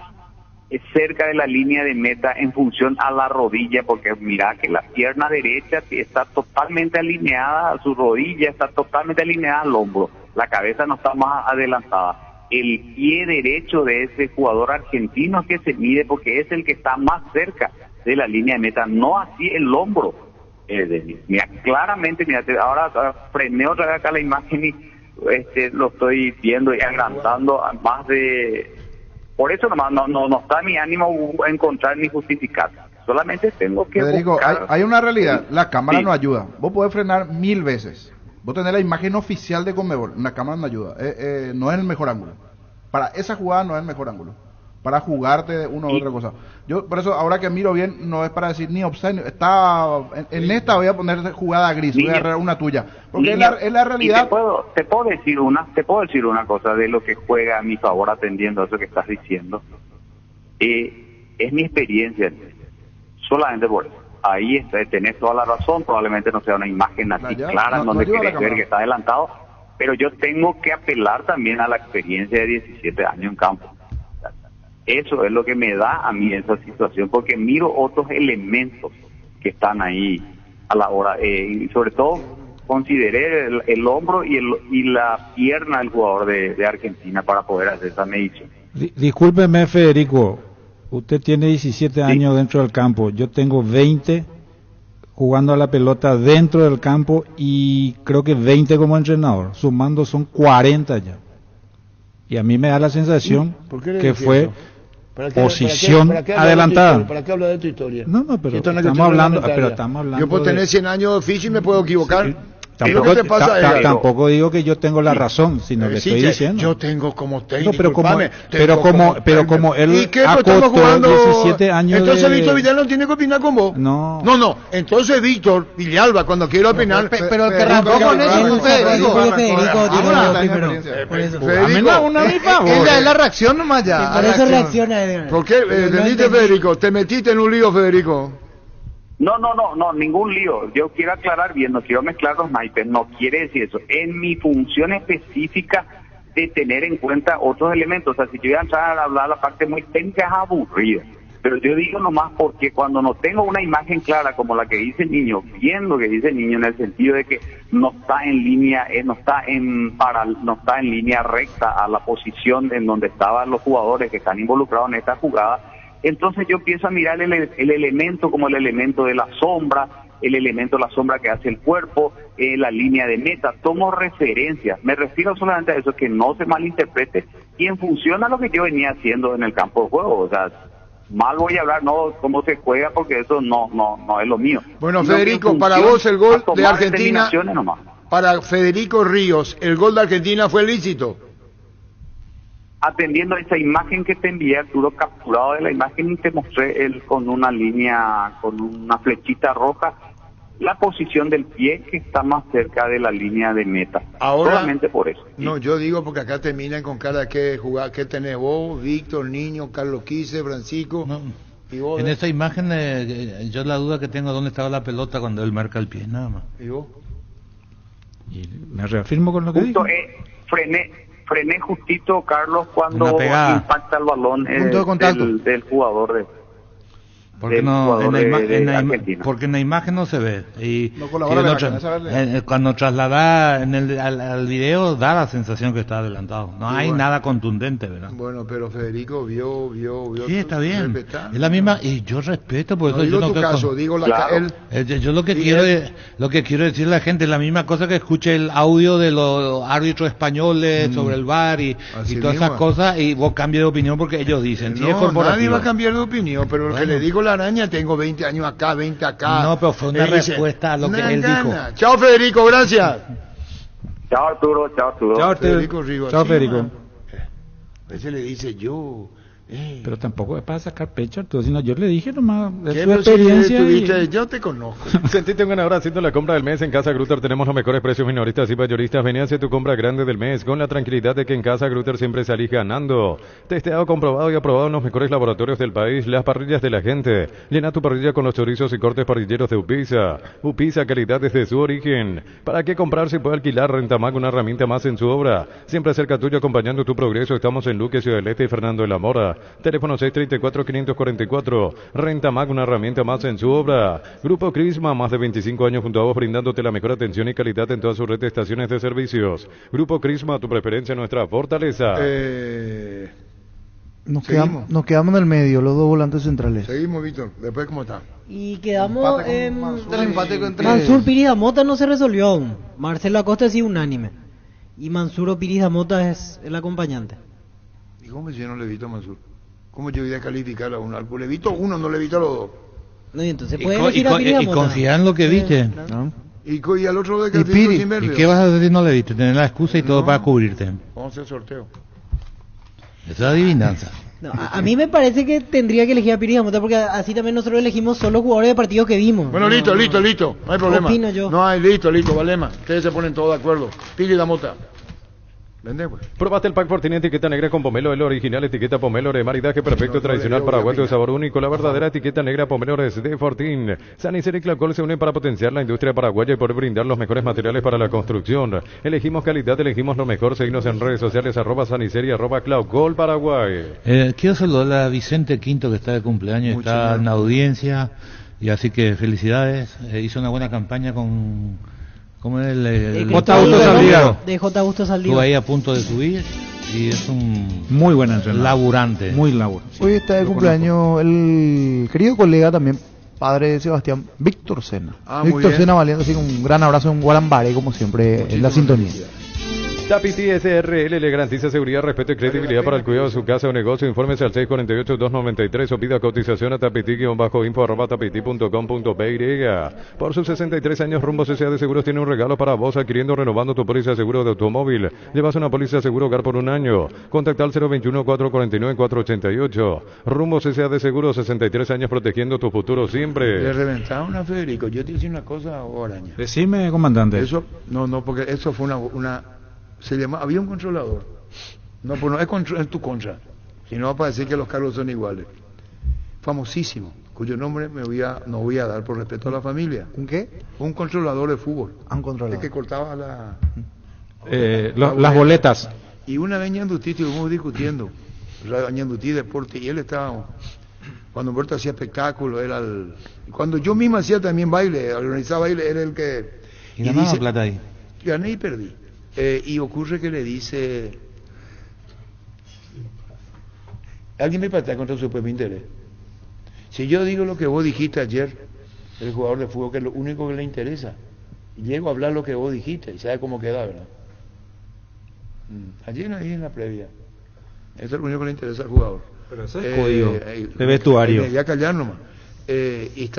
cerca de la línea de meta en función a la rodilla, porque mira que la pierna derecha está totalmente alineada a su rodilla, está totalmente alineada al hombro, la cabeza no está más adelantada. El pie derecho de ese jugador argentino es que se mide porque es el que está más cerca de la línea de meta, no así el hombro. Mira, claramente, mira, ahora frené otra vez acá la imagen y lo estoy viendo y agrandando a más de... Por eso nomás no está mi ánimo a encontrar ni justificar. Solamente tengo que Federico, buscar... hay una realidad, la cámara Sí. no ayuda. Vos podés frenar 1000 veces. Vos tenés la imagen oficial de Conmebol, una cámara no ayuda. No es el mejor ángulo. Para esa jugada no es el mejor ángulo. Para jugarte una u otra cosa. Yo, por eso, ahora que miro bien, no es para decir ni offside, en esta voy a poner jugada gris, voy a agarrar una tuya. Porque es la realidad. Te puedo decir una cosa de lo que juega a mi favor atendiendo a eso que estás diciendo. Es mi experiencia, solamente por eso. Ahí tenés toda la razón, probablemente no sea una imagen así clara en donde querés ver que está adelantado, pero yo tengo que apelar también a la experiencia de 17 años en campo. Eso es lo que me da a mí esa situación, porque miro otros elementos que están ahí a la hora, y sobre todo consideré el hombro y la pierna del jugador de Argentina para poder hacer esa medición. Discúlpeme, Federico, usted tiene 17 años dentro del campo, yo tengo 20 jugando a la pelota dentro del campo y creo que 20 como entrenador, sumando son 40 ya. Y a mí me da la sensación que fue posición adelantada. ¿Para qué habla de tu historia? No, pero estamos hablando. Yo puedo tener 100 años de oficio y me puedo equivocar. Sí. Tampoco digo que yo tengo la razón, sino que estoy diciendo. Yo tengo como técnico. Pero como él acotó 17 años. Entonces Víctor Vidal no tiene que opinar con vos. No. Entonces Víctor Villalba, cuando quiera opinar. Pero el que arrancó con eso fue Federico. Es la reacción nomás ya. Por eso reacciona Edgar. ¿Por qué? Federico, te metiste en un lío, Federico. No, ningún lío. Yo quiero aclarar bien, no quiero mezclar los naipes, no quiere decir eso. En mi función específica de tener en cuenta otros elementos, o sea, si yo voy a entrar a hablar la parte muy técnica es aburrida, pero yo digo nomás porque cuando no tengo una imagen clara como la que dice el niño, viendo que dice el niño en el sentido de que no está en línea, no está en línea recta a la posición en donde estaban los jugadores que están involucrados en esta jugada, entonces yo empiezo a mirar el elemento como el elemento de la sombra, el elemento de la sombra que hace el cuerpo, la línea de meta, tomo referencias, me refiero solamente a eso, que no se malinterprete, y en función a lo que yo venía haciendo en el campo de juego, o sea, mal voy a hablar, no cómo se juega, porque eso no es lo mío. Bueno, Federico, para vos el gol de Argentina, para Federico Ríos, ¿el gol de Argentina fue lícito? Atendiendo a esa imagen que te envié, Arturo, capturado de la imagen, y te mostré él con una línea, con una flechita roja, la posición del pie que está más cerca de la línea de meta. Ahora, solamente por eso. No, yo digo porque acá terminan con cara que jugar, que tenés vos, Víctor, Niño, Carlos Quise, Francisco. No. Y vos, en esa imagen yo la duda que tengo dónde estaba la pelota cuando él marca el pie, nada más. ¿Y vos? Y me reafirmo con lo que justo digo. Frené justito, Carlos, cuando impacta el balón punto de contacto del jugador de... Porque porque en la imagen no se ve y no colabora cuando traslada al video da la sensación que está adelantado, no hay nada contundente, ¿verdad? Bueno, pero Federico vio sí, está bien, es la misma, y yo respeto, por eso digo yo tu caso, digo yo lo que quiero decirle a la gente es la misma cosa que escuche el audio de los árbitros españoles sobre el VAR y todas esas cosas, y vos cambies de opinión porque ellos dicen, nadie va a cambiar de opinión, pero lo que le digo la araña, tengo 20 años acá, 20 acá. No, pero fue una respuesta a lo que él dijo. Chao, Federico, gracias. Chao, Arturo, chao, Arturo. Chao, Federico Rivas. Chao, Federico. A veces le dice yo. Pero tampoco es para sacar pecho, Arturo, sino yo le dije nomás de su experiencia. Yo te conozco. Sentite un ganador haciendo la compra del mes. En Casa Grutter tenemos los mejores precios minoristas y mayoristas. Vení a hacer tu compra grande del mes con la tranquilidad de que en Casa Grutter siempre salís ganando. Testeado, comprobado y aprobado en los mejores laboratorios del país. Las parrillas de la gente. Llena tu parrilla con los chorizos y cortes parrilleros de Upisa. Upisa, calidad desde su origen. ¿Para qué comprar si puede alquilar? Rentamag, una herramienta más en su obra. Siempre cerca tuyo, acompañando tu progreso. Estamos en Luque, Ciudad del Este y Fernando de la Mora. Teléfono 634-544. Rentamag, una herramienta más en su obra. Grupo Crisma, más de 25 años junto a vos, brindándote la mejor atención y calidad en todas sus red de estaciones de servicios. Grupo Crisma, tu preferencia, nuestra fortaleza. Nos quedamos en el medio, los dos volantes centrales. Seguimos, Víctor. Después, ¿cómo está? Y quedamos en... Mansur Piridamota no se resolvió aún. Marcelo Acosta sí unánime. Y Mansur Piridamota es el acompañante. ¿Y cómo si yo no le evito a Mansur? ¿Cómo yo voy a calificar a uno? Le evito uno, no le evito a los dos. No, y entonces puede elegir a Piridamota. Y confía en lo que viste. ¿No? Y al otro de califico sin verlo. ¿Y qué vas a decir no le viste? Tener la excusa y todo para cubrirte. Vamos a hacer sorteo. Esa es adivinanza. No, a mí me parece que tendría que elegir a Piridamota porque así también nosotros elegimos solo jugadores de partidos que vimos. Bueno, listo. No hay problema. Opino yo. No hay, listo, Valema. Ustedes se ponen todos de acuerdo. Piridamota. Vende, pues. Probaste el pack Fortín etiqueta negra con pomelo, el original etiqueta pomelo de maridaje perfecto, tradicional, paraguayo de sabor único, la verdadera etiqueta negra pomelo es de Fortín. Sanicer y Clacol se unen para potenciar la industria paraguaya y poder brindar los mejores materiales para la construcción. Elegimos calidad, elegimos lo mejor. Seguimos en redes sociales @Sanicer y @Clacol Paraguay. Quiero saludar a Vicente Quinto, que está de cumpleaños, está en la audiencia, y así que felicidades. Hizo una buena campaña con... ¿Cómo es el J. Augusto Saldívar? De J. Augusto Saldívar. Estuvo ahí a punto de subir y es un muy buen entrenador. Laburante. Muy laburante. Hoy está de cumpleaños el querido colega también, padre de Sebastián, Víctor Sena. Víctor Sena valiendo, así un gran abrazo, un Gualambaré como siempre en la sintonía. Tapiti SRL le garantiza seguridad, respeto y credibilidad para el cuidado de su casa o negocio. Infórmese al 648-293 o pida cotización a tapiti-info@tapiti.com.py. Por sus 63 años, Rumbo CCA de Seguros tiene un regalo para vos, adquiriendo o renovando tu póliza de seguro de automóvil. Llevas una póliza de seguro hogar por un año. Contacta al 021-449-488. Rumbo CCA de Seguros, 63 años protegiendo tu futuro siempre. Le reventaron a Federico. Yo te hice una cosa, Araña. Decime, comandante. Eso, no, porque eso fue una se llama, había un controlador. No, pues no es en tu contra, sino para decir que los cargos son iguales. Famosísimo, cuyo nombre no voy a dar por respeto a la familia. ¿Un qué? Un controlador de fútbol. Un controlador. El que cortaba las boletas. Y una vez Ñandutí estuvimos discutiendo, Ñandutí Deporte, y él estaba, cuando Humberto hacía espectáculo, cuando yo mismo hacía también baile, organizaba baile, era el que... ¿Y ganaba plata ahí? Gané y perdí. Y ocurre que le dice, alguien me patea contra su propio interés. Si yo digo lo que vos dijiste ayer, el jugador de fútbol, que es lo único que le interesa, y llego a hablar lo que vos dijiste, y sabe cómo queda, ¿verdad? Ayer ahí en la previa, eso es lo único que le interesa al jugador. Pero ese es código de vestuario. Ya callar nomás. Y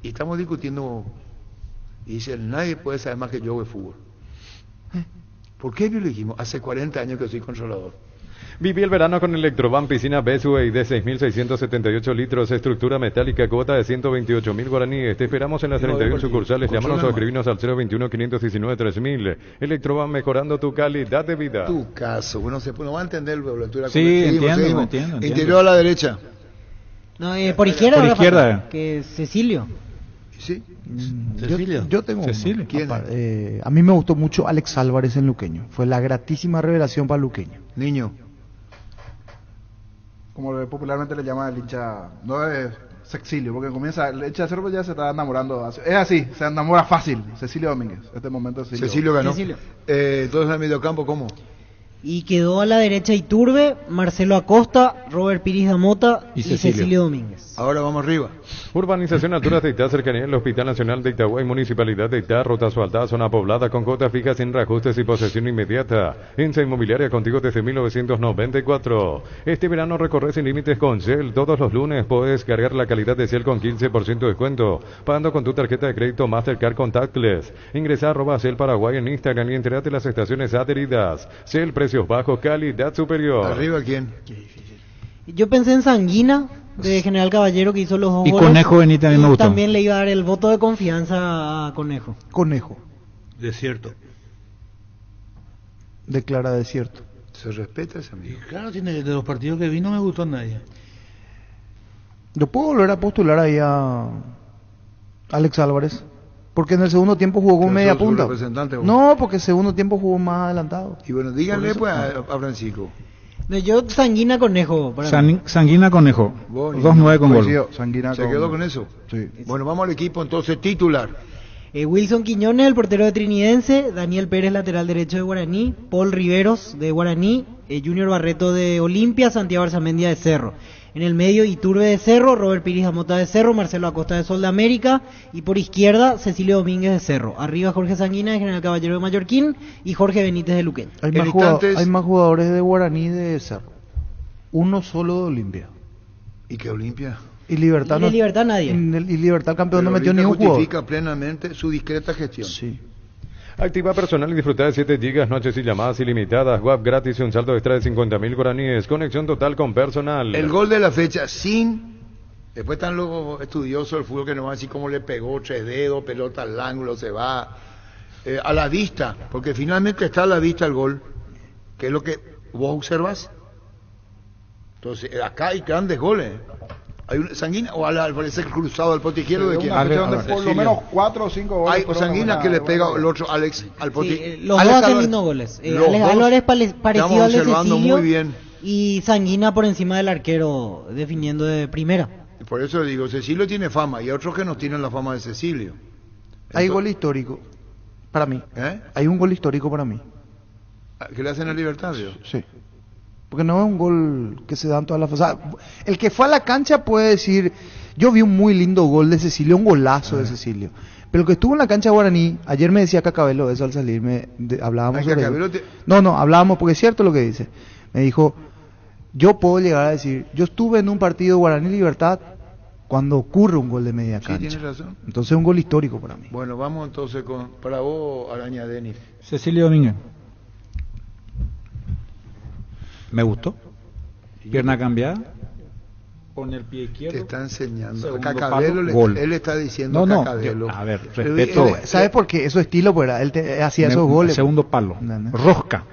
estamos discutiendo, Y dice, nadie puede saber más que yo de fútbol. ¿Por qué lo dijimos? Hace 40 años que soy controlador. Viví el verano con Electroban Piscina Bestway de 6.678 litros, estructura metálica, cuota de 128.000 guaraníes. Te esperamos en las 31 sucursales. Llámanos o escribinos al 021-519-3000. Electroban, mejorando tu calidad de vida. Tu caso, bueno, no va a entender la lectura. Sí, entiendo. Interior a la derecha. No, por izquierda. Por izquierda. Que Cecilio. Sí. Cecilio. Yo tengo Cecilio. ¿Quién? A mí me gustó mucho Alex Álvarez en Luqueño. Fue la gratísima revelación para Luqueño. Niño. Como popularmente le llama el hincha, no es Cecilio, porque comienza, el hincha de Cerro ya se está enamorando. Es así, se enamora fácil. Cecilio Domínguez, este momento es Cecilio ganó. Entonces en el mediocampo, ¿cómo? Y quedó a la derecha Iturbe, Marcelo Acosta, Robert Piris Damota y Cecilio Domínguez. Ahora vamos arriba. Urbanización Alturas de Itá, cercanía del Hospital Nacional de Itagüí, Municipalidad de Itá, ruta asfaltada, zona poblada con cuotas fijas sin reajustes y posesión inmediata. ENSA Inmobiliaria, contigo desde 1994. Este verano recorre sin límites con Shell. Todos los lunes puedes cargar la calidad de Shell con 15% de descuento, pagando con tu tarjeta de crédito Mastercard Contactless. Ingresa a @Shell Paraguay en Instagram y entérate de las estaciones adheridas. Shell, precios bajos, calidad superior. ¿Arriba quién? Yo pensé en Sanguina, de General Caballero, que hizo los 2 y goles. Conejo Benítez también me gustó. También le iba a dar el voto de confianza a Conejo. Desierto. Declara desierto. ¿Se respeta ese amigo? Claro, tiene, de los partidos que vi no me gustó a nadie. Yo puedo volver a postular ahí a Alex Álvarez, porque en el segundo tiempo jugó con media punta. No, porque el segundo tiempo jugó más adelantado. Y bueno, díganle pues a Francisco. No, yo Sanguina Conejo. Sanguina Conejo. 2-9 con gol. ¿Se quedó con eso? Sí. Bueno, vamos al equipo entonces titular. Wilson Quiñones, el portero de Trinidense, Daniel Pérez, lateral derecho de Guaraní, Paul Riveros de Guaraní, Junior Barreto de Olimpia, Santiago Arzamendia de Cerro. En el medio, Iturbe de Cerro, Robert Piris Damota de Cerro, Marcelo Acosta de Sol de América, y por izquierda, Cecilio Domínguez de Cerro. Arriba, Jorge Sanguina de General Caballero de Mallorquín y Jorge Benítez de Luqueño. Hay más jugadores de Guaraní de Cerro. Uno solo de Olimpia. ¿Y qué Olimpia? Y Libertad, de Libertad nadie. Y Libertad campeón pero no metió ni un jugador. Justifica plenamente su discreta gestión. Sí. Activa personal y disfruta de 7 gigas, noches y llamadas ilimitadas, WhatsApp gratis y un saldo extra de 50.000 guaraníes. Conexión total con personal. El gol de la fecha sin... Después están los estudiosos del fútbol que nos van a decir cómo le pegó 3 dedos, pelota al ángulo, se va a la vista, porque finalmente está a la vista el gol, que es lo que vos observas. Entonces, acá hay grandes goles. Hay un Sanguina o al parecer cruzado al pote izquierdo de quién. Por lo menos 4 o 5 goles. Hay Sanguina que le pega el otro Alex al pote. Sí, los dos hacen lindos goles. Alex Álvarez parecido al de Cecilio muy bien. Y Sanguina por encima del arquero definiendo de primera. Por eso digo, Cecilio tiene fama y otros que no tienen la fama de Cecilio. Hay gol histórico para mí. Hay un gol histórico para mí. ¿Que le hacen a Libertad? Sí. Porque no es un gol que se da en todas las fases. El que fue a la cancha puede decir, yo vi un muy lindo gol de Cecilio, un golazo de Cecilio. Pero el que estuvo en la cancha Guaraní, ayer me decía Cacabelo eso al salir, hablábamos sobre eso. No, hablábamos porque es cierto lo que dice. Me dijo, yo puedo llegar a decir, yo estuve en un partido Guaraní Libertad cuando ocurre un gol de media cancha. Sí, tienes razón. Entonces es un gol histórico para mí. Bueno, vamos entonces para vos, Araña Denis. Cecilio Domínguez. Me gustó. Pierna cambiada. Con el pie izquierdo. Te está enseñando. Cacabelo, él está diciendo Cacabelo. A ver, respeto. ¿Sabes por qué? Es su estilo, pues, él hacía esos goles. Segundo palo. Rosca.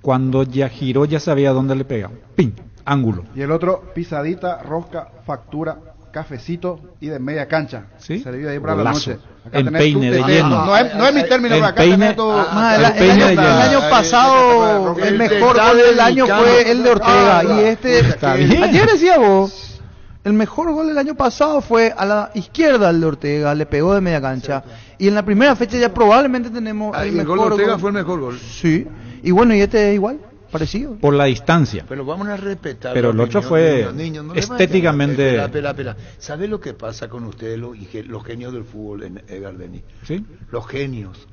Cuando ya giró, ya sabía dónde le pegaba. Pin. Ángulo. Y el otro, pisadita, rosca, factura, cafecito y de media cancha. ¿Sí? Se divide ahí para la noche. Acá empeine de lleno. No es mi término, pero acá tenés todo. El año pasado, el mejor gol del año fue el de Ortega. Y ayer decía vos, el mejor gol del año pasado fue a la izquierda el de Ortega, le pegó de media cancha. Y en la primera fecha ya probablemente tenemos el mejor gol de Ortega fue el mejor gol. Sí. Y bueno, y este es igual. Parecido. Por la distancia. Pero vamos a respetar. Pero el otro fue estéticamente. Espera. ¿Sabés lo que pasa con ustedes, los genios del fútbol en Gardeni? ¿Sí? Los genios,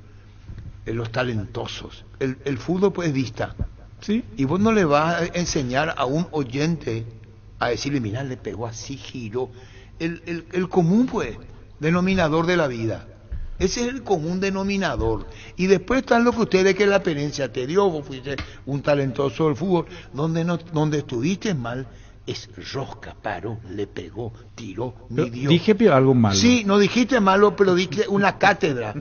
los talentosos. El fútbol pues vista. Sí. Y vos no le vas a enseñar a un oyente a decirle, mirá, le pegó así, giró. El común pues, denominador de la vida. Ese es el común denominador. Y después están lo que ustedes, que la experiencia te dio, vos fuiste un talentoso del fútbol, donde estuviste mal, es rosca, paró, le pegó, tiró, midió. Dije algo malo. Sí, no dijiste malo, pero dije una cátedra.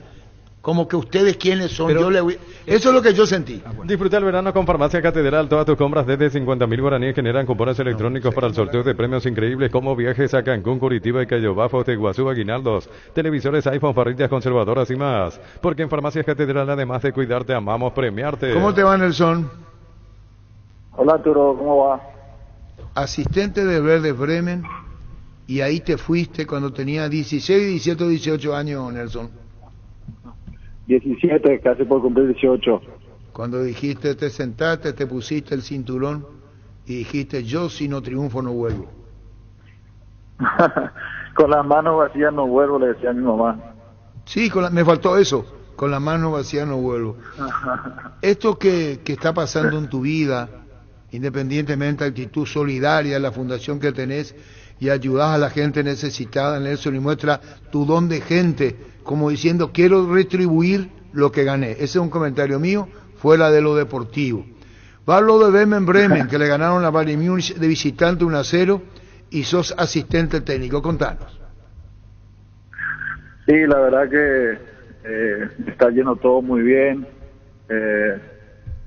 Como que ustedes quiénes son, eso es lo que yo sentí. Disfruta el verano con Farmacia Catedral. Todas tus compras desde 50.000 guaraníes generan cupones electrónicos para el sorteo de premios increíbles como viajes a Cancún, Curitiba y Cayo Bafo, Teguazú, aguinaldos, televisores, iPhone, parrillas conservadoras y más. Porque en Farmacia Catedral, además de cuidarte, amamos premiarte. ¿Cómo te va, Nelson? Hola, Arturo, ¿cómo va? Asistente de Werder Bremen, y ahí te fuiste cuando tenía 16, 17, 18 años, Nelson. 17, casi por cumplir 18. Cuando dijiste, te sentaste, te pusiste el cinturón y dijiste, yo si no triunfo no vuelvo. Con las manos vacías no vuelvo, le decía a mi mamá. Sí, me faltó eso, con las manos vacías no vuelvo. Esto que está pasando en tu vida, independientemente de actitud solidaria, la fundación que tenés, y ayudás a la gente necesitada, Nelson, y muestra tu don de gente, como diciendo, quiero retribuir lo que gané. Ese es un comentario mío, fuera de lo deportivo. Va lo de Bremen, que le ganaron a Bayern Múnich de visitante 1-0, y sos asistente técnico. Contanos. Sí, la verdad que está yendo todo muy bien.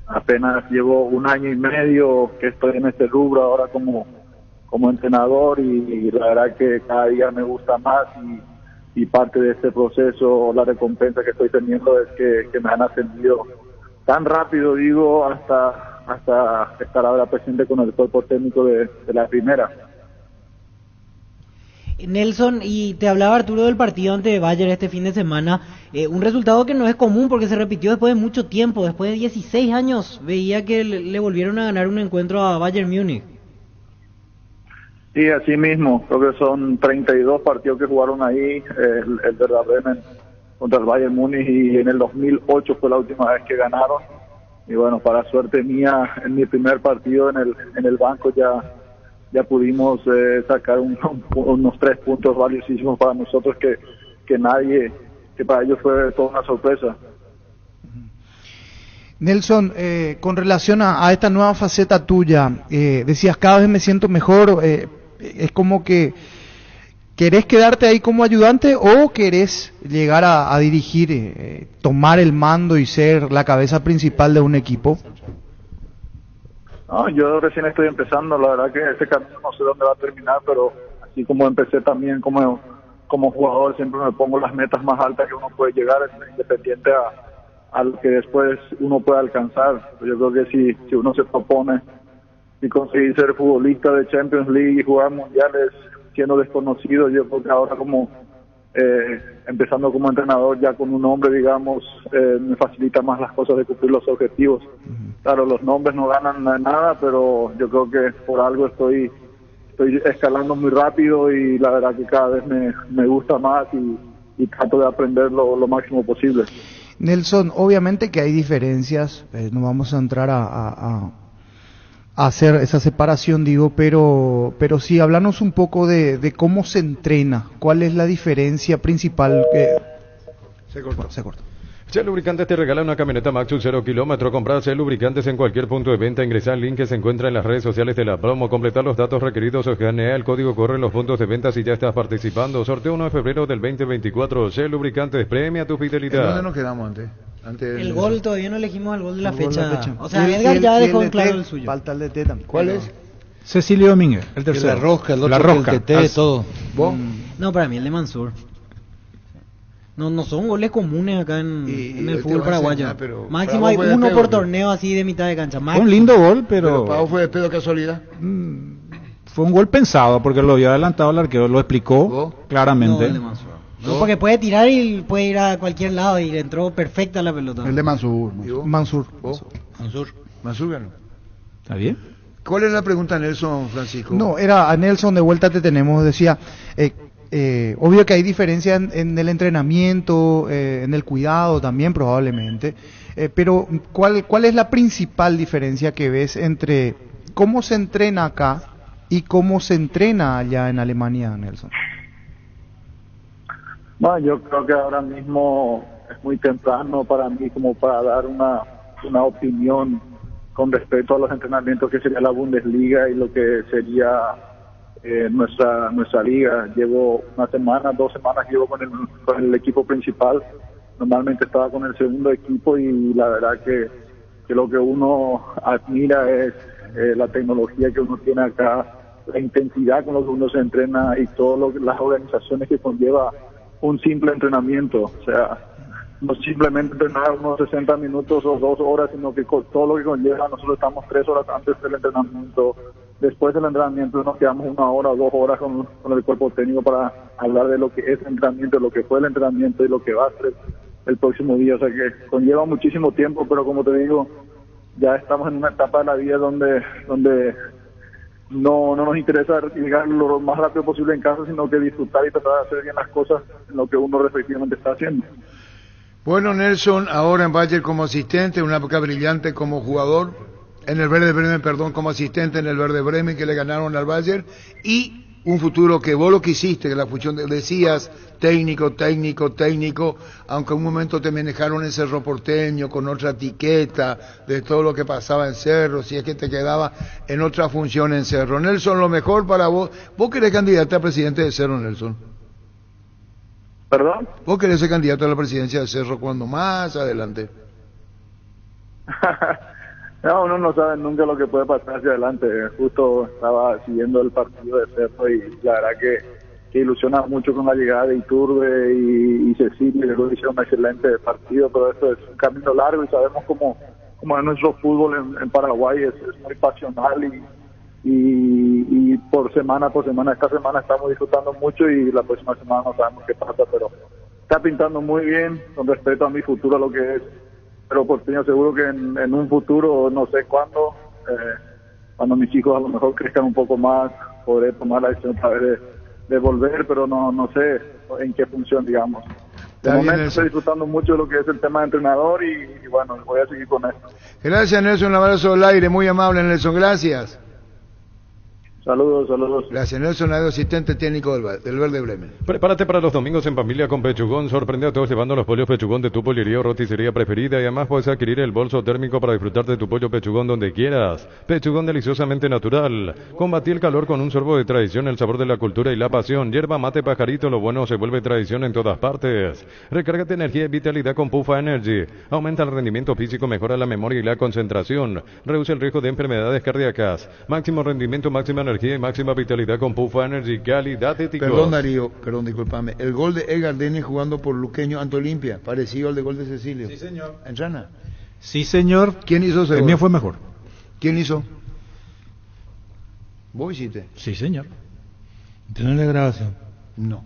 Apenas llevo 1 año y medio que estoy en este rubro ahora como entrenador, y la verdad que cada día me gusta más, y parte de este proceso, la recompensa que estoy teniendo es que me han ascendido tan rápido, digo, hasta estar ahora presente con el cuerpo técnico de la primera. Nelson, y te hablaba Arturo del partido ante Bayern este fin de semana, un resultado que no es común porque se repitió después de mucho tiempo, después de 16 años, veía que le volvieron a ganar un encuentro a Bayern Múnich. Sí, así mismo, creo que son 32 partidos que jugaron ahí, el Werder Bremen contra el Bayern Múnich, y en el 2008 fue la última vez que ganaron, y bueno, para suerte mía, en mi primer partido en el banco ya pudimos sacar unos 3 puntos valiosísimos para nosotros que para ellos fue toda una sorpresa. Nelson, con relación a esta nueva faceta tuya, decías, cada vez me siento mejor, es como que ¿querés quedarte ahí como ayudante o querés llegar a dirigir, tomar el mando y ser la cabeza principal de un equipo? No, yo recién estoy empezando, la verdad que ese camino no sé dónde va a terminar, pero así como empecé también como jugador, siempre me pongo las metas más altas que uno puede llegar, independiente a lo que después uno pueda alcanzar. Yo creo que si uno se propone y conseguir ser futbolista de Champions League y jugar mundiales siendo desconocido, yo creo que ahora como empezando como entrenador ya con un nombre, digamos, me facilita más las cosas de cumplir los objetivos. Claro, los nombres no ganan nada, pero yo creo que por algo estoy escalando muy rápido, y la verdad que cada vez me gusta más, y trato de aprender lo máximo posible. Nelson, obviamente que hay diferencias, no vamos a entrar a hacer esa separación, digo, pero sí, háblanos un poco de cómo se entrena, cuál es la diferencia principal. Se cortó. Shell Lubricantes te regala una camioneta Maxus 0 kilómetro. Comprar Shell Lubricantes en cualquier punto de venta. Ingresa al link que se encuentra en las redes sociales de la promo. Completar los datos requeridos, escanea el código, corre en los puntos de venta si ya estás participando. Sorteo 1 de febrero del 2024. Shell Lubricantes, premia tu fidelidad. ¿Dónde nos quedamos antes? El gol, todavía no elegimos el gol de la fecha. O sea, Edgar ya dejó en claro el suyo. Falta el DT también. ¿Cuál es? Cecilio Domínguez, el tercero. La rosca, el otro, la rosca. el TT, todo. ¿Vos? No, para mí el de Mansur. No son goles comunes acá en el fútbol paraguayo. Máximo hay uno por torneo así de mitad de cancha. Fue un lindo gol, pero Pau fue de pedo casualidad. Fue un gol pensado porque lo había adelantado el arquero, lo explicó claramente. No, porque puede tirar y puede ir a cualquier lado, y le entró perfecta la pelota. El de Mansur. Mansur ganó. ¿Está bien? ¿Cuál es la pregunta, Nelson, Francisco? No, era a Nelson, de vuelta te tenemos, decía, obvio que hay diferencia en el entrenamiento, en el cuidado también probablemente, pero ¿cuál es la principal diferencia que ves entre cómo se entrena acá y cómo se entrena allá en Alemania, Nelson? Bueno, yo creo que ahora mismo es muy temprano para mí como para dar una opinión con respecto a los entrenamientos que sería la Bundesliga y lo que sería nuestra liga. Llevo 2 semanas llevo con el equipo principal. Normalmente estaba con el segundo equipo y la verdad que lo que uno admira es la tecnología que uno tiene acá, la intensidad con la que uno se entrena y todas las organizaciones que conlleva un simple entrenamiento. O sea, no simplemente entrenar unos 60 minutos o 2 horas, sino que con todo lo que conlleva. Nosotros estamos 3 horas antes del entrenamiento, después del entrenamiento nos quedamos 1 hora o 2 horas con el cuerpo técnico para hablar de lo que es el entrenamiento, lo que fue el entrenamiento y lo que va a ser el próximo día. O sea que conlleva muchísimo tiempo, pero como te digo, ya estamos en una etapa de la vida donde no nos interesa llegar lo más rápido posible en casa, sino que disfrutar y tratar de hacer bien las cosas en lo que uno respectivamente está haciendo. Bueno, Nelson, ahora en Bayern como asistente, una época brillante como jugador, en el Werder Bremen, como asistente en el Werder Bremen, que le ganaron al Bayern, y un futuro que vos lo que hiciste, que la función decías, técnico, aunque en un momento te manejaron en Cerro Porteño con otra etiqueta de todo lo que pasaba en Cerro, si es que te quedaba en otra función en Cerro. Nelson, lo mejor para vos. ¿Vos querés candidato a presidente de Cerro, Nelson? ¿Perdón? ¿Vos querés ser candidato a la presidencia de Cerro cuando más adelante? No, uno no sabe nunca lo que puede pasar hacia adelante. Justo estaba siguiendo el partido de Cerro y la verdad que ilusiona mucho con la llegada de Iturbe y Cecilio. Creo que hicieron un excelente partido, pero esto es un camino largo y sabemos cómo es nuestro fútbol en Paraguay, es muy pasional y por semana, esta semana estamos disfrutando mucho y la próxima semana no sabemos qué pasa, pero está pintando muy bien con respecto a mi futuro, lo que es. Pero por fin seguro que en un futuro, no sé cuándo, cuando mis hijos a lo mejor crezcan un poco más, podré tomar la decisión otra vez de volver, pero no sé en qué función, digamos. De momento estoy disfrutando mucho de lo que es el tema de entrenador y bueno, voy a seguir con esto. Gracias, Nelson, un abrazo al aire, muy amable, Nelson, gracias. Saludos. Gracias, Nelson, asistente técnico del Werder Bremen. Prepárate para los domingos en familia con Pechugón. Sorprende a todos llevando los pollos Pechugón de tu pollería o roticería preferida y además puedes adquirir el bolso térmico para disfrutar de tu pollo Pechugón donde quieras. Pechugón deliciosamente natural. Combatí el calor con un sorbo de tradición, el sabor de la cultura y la pasión. Yerba mate pajarito, lo bueno se vuelve tradición en todas partes. Recárgate energía y vitalidad con Pufa Energy. Aumenta el rendimiento físico, mejora la memoria y la concentración. Reduce el riesgo de enfermedades cardíacas. Máximo rendimiento, máxima energía y máxima vitalidad con Pufa Energy, calidad de ticos. Perdón, Darío, discúlpame. El gol de Edgar Denis jugando por Luqueño ante Olimpia, parecido al de gol de Cecilio. Sí, señor. ¿En Rana? Sí, señor. ¿Quién hizo ese gol? El mío fue mejor. ¿Quién hizo? ¿Vos hiciste? Sí, señor. ¿Tenés la grabación? No.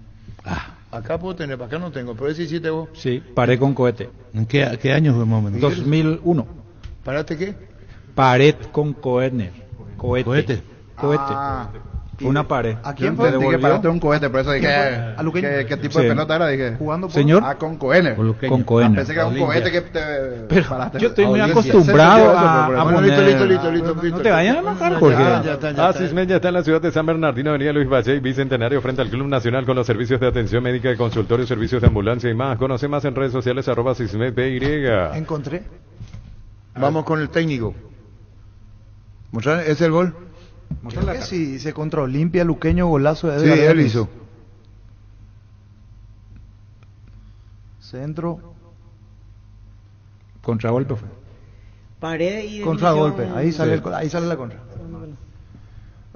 Acá puedo tener, acá no tengo, pero ese hiciste vos. Sí, paré con cohete. ¿En qué año fue más o menos? 2001. ¿Paraste qué? Pared con cohete. Cohete. Fue una pared. ¿A quién fue? Dije, paraste un cohete, por eso dije, ¿A Luqueño? ¿qué tipo de pelota era? Dije, jugando por... Señor. con Cohener. Con Cohener. Pensé que era un cohete que te pero paraste. yo estoy muy acostumbrado a poner... Listo. No te vayan a enojar, Jorge. Asismen ya está en la ciudad de San Bernardino, avenida Luis Valle y Bicentenario, frente al Club Nacional con los servicios de atención médica, de consultorio, servicios de ambulancia y más. Conoce más en redes sociales @sismedby. Encontré. Vamos con el técnico. ¿Mostrar? ¿Es el gol? Creo que sí, se contra Olimpia, Luqueño, golazo de Sí, Edgar él Denis. hizo. Centro. Contragolpe fue. Pared y Contragolpe. Ahí sale, Sí. ahí sale la contra.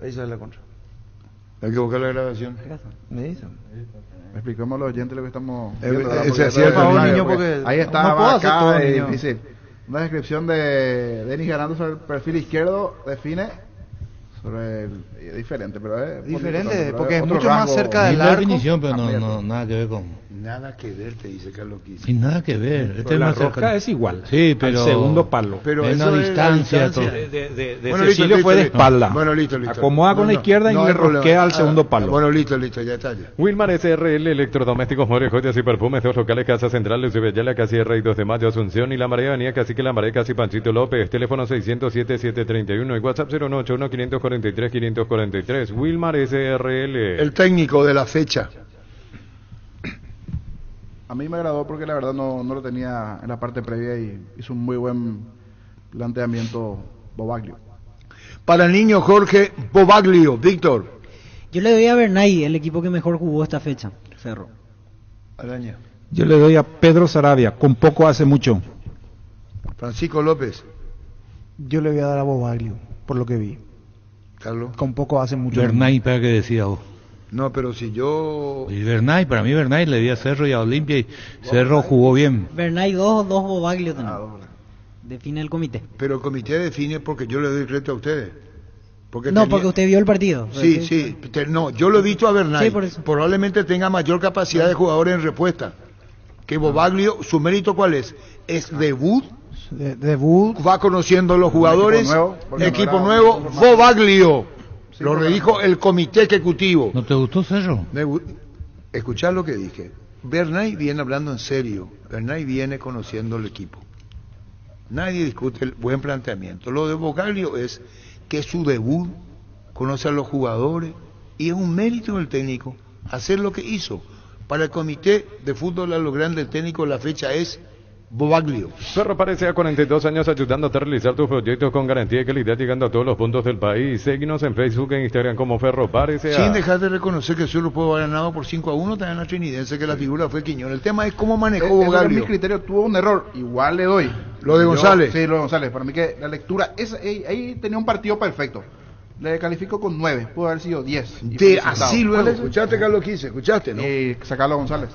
Ahí sale la contra. Hay que buscar la grabación. Me dicen. Explicamos a los oyentes lo que estamos Ese es cierto, niño, porque ahí está, no puedo hacer acá, todo, es niño. difícil. Una descripción de Denis ganando sobre el perfil izquierdo define sobre el... Es diferente, pero es... Diferente, pero porque es otro mucho más rasgo. cerca del La arco. definición, pero no, nada que ver con... Nada que ver, te dice Carlos Quise. Sin nada que ver. Este Pero es la más cerca. rosca es igual. Sí, pero... Al segundo palo. Pero en eso una es la distancia, todo. De Bueno, Cecilio listo, fue de listo. espalda. Bueno, listo. Acomoda con la izquierda y no le hay problema. rosquea al segundo palo. Bueno, listo, ya está. Wilmar SRL, electrodomésticos, muebles, joyas y perfumes, dos locales, Casa Central, Luis Yala, Casi R y 2 de Mayo, Asunción y La Marea, Avenida Cacique La Marea, Casi Panchito López, teléfono 607-731 y WhatsApp 081-543-543, Wilmar SRL. El técnico de la fecha. A mí me agradó porque la verdad no lo tenía en la parte previa y hizo un muy buen planteamiento Bobaglio. Para el niño Jorge Bobaglio, Víctor. Yo le doy a Bernay, el equipo que mejor jugó esta fecha, Cerro. Araña. Yo le doy a Pedro Saravia, con poco hace mucho. Francisco López. Yo le voy a dar a Bobaglio, por lo que vi. Carlos. Con poco hace mucho. Bernay, para que decía vos. No, pero si yo... Y Bernay, para mí Bernay le di a Cerro y a Olimpia y Cerro jugó bien. Bernay 2 Bobaglio también. Define el comité. Pero el comité define porque yo le doy crédito a ustedes. Porque usted vio el partido. Sí. No, yo lo he visto a Bernay. Sí, por eso. Probablemente tenga mayor capacidad de jugadores en respuesta. Que Bobaglio, ¿su mérito cuál es? Es debut. Debut. Va conociendo los jugadores. Equipo nuevo. Bobaglio. Sí, lo redijo el comité ejecutivo. ¿No te gustó Cerro? Escuchá lo que dije. Bernay viene hablando en serio. Bernay viene conociendo el equipo. Nadie discute el buen planteamiento. Lo de Bobaglio es que es su debut, conoce a los jugadores y es un mérito del técnico hacer lo que hizo. Para el comité de fútbol a lo grande, el técnico la fecha es Bobaglio. Ferro parece a 42 años ayudándote a realizar tus proyectos con garantía y calidad, llegando a todos los puntos del país. Síguenos en Facebook e Instagram como Ferro parece a... Sin dejar de reconocer que solo pudo haber ganado por 5-1 también la Trinidense, que la figura fue Quiñón. El tema es cómo manejó Bobaglio. En mi criterio tuvo un error, igual le doy. ¿Lo de González? Sí, lo de González. Para mí que la lectura, ahí tenía un partido perfecto. Le califico con 9, pudo haber sido 10. Así luego, escuchaste Carlos Quise, escuchaste, ¿no? Sacarlo a González.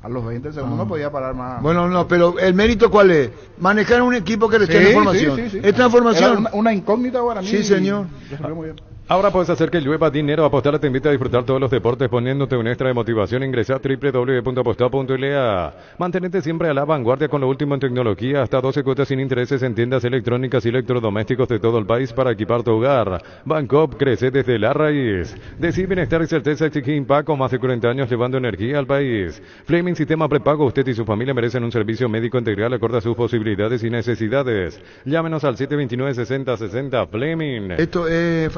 A los 20 segundos no podía parar más. Bueno, no, pero el mérito ¿cuál es? Manejar un equipo que le esté en formación. Sí. Esta formación. Una incógnita para mí. Sí, señor. Muy bien. Ahora puedes hacer que llueva dinero. Apostar te invita a disfrutar todos los deportes poniéndote un extra de motivación. Ingresa a www.apostar.la. Mantenete siempre a la vanguardia con lo último en tecnología. Hasta 12 cuotas sin intereses en tiendas electrónicas y electrodomésticos de todo el país para equipar tu hogar. Bancop crece desde la raíz. Decir bienestar y certeza exige Impact, con más de 40 años llevando energía al país. Flaming Sistema Prepago. Usted y su familia merecen un servicio médico integral acorde a sus posibilidades y necesidades. Llámenos al 729-6060. Flaming. Esto es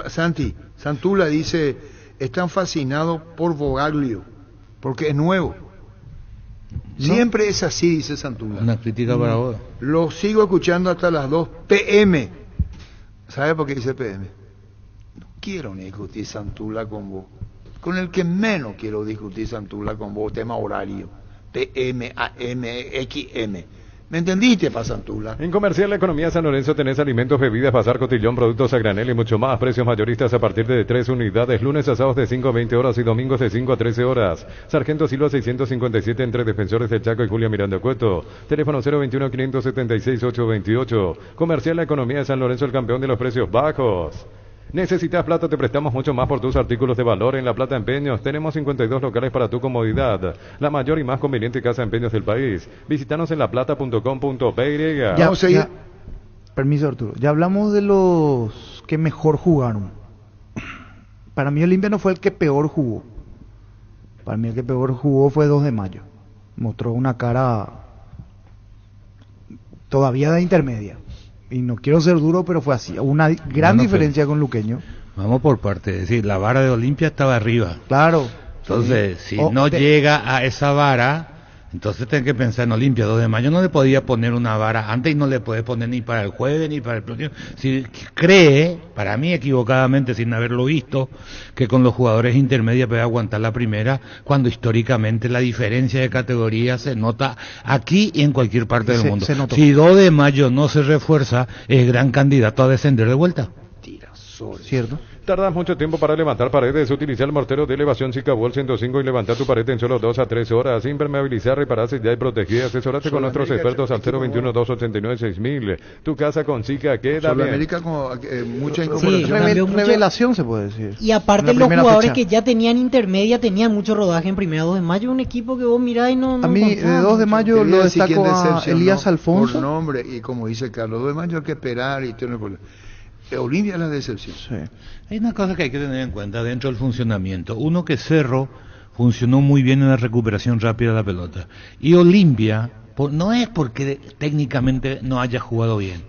Santula dice, están fascinados por Bobaglio, porque es nuevo. Siempre es así, dice Santula. Una crítica para vos. Lo sigo escuchando hasta las 2 p.m. ¿Sabe por qué dice p.m.? No quiero ni discutir Santula con vos. Con el que menos quiero discutir Santula con vos, tema horario. p.m., a.m., x.m. ¿Me entendiste, Pasantula? En Comercial La Economía San Lorenzo tenés alimentos, bebidas, bazar, cotillón, productos a granel y mucho más. Precios mayoristas a partir de 3 unidades. Lunes a sábados de 5 a 20 horas y domingos de 5 a 13 horas. Sargento Silva 657 entre Defensores del Chaco y Julia Miranda Cueto. Teléfono 021-576-828. Comercial La Economía de San Lorenzo, el campeón de los precios bajos. ¿Necesitas plata? Te prestamos mucho más por tus artículos de valor en La Plata Empeños. Tenemos 52 locales para tu comodidad. La mayor y más conveniente casa de empeños del país. Visítanos en laplata.com.py. Permiso, Arturo. Ya hablamos de los que mejor jugaron. Para mí Olimpia no fue el que peor jugó. Para mí el que peor jugó fue 2 de mayo. Mostró una cara todavía de intermedia. Y no quiero ser duro, pero fue así. Una gran diferencia con Luqueño. Vamos por parte. Es decir, la vara de Olimpia estaba arriba. Claro. Entonces, si no llega a esa vara, entonces tenés que pensar en Olimpia. 2 de mayo no le podía poner una vara antes y no le puede poner ni para el jueves ni para el próximo. Si cree, para mí equivocadamente, sin haberlo visto, que con los jugadores intermedios puede aguantar la primera, cuando históricamente la diferencia de categoría se nota aquí y en cualquier parte del mundo. Si 2 de mayo no se refuerza, es gran candidato a descender de vuelta. ¿Cierto? Tardas mucho tiempo para levantar paredes. Utiliza el mortero de elevación Sicabol 105 y levanta tu pared en solo 2 a 3 horas. Impermeabilizar, reparar, sellar y proteger. Asesorate con nuestros expertos al 021-289-6000. Tu casa con Sica queda bien. América con mucha incorporación. Revelación se puede decir. Y aparte los jugadores que ya tenían intermedia tenían mucho rodaje en primera. 2 de mayo, un equipo que vos mirás y no... A mí de 2 de mayo lo destaco a Elías Alfonso. Por nombre, y como dice Carlos, 2 de mayo hay que esperar y tiene problema. Olimpia es la decepción. Sí. Hay una cosa que hay que tener en cuenta dentro del funcionamiento. Uno, que Cerro funcionó muy bien en la recuperación rápida de la pelota. Y Olimpia, no es porque técnicamente no haya jugado bien.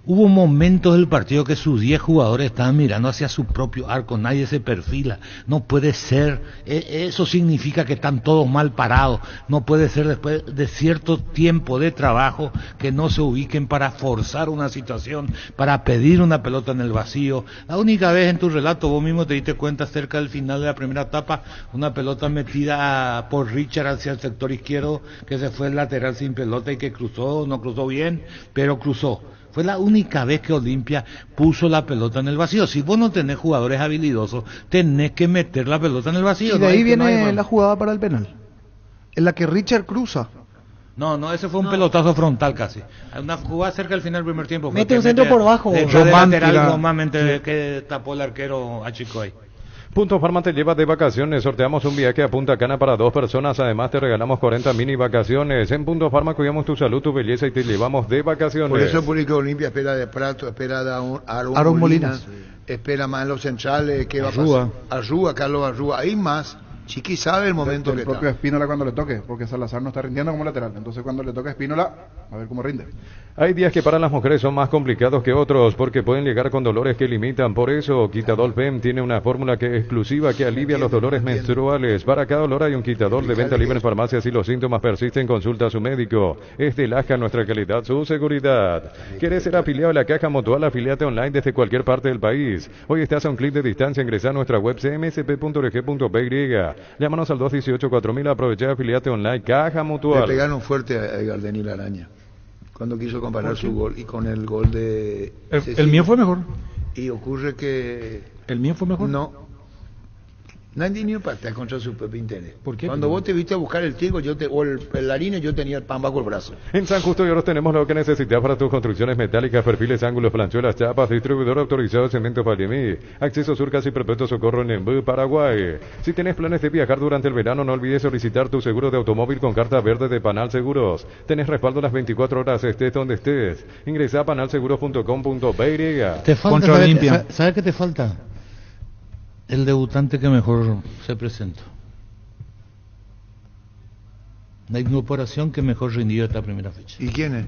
Hubo momentos del partido que sus 10 jugadores estaban mirando hacia su propio arco, nadie se perfila, no puede ser, eso significa que están todos mal parados, no puede ser después de cierto tiempo de trabajo que no se ubiquen para forzar una situación, para pedir una pelota en el vacío. La única vez en tu relato, vos mismo te diste cuenta cerca del final de la primera etapa, una pelota metida por Richard hacia el sector izquierdo, que se fue el lateral sin pelota y que cruzó, no cruzó bien, pero cruzó. Fue la única vez que Olimpia puso la pelota en el vacío. Si vos no tenés jugadores habilidosos, tenés que meter la pelota en el vacío. Y de ahí viene la jugada para el penal, en la que Richard cruza. No, ese fue un pelotazo frontal casi. Una jugada cerca del final del primer tiempo. Mete un centro por bajo. De lateral, normalmente que tapó el arquero a Chico ahí. Punto Farma te lleva de vacaciones. Sorteamos un viaje a Punta Cana para 2 personas. Además te regalamos 40 mini vacaciones. En Punto Farma cuidamos tu salud, tu belleza y te llevamos de vacaciones. Por eso el Público Olimpia espera de Prato, espera de Aaron Molinas, espera más en los centrales. ¿Qué va a pasar? Arrúa, Carlos Arrúa. Hay más. Chiqui sabe el momento que el propio Espínola cuando le toque, porque Salazar no está rindiendo como lateral. Entonces cuando le toca a Espínola, a ver cómo rinde. Hay días que para las mujeres son más complicados que otros porque pueden llegar con dolores que limitan. Por eso, Quitadol PEM tiene una fórmula exclusiva que alivia los dolores menstruales. Para cada dolor hay un quitador de venta libre en farmacias. Si los síntomas persisten, consulta a su médico. Es de Laja, nuestra calidad, su seguridad. ¿Quieres ser afiliado a la Caja Mutual? Afiliate online desde cualquier parte del país. Hoy estás a un clic de distancia. Ingresa a nuestra web cmsp.org.py. Llámanos al 218-4000. Aprovecha y afiliate online. Caja Mutual. Le pegaron fuerte a Edgar Denis Araña cuando quiso comparar su gol y con el gol de... El mío fue mejor. Y ocurre que... ¿El mío fue mejor? No. Nadie ni patea contra su propio interés. ¿Por qué? Cuando vos te viste a buscar el trigo o el harina, yo tenía el pan bajo el brazo. En San Justo y Oros tenemos lo que necesitas para tus construcciones metálicas, perfiles, ángulos, planchuelas, chapas, distribuidor autorizado de cemento Faliemí, acceso sur casi perpetuo socorro en Embú, Paraguay. Si tenés planes de viajar durante el verano, no olvides solicitar tu seguro de automóvil con carta verde de Panal Seguros. Tenés respaldo las 24 horas, estés donde estés. Ingresa a panalseguros.com.py. Te falta, ¿sabes qué te falta? El debutante que mejor se presentó. La incorporación que mejor rindió esta primera fecha. ¿Y quién es?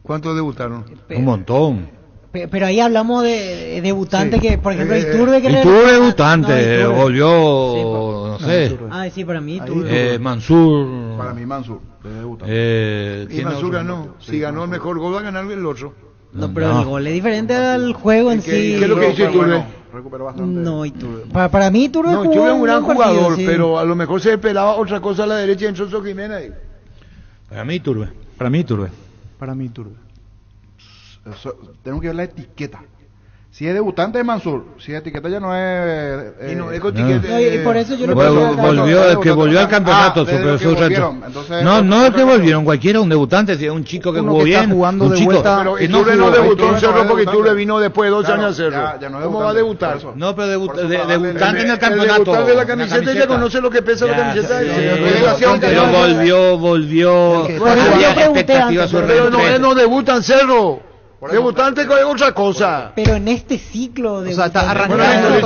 ¿Cuántos debutaron? Un montón. Pero ahí hablamos de debutantes que, por ejemplo, Iturbe que Iturbe debutante, volvió, no sé. Sí, para mí Iturbe. Mansur. Para mí Mansur, debutante. Y Mansur ganó. Si ganó el mejor gol, va a ganar el otro. No, pero el gol es diferente al juego en sí. ¿Qué es lo que dice Iturbe? Recuperó bastante. No, Iturbe. Para mí Iturbe es un gran jugador, pero a lo mejor se esperaba otra cosa a la derecha y entró Soquimena ahí. Para mí Iturbe. Para mí Iturbe. Tenemos que ver la etiqueta. Si es debutante de Mansur, si es etiqueta ya no es... y no, es con etiqueta. Y por eso yo le volvió al campeonato. No es que volvieron, cualquiera, un debutante, si es un chico que jugó bien. Jugando un de chico, vuelta, pero Iturbe no debutó en Cerro porque Iturbe vino después de 2 años a Cerro. ¿Cómo va a debutar? No, pero debutante en el campeonato. El debutante de la camiseta ya conoce lo que pesa la camiseta. Pero volvió. Expectativas sobre el pero no debuta en Cerro. Debutante con otra cosa. Pero en este ciclo de... O sea, está arrancando el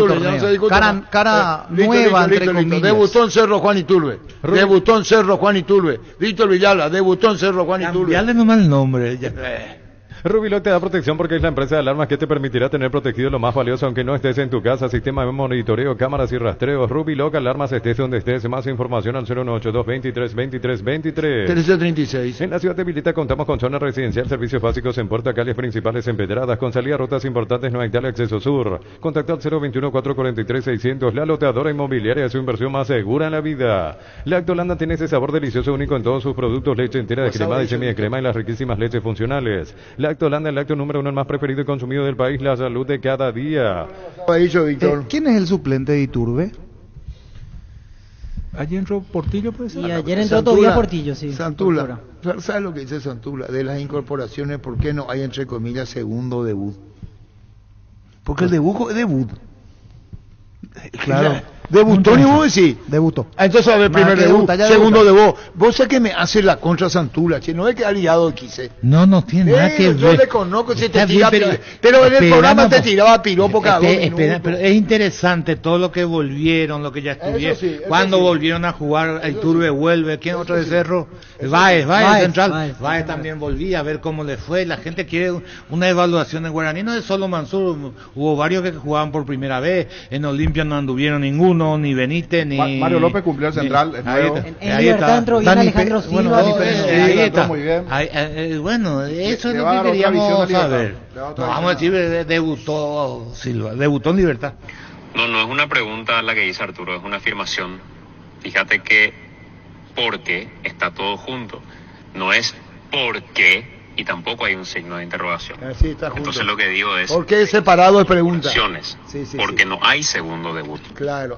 torneo. Cara nueva, entre comillas. Debutó en Cerro Juan Iturbe. Debutó en Cerro Juan Iturbe. Víctor Villalba, debutó en Cerro Juan Iturbe. Cambiarle nomás el nombre. Rubiloc te da protección porque es la empresa de alarmas que te permitirá tener protegido lo más valioso aunque no estés en tu casa. Sistema de monitoreo, cámaras y rastreos. Rubiloc, alarmas, estés donde estés. Más información al 0182-23-23-23. 1336. En la ciudad de Vilita contamos con zona residencial, servicios básicos en puerta, calles principales empedradas, con salida a rutas importantes, no hay tal acceso sur. Contacta al 021-443-600. La loteadora inmobiliaria es su inversión más segura en la vida. Lactolanda tiene ese sabor delicioso único en todos sus productos. Leche entera, descremada y semidescremada y las riquísimas leches funcionales. Lactolanda, el lácteo número 1, el más preferido y consumido del país, la salud de cada día. ¿Quién es el suplente de Iturbe? Ayer entró Portillo, pues. Y ayer entró todavía Portillo, sí. Santula. ¿Sabes lo que dice Santula? De las incorporaciones, ¿por qué no hay, entre comillas, segundo debut? Porque el debut es debut. Claro. Debutó ni vos decís. Debutó. Entonces a ver, primer debut, segundo debut. Vos sabés que me hace la contra Santula, che, no es que aliado de Quise. No tiene nada que ver. Yo le conozco, si te tira, pero en el programa te tiraba piropo cada 2 minutos. Pero es interesante todo lo que volvieron, lo que ya estuvieron. Cuando volvieron a jugar, el Turbe vuelve, ¿quién otro de Cerro? Baez Central. Baez también volvía a ver cómo le fue. La gente quiere una evaluación en Guaraní, no es solo Mansur, hubo varios que jugaban por primera vez, en Olimpia no anduvieron ninguno, ni Benítez, ni... Mario López cumplió el central, es nuevo. En Libertad entró bien Alejandro Silva. Ahí está. Bueno, eso es lo que queríamos saber. Vamos a decir, debutó Silva, debutó en Libertad. No es una pregunta la que dice Arturo, es una afirmación. Fíjate que porque está todo junto, no es porque, y tampoco hay un signo de interrogación. Sí, está junto. Entonces lo que digo es... ¿Por qué separado es pregunta? Porque no hay segundo debut. Claro,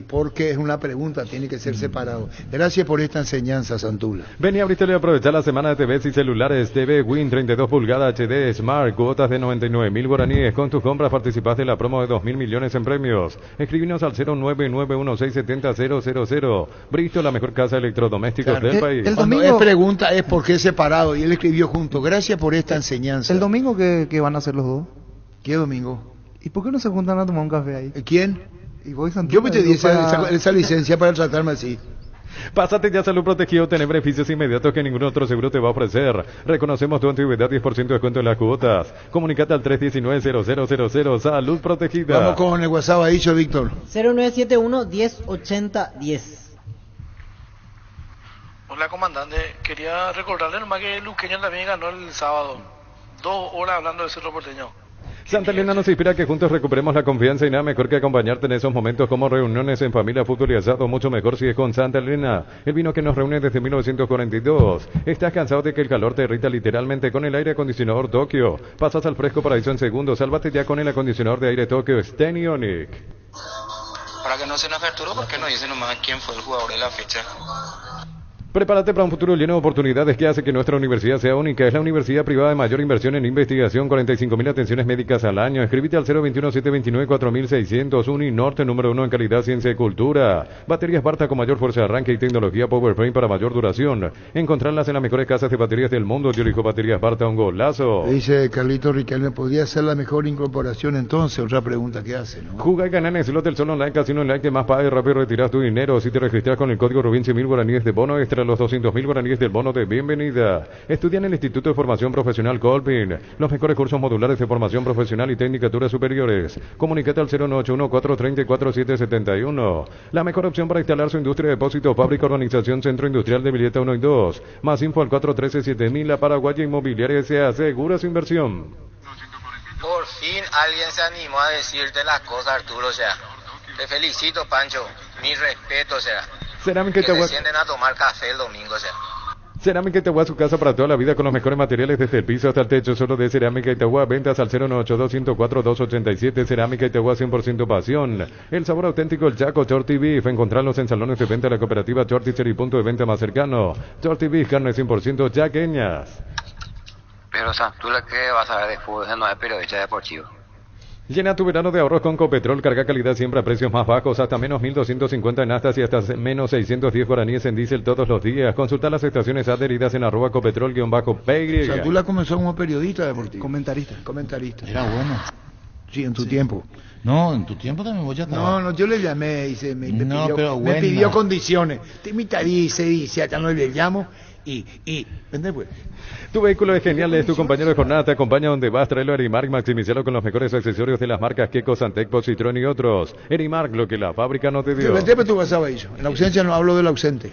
porque es una pregunta, tiene que ser separado. Gracias por esta enseñanza, Santula. Ven y ahorita le aprovechar la semana de TVs y celulares. TV Win 32 pulgadas HD Smart, cuotas de 99.000 guaraníes. Con tus compras participas de la promo de 2.000 millones en premios. Escríbenos al 099167000. Bristol, la mejor casa de electrodomésticos del país. El domingo... Cuando es pregunta es por qué separado, y él escribió junto. Gracias por esta enseñanza. ¿El domingo qué van a hacer los dos? ¿Qué domingo? ¿Y por qué no se juntan a tomar un café ahí? ¿Quién? ¿Y vos, Santana? Yo me te di esa licencia para tratarme así. Pásate ya a Salud Protegido, tener beneficios inmediatos que ningún otro seguro te va a ofrecer. Reconocemos tu antigüedad, 10% de descuento en las cuotas. Comunicate al 319-0000, Salud Protegida. Vamos con el WhatsApp, ha dicho Víctor. 0971-1080-10. Hola, comandante. Quería recordarle nomás que Luqueño también ganó el sábado. 2 horas hablando del Cerro Porteño. Santa Elena nos inspira a que juntos recuperemos la confianza y nada mejor que acompañarte en esos momentos como reuniones en familia, fútbol y asado, mucho mejor si es con Santa Elena, el vino que nos reúne desde 1942. ¿Estás cansado de que el calor te derrita literalmente con el aire acondicionador Tokio? Pasas al fresco paraíso en segundos, sálvate ya con el acondicionador de aire Tokio Stenionic. Para que no se enoje Arturo, ¿por qué no dice nomás quién fue el jugador de la fecha? Prepárate para un futuro lleno de oportunidades que hace que nuestra universidad sea única. Es la universidad privada de mayor inversión en investigación, 45.000 atenciones médicas al año. Escríbete al 021-729-4600, Uninorte, número 1 en calidad, ciencia y cultura. Baterías Barta con mayor fuerza de arranque y tecnología PowerFrame para mayor duración. Encontrarlas en las mejores casas de baterías del mundo. Yo elijo Baterías Barta, un golazo. Dice Carlito Riquelme, ¿podría ser la mejor incorporación entonces? Otra pregunta que hace, ¿no? Juga y gana en el slot del Sol Online, Casino Online, que más paga y rápido retiras tu dinero. Si te registras con el código Rubín, 100.000 guaraníes de bono extra, los 200.000 guaraníes del bono de bienvenida. Estudia en el Instituto de Formación Profesional Colpin. Los mejores cursos modulares de formación profesional y tecnicaturas superiores. Comunícate al 091-430-4771. La mejor opción para instalar su industria de depósito, fábrica, organización, centro industrial de Villeta 1 y 2. Más info al 413-7000. La Paraguaya Inmobiliaria se asegura su inversión. Por fin alguien se animó a decirte las cosas, Arturo, o sea. Te felicito, Pancho. Mi respeto, o sea. Cerámica que se sienten a tomar café el domingo, o sea. Cerámica Itagua, su casa para toda la vida con los mejores materiales desde el piso hasta el techo. Solo de Cerámica Itagua, ventas al 098-204-287. Cerámica Itagua, 100% pasión. El sabor auténtico, el Chaco Shorty Beef. Encontrarlos en salones de venta de la cooperativa Shorty y punto de venta más cercano. Shorty Beef, carne 100% chaqueñas. Pero Santula, ¿qué vas a ver de fútbol? No es periodista deportivo. Llena tu verano de ahorros con Copetrol, carga calidad siempre a precios más bajos, hasta menos 1.250 en naftas y hasta menos 610 guaraníes en diésel todos los días. Consulta las estaciones adheridas en @Copetrol_PY. Santula comenzó como periodista deportivo. Comentarista. Era bueno. Sí, en tu tiempo. No, en tu tiempo también voy a trabajar. No, yo le llamé y me pidió condiciones. Te dice, acá no le llamo. ¿Entendés pues? Tu vehículo es genial, es tu compañero de jornada, te acompaña donde vas, tráelo a Erimark, maximizarlo con los mejores accesorios de las marcas Keko, Santec, Citroën y otros. Erimark, lo que la fábrica no te dio. Meteme tu WhatsApp ahí. En la ausencia no hablo del ausente.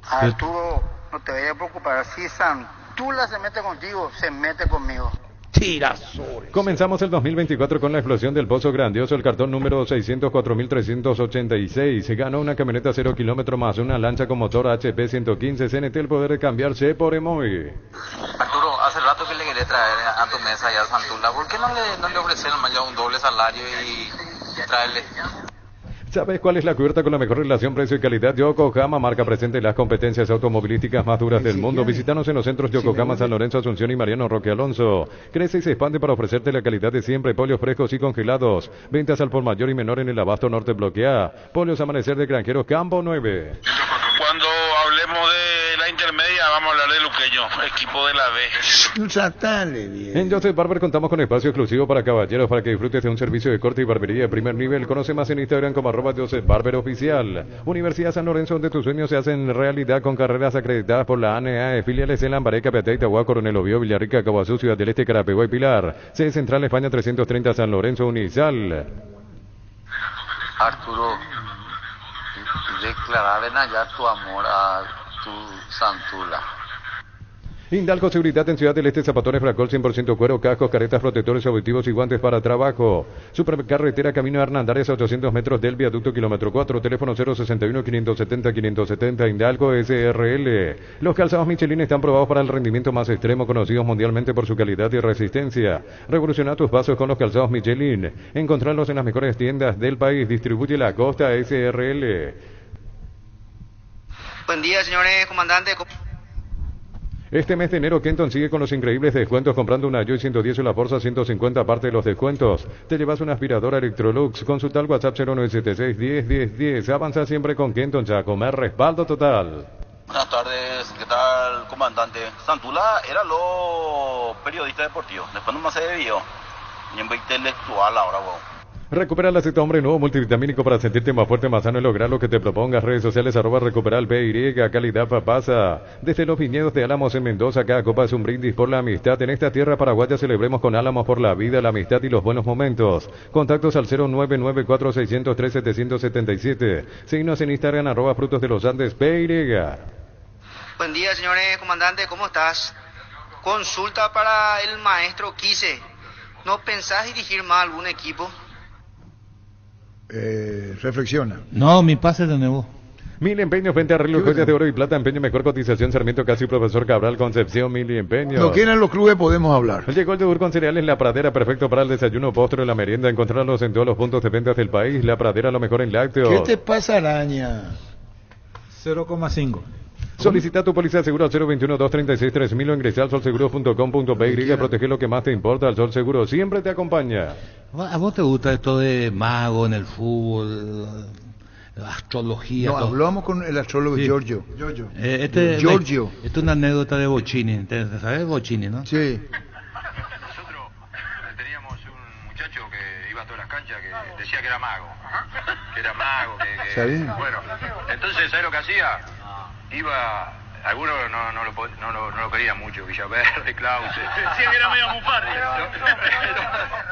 Arturo, no te vayas a preocupar, si Santula se mete contigo, se mete conmigo. Tirazores. Comenzamos el 2024 con la explosión del Pozo Grandioso, el cartón número 604.386. Se ganó una camioneta 0 kilómetros más una lancha con motor HP 115 CNT, el poder de cambiarse por Emoy. Arturo, hace rato que le quería traer a tu mesa ya a Santula. ¿Por qué no le ofrecen ya un doble salario y traerle? ¿Sabes cuál es la cubierta con la mejor relación precio y calidad? Yokohama, marca presente en las competencias automovilísticas más duras del mundo. Visítanos en los centros Yokohama, San Lorenzo, Asunción y Mariano Roque Alonso. Crece y se expande para ofrecerte la calidad de siempre. Pollos frescos y congelados. Ventas al por mayor y menor en el Abasto Norte Bloque A. Pollos Amanecer de Granjeros Campo 9. Cuando hablemos de la intermedia, vamos a hablar de Luqueño, equipo de la B. Tratale bien. En Joseph Barber contamos con espacio exclusivo para caballeros para que disfrutes de un servicio de corte y barbería de primer nivel. Conoce más en Instagram como @JosephBarberOficial. Universidad San Lorenzo, donde tus sueños se hacen realidad con carreras acreditadas por la ANEA. Filiales en Lambaré, Capiatá, Itagua, Coronel Oviedo, Villarrica, Caguazú, Ciudad del Este, Carapeguá y Pilar. Sede Central España 330 San Lorenzo, Unisal. Arturo, declararle allá tu amor a tu Santula. Indalco Seguridad en Ciudad del Este, zapatones Fracol 100% cuero, cascos, caretas, protectores auditivos y guantes para trabajo. Supercarretera Camino Hernandarias a 800 metros del viaducto kilómetro 4, teléfono 061-570-570, Indalco SRL. Los calzados Michelin están probados para el rendimiento más extremo, conocidos mundialmente por su calidad y resistencia. Revoluciona tus pasos con los calzados Michelin. Encontrarlos en las mejores tiendas del país. Distribuye la Costa SRL. Buen día, señores comandantes. Este mes de enero, Kenton sigue con los increíbles descuentos. Comprando una Joy 110 o la Forza 150, aparte de los descuentos, te llevas una aspiradora Electrolux. Consulta al WhatsApp 0976 101010. Avanza siempre con Kenton, ya comer respaldo total. Buenas tardes, ¿qué tal, comandante? Santula era lo periodista deportivo, después nomás se debió. Y en intelectual ahora, weón. Recupera el aceite hombre nuevo multivitamínico para sentirte más fuerte, más sano y lograr lo que te propongas. Redes sociales @recuperal PY, calidad papasa. Desde los viñedos de Álamos en Mendoza, cada copa es un brindis por la amistad. En esta tierra paraguaya celebremos con Álamos por la vida, la amistad y los buenos momentos. Contactos al 0994-603-777. Síguenos en Instagram @frutos de los Andes PY. Buen día, señores comandantes, ¿cómo estás? Consulta para el maestro Quise. ¿No pensás dirigir más algún equipo? Reflexiona. No, mi pase de nuevo. Mil empeños, venta arreglos, joyas de oro y plata, empeño, mejor cotización, Sarmiento Casi, Profesor Cabral, Concepción, Mil empeños. Lo que eran los clubes podemos hablar. Llegó el yogur con cereales La Pradera, perfecto para el desayuno, postre, la merienda. Encontrarlos en todos los puntos de ventas del país. La Pradera, lo mejor en lácteos. ¿Qué te pasa, araña? 0,5. Solicita tu póliza de seguro al 021-236-3000 o ingresa al solseguro.com.py. Protege lo que más te importa. El Sol Seguro siempre te acompaña. ¿A vos te gusta esto de mago en el fútbol? Astrología. No, hablamos con el astrólogo Sí. Giorgio. Giorgio. Giorgio. Esto es una anécdota de Bocchini. ¿Sabes Bocchini, no? Sí. Nosotros teníamos un muchacho que iba a todas las canchas que decía que era mago. Que era mago, ¿Está bien? Bueno, entonces, ¿sabes lo que hacía? Iba... Algunos no lo querían mucho, Villaverde, Clause. Decía que era medio mufardi.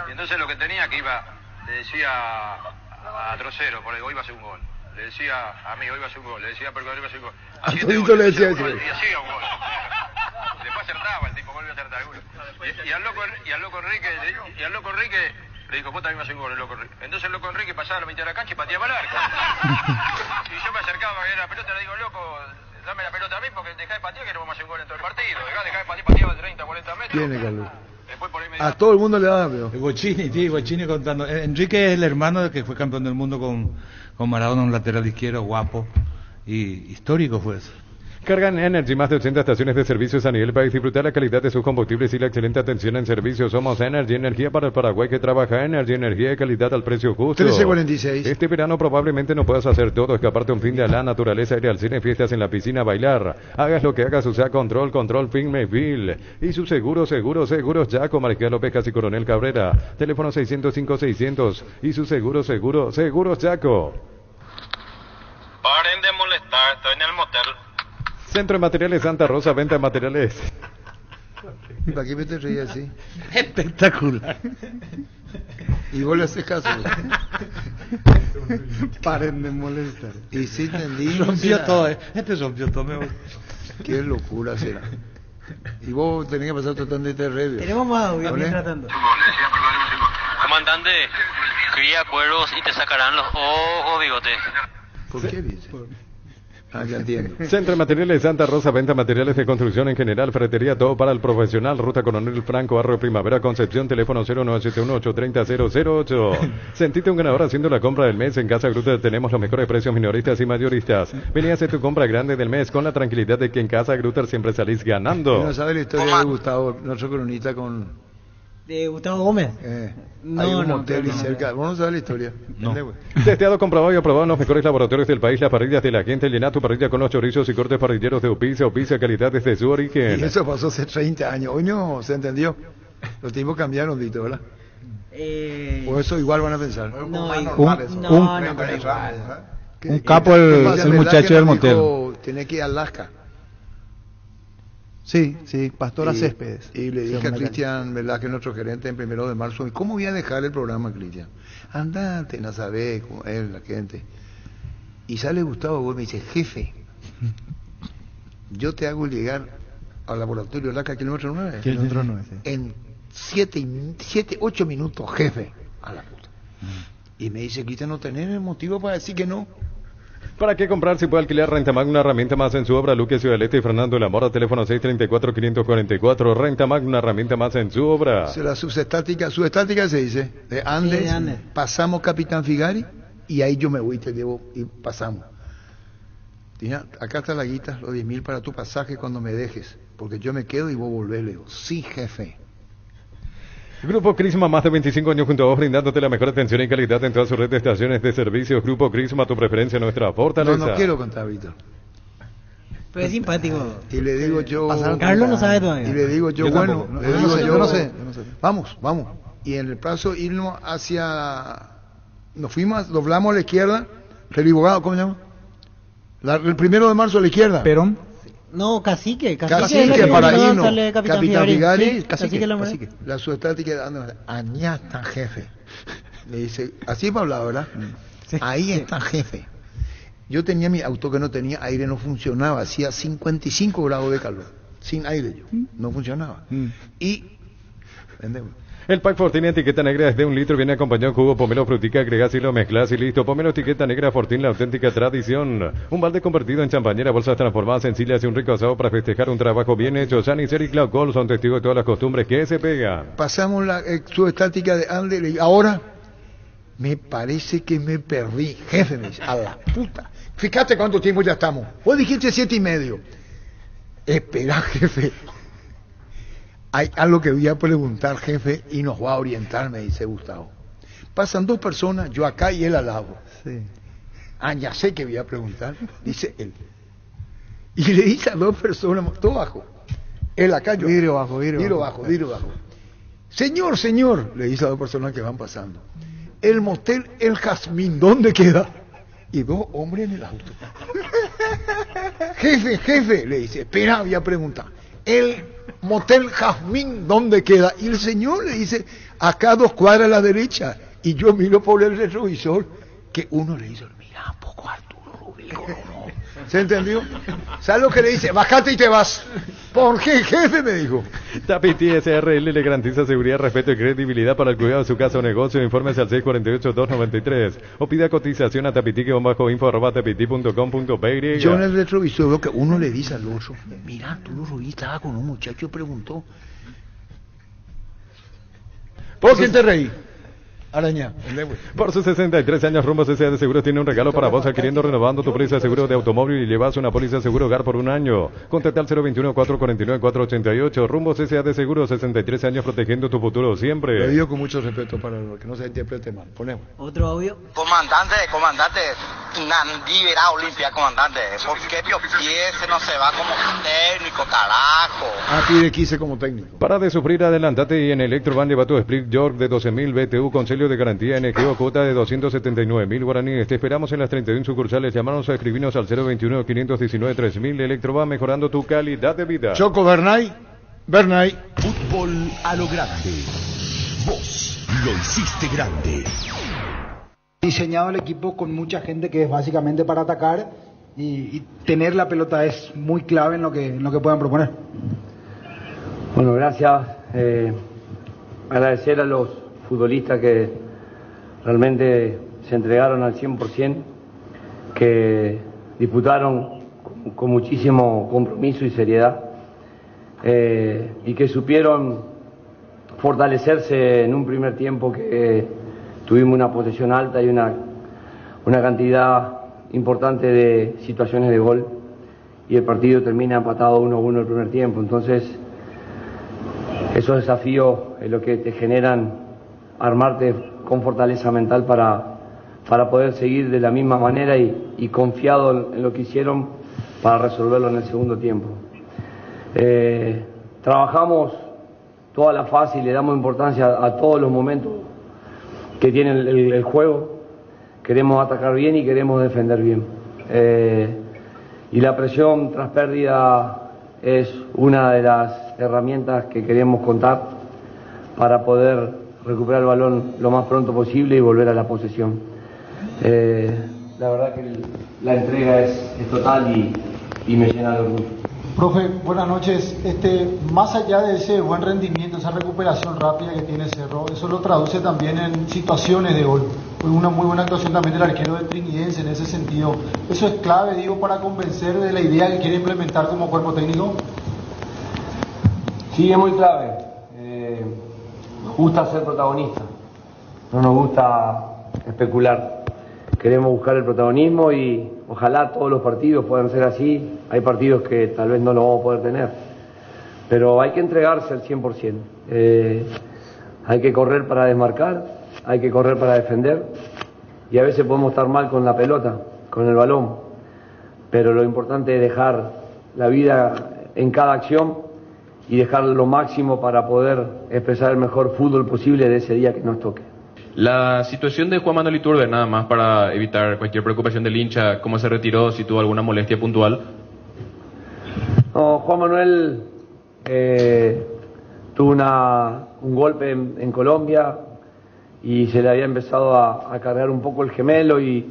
Y entonces lo que tenía que iba, le decía a Trocero, por hoy iba a hacer un gol. Le decía a mí, hoy iba a hacer un gol. Le decía, pero hoy iba a hacer un gol. A todito le decía eso. Y hacía un gol. Después acertaba, el tipo volvió a acertar alguno. Y al loco Enrique le dijo, vos también vas a hacer un gol, el loco Enrique. Entonces el loco Enrique pasaba a la mitad de la cancha y pateaba el arco. Y yo me acercaba a ver la pelota y le digo, loco, dame la pelota a mí porque dejá de patear que no vamos a hacer un gol en todo el partido. Dejá de patear, pateaba de 30, 40 metros. Tiene Carlos. Después por ahí me A todo el mundo le da, veo. Bocchini contando. Enrique es el hermano que fue campeón del mundo con Maradona, un lateral izquierdo guapo y histórico fue eso. Cargan Energy, más de 80 estaciones de servicios a nivel país. Disfrutar la calidad de sus combustibles y la excelente atención en servicio. Somos Energy, energía para el Paraguay que trabaja. Energy, energía de calidad al precio justo. 13:46. Este verano probablemente no puedas hacer todo, escaparte un fin de la naturaleza, ir al cine, fiestas en la piscina, bailar. Hagas lo que hagas, usa Control Finmeville. Y su seguros Jaco, Mariscal López, Casi Coronel Cabrera. Teléfono 605-600. Y su seguros Jaco. Paren de molestar, estoy en el motel. Centro de Materiales Santa Rosa, venta de materiales. ¿Para qué me te reías así? Espectacular. Y vos le haces caso. Paren de molestar. Y sí entendí. Rompió todo, Este rompió todo. Qué locura será. Y vos tenés que pasar tratando de review. Tenemos más audio tratando. Comandante, cría cuervos y te sacarán los ojos, bigote. ¿Por qué dice? Ya entiendo. Centro de Materiales Santa Rosa, venta materiales de construcción en general, ferretería, todo para el profesional. Ruta Coronel Franco, Barrio Primavera, Concepción, teléfono 0971-830-008. Sentite un ganador haciendo la compra del mes. En Casa Grutter tenemos los mejores precios minoristas y mayoristas. Vení a hacer tu compra grande del mes con la tranquilidad de que en Casa Grutter siempre salís ganando. ¿No sabes la historia de Gustavo, nuestro cronista con... ¿De Gustavo Gómez? Hay un motel y cerca. ¿Vos no sabes la historia? No. Testeado, comprobado y aprobado en los mejores laboratorios del país. Las parrillas de la gente. Llena tu parrilla con los chorizos y cortes parrilleros de Opicia. Opicia, calidad desde su origen. Y eso pasó hace 30 años. Hoy no se entendió. Los tiempos cambiaron, Vito, ¿verdad? O eso igual van a pensar. Un capo el muchacho del motel. Tiene que ir a Alaska. Sí, Pastora Céspedes. Y le dije a Cristian, ¿verdad? Que es nuestro gerente en 1 de marzo. ¿Y cómo voy a dejar el programa, Cristian? Andate, no sabés cómo es la gente. Y sale Gustavo Gómez y me dice, jefe, yo te hago llegar al laboratorio Alaska, kilómetro 9. Kilómetro 9, sí. En 8 minutos, jefe. A la puta. Y me dice, Cristian, ¿no tenés el motivo para decir que no? ¿Para qué comprar si puede alquilar Rentamag, una herramienta más en su obra? Luque Ciudad del Este y Fernando de la Mora, teléfono 634-544. Rentamag, una herramienta más en su obra. La subestática se dice, de Andes, Sí, Andes. Pasamos Capitán Figari y ahí yo me voy, te llevo y pasamos. Tina, acá está la guita, los 10.000 para tu pasaje cuando me dejes, porque yo me quedo y vos volvés. Le digo, sí, jefe. Grupo Crisma, más de 25 años junto a vos, brindándote la mejor atención y calidad en toda su red de estaciones de servicios. Grupo Crisma, tu preferencia, nuestra fortaleza. No quiero contar, Víctor. Pero es simpático. Y le digo yo... Carlos no sabe todavía. Y le digo yo, Yo bueno, tampoco. le digo Yo no sé. Vamos. Y en el plazo irnos nos fuimos, doblamos a la izquierda, Relibogado, ¿cómo se llama? El 1 de marzo a la izquierda. Perón. No, Cacique Para irnos, Capitán Figari, Cacique. La subestática de allá está jefe. Le dice, así me hablaba, ¿verdad? Ahí está jefe. Yo tenía mi auto que no tenía aire, no funcionaba, hacía 55 grados de calor, sin aire yo, no funcionaba. Y vendemos. El pack Fortín etiqueta negra es de 1 litro, viene acompañado de jugo pomelo frutica, agregás y lo mezclas y listo. Pomelo etiqueta negra Fortín, la auténtica tradición. Un balde convertido en champañera, bolsas transformadas sencillas y un rico asado para festejar un trabajo bien hecho. Sanicer y Cloud Gold son testigos de todas las costumbres que se pegan. Pasamos la subestática de Ande y ahora me parece que me perdí. Jefe, me dice, a la puta. Fíjate cuánto tiempo ya estamos. Vos dijiste 7:30. Espera, jefe. Hay algo que voy a preguntar, jefe, y nos va a orientar, me dice Gustavo. Pasan 2 personas, yo acá y él al lado. Sí. Ya sé que voy a preguntar, dice él. Y le dice a 2 personas, todo bajo. Él acá, yo. Vidrio bajo. Señor, le dice a 2 personas que van pasando. El motel El Jazmín, ¿dónde queda? Y 2 hombres en el auto. Jefe, le dice, espera, voy a preguntar. El motel Jazmín, ¿dónde queda? Y el señor le dice, acá 2 cuadras a la derecha. Y yo miro por el retrovisor, que uno le dice, mira un poco Arturo Rubio, ¿no? ¿Se entendió? ¿Sabes lo que le dice? Bájate y te vas. ¿Por qué, jefe? Me dijo. Tapiti SRL le garantiza seguridad, respeto y credibilidad para el cuidado de su casa o negocio. Informes al 648-293 o pida cotización a tapiti-info@tapiti.com.py. Yo en el retrovisor veo que uno le dice al otro, mira, Arturo Rubio estaba con un muchacho y preguntó. ¿Por quién te reí? Araña. Por sus 63 años, Rumbos S.A. de Seguros tiene un regalo para vos, adquiriendo, renovando tu póliza de seguro de automóvil y llevas una póliza de seguro hogar por 1 año. Contacta al 021-449-488. Rumbos S.A. de Seguros, 63 años protegiendo tu futuro siempre. Lo digo con mucho respeto para que no se interprete mal. Ponemos. Otro audio. Comandante, Nandibera Olimpia, comandante. ¿Por qué Piopiese no se va como técnico, carajo? Pide 15 como técnico. Para de sufrir, adelantate y en Electrovan lleva tu Split York de 12.000 BTU con sello de garantía NGO, cuota de 279.000 guaraníes. Te esperamos en las 31 sucursales. Llámanos a escribirnos al 021-519-3000. Electrovan, mejorando tu calidad de vida. Choco Bernay. Fútbol a lo grande. Vos lo hiciste grande. Diseñado el equipo con mucha gente que es básicamente para atacar y tener la pelota es muy clave en lo que puedan proponer. Bueno, gracias. Agradecer a los futbolistas que realmente se entregaron al 100%, que disputaron con muchísimo compromiso y seriedad, y que supieron fortalecerse en un primer tiempo que tuvimos una posesión alta y una cantidad importante de situaciones de gol, y el partido termina empatado 1-1 el primer tiempo. Entonces, esos desafíos es lo que te generan armarte con fortaleza mental para poder seguir de la misma manera y confiado en lo que hicieron para resolverlo en el segundo tiempo. Trabajamos toda la fase y le damos importancia a todos los momentos que tiene el juego. Queremos atacar bien y queremos defender bien. Y la presión tras pérdida es una de las herramientas que queremos contar para poder recuperar el balón lo más pronto posible y volver a la posesión. La verdad que la entrega es total y me llena de orgullo. Profe, buenas noches. Más allá de ese buen rendimiento, esa recuperación rápida que tiene Cerro, eso lo traduce también en situaciones de gol. Fue una muy buena actuación también del arquero del Trinidense en ese sentido. ¿Eso es clave, digo, para convencer de la idea que quiere implementar como cuerpo técnico? Sí, es muy clave. Nos gusta ser protagonistas, no nos gusta especular. Queremos buscar el protagonismo y ojalá todos los partidos puedan ser así. Hay partidos que tal vez no lo vamos a poder tener, pero hay que entregarse al 100%. Hay que correr para desmarcar, hay que correr para defender, y a veces podemos estar mal con la pelota, con el balón, pero lo importante es dejar la vida en cada acción y dejar lo máximo para poder expresar el mejor fútbol posible de ese día que nos toque. La situación de Juan Manuel Iturbe, nada más para evitar cualquier preocupación del hincha, ¿cómo se retiró? Si tuvo alguna molestia puntual. No, Juan Manuel tuvo un golpe en Colombia y se le había empezado a cargar un poco el gemelo, y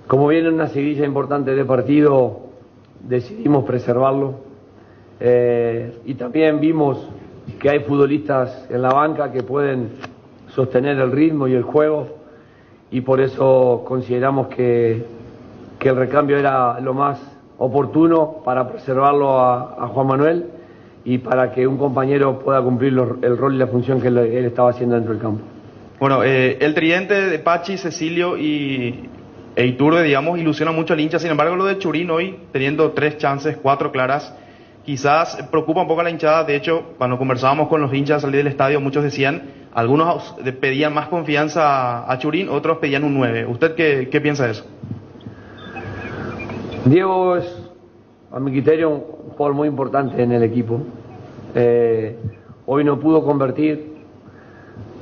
como viene una seguidilla importante de partido, decidimos preservarlo. Y también vimos que hay futbolistas en la banca que pueden sostener el ritmo y el juego, y por eso consideramos que el recambio era lo más oportuno para preservarlo a Juan Manuel y para que un compañero pueda cumplir el rol y la función que él estaba haciendo dentro del campo. Bueno, el tridente de Pachi, Cecilio e Iturbe, digamos, ilusiona mucho al hincha. Sin embargo, lo de Churín hoy, teniendo 3 chances, 4 claras, quizás preocupa un poco a la hinchada. De hecho, cuando conversábamos con los hinchas al salir del estadio, muchos decían, algunos pedían más confianza a Churín, otros pedían un 9. ¿Usted qué piensa de eso? Diego es, a mi criterio, un jugador muy importante en el equipo. Hoy no pudo convertir,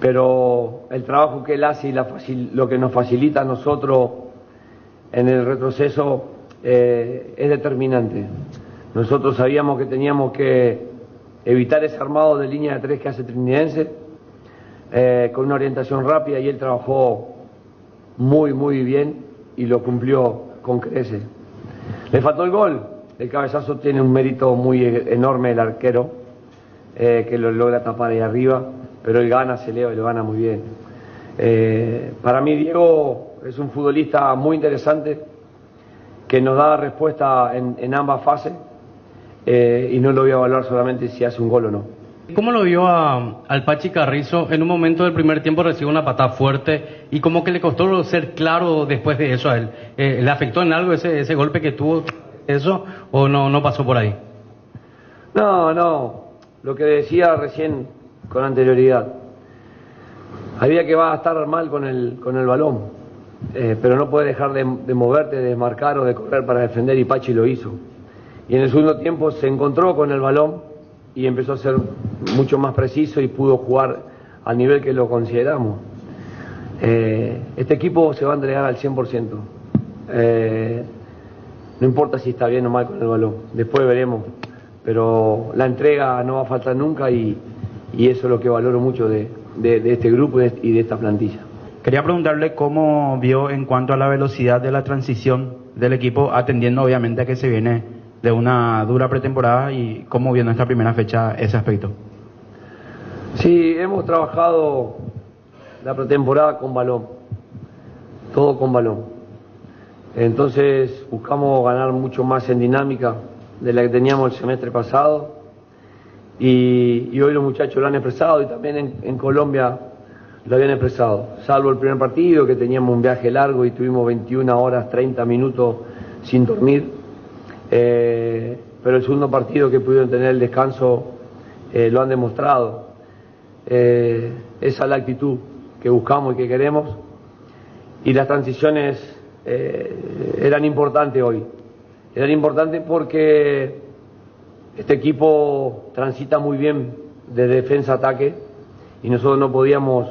pero el trabajo que él hace y lo que nos facilita a nosotros en el retroceso es determinante. Nosotros sabíamos que teníamos que evitar ese armado de línea de 3 que hace Trinidense, con una orientación rápida, y él trabajó muy bien y lo cumplió con creces. Le faltó el gol. El cabezazo tiene un mérito muy enorme el arquero, que lo logra tapar ahí arriba, pero él gana, se eleva y lo gana muy bien. Para mí Diego es un futbolista muy interesante que nos da respuesta en ambas fases, y no lo voy a evaluar solamente si hace un gol o no. ¿Cómo lo vio al Pachi Carrizo? En un momento del primer tiempo recibió una patada fuerte y como que le costó ser claro después de eso a él. ¿Le afectó en algo ese golpe que tuvo eso o no pasó por ahí? No, lo que decía recién con anterioridad. Había que va a estar mal con el balón, pero no puede dejar de moverte, de desmarcar o de correr para defender, y Pachi lo hizo. Y en el segundo tiempo se encontró con el balón y empezó a ser mucho más preciso y pudo jugar al nivel que lo consideramos. Este equipo se va a entregar al 100%. No importa si está bien o mal con el balón, después veremos. Pero la entrega no va a faltar nunca, y eso es lo que valoro mucho de este grupo y de esta plantilla. Quería preguntarle cómo vio en cuanto a la velocidad de la transición del equipo, atendiendo obviamente a que se viene de una dura pretemporada, y cómo vio en esta primera fecha ese aspecto. Sí, hemos trabajado la pretemporada con balón, todo con balón. Entonces buscamos ganar mucho más en dinámica de la que teníamos el semestre pasado y hoy los muchachos lo han expresado y también en Colombia lo habían expresado, salvo el primer partido que teníamos un viaje largo y tuvimos 21 horas 30 minutos sin dormir, pero el segundo partido que pudieron tener el descanso lo han demostrado. Esa es la actitud que buscamos y que queremos, y las transiciones eran importantes hoy. Eran importantes porque este equipo transita muy bien de defensa a ataque y nosotros no podíamos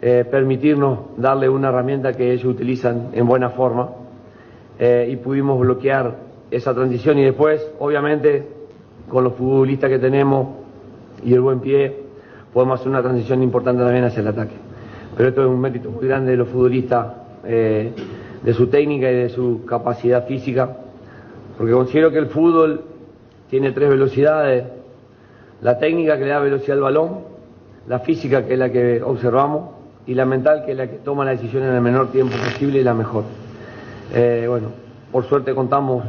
permitirnos darle una herramienta que ellos utilizan en buena forma, y pudimos bloquear esa transición, y después obviamente con los futbolistas que tenemos y el buen pie podemos hacer una transición importante también hacia el ataque. Pero esto es un mérito muy grande de los futbolistas, de su técnica y de su capacidad física, porque considero que el fútbol tiene 3 velocidades: la técnica, que le da velocidad al balón; la física, que es la que observamos; y la mental, que es la que toma la decisión en el menor tiempo posible y la mejor. Bueno, por suerte contamos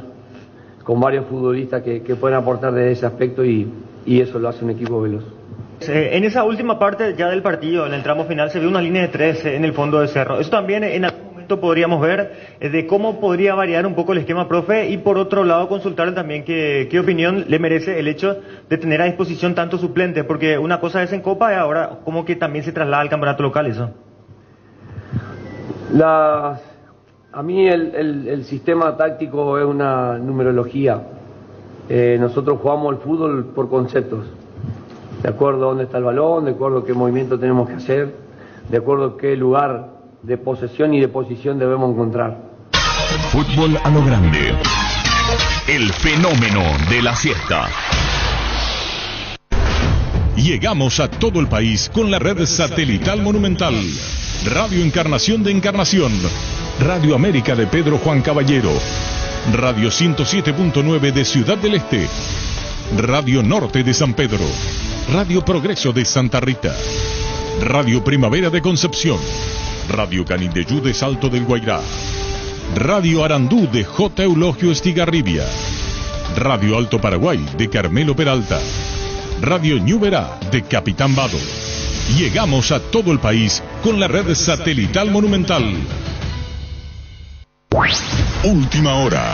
con varios futbolistas que pueden aportar desde ese aspecto, y eso lo hace un equipo veloz. En esa última parte ya del partido, en el tramo final, se vio una línea de 3 en el fondo de Cerro. Eso también en algún momento podríamos ver de cómo podría variar un poco el esquema, profe, y por otro lado consultarle también qué opinión le merece el hecho de tener a disposición tantos suplentes, porque una cosa es en Copa y ahora como que también se traslada al campeonato local eso. A mí el sistema táctico es una numerología. Nosotros jugamos el fútbol por conceptos, de acuerdo a dónde está el balón, de acuerdo a qué movimiento tenemos que hacer, de acuerdo a qué lugar de posesión y de posición debemos encontrar. Fútbol a lo grande. El fenómeno de la siesta. Llegamos a todo el país con la red satelital Monumental. Radio Encarnación de Encarnación. Radio América de Pedro Juan Caballero. Radio 107.9 de Ciudad del Este. Radio Norte de San Pedro. Radio Progreso de Santa Rita. Radio Primavera de Concepción. Radio Canindeyú de Salto del Guairá. Radio Arandú de J. Eulogio Estigarribia. Radio Alto Paraguay de Carmelo Peralta. Radio Ñuberá de Capitán Vado. Llegamos a todo el país con la red satelital Monumental. Última hora.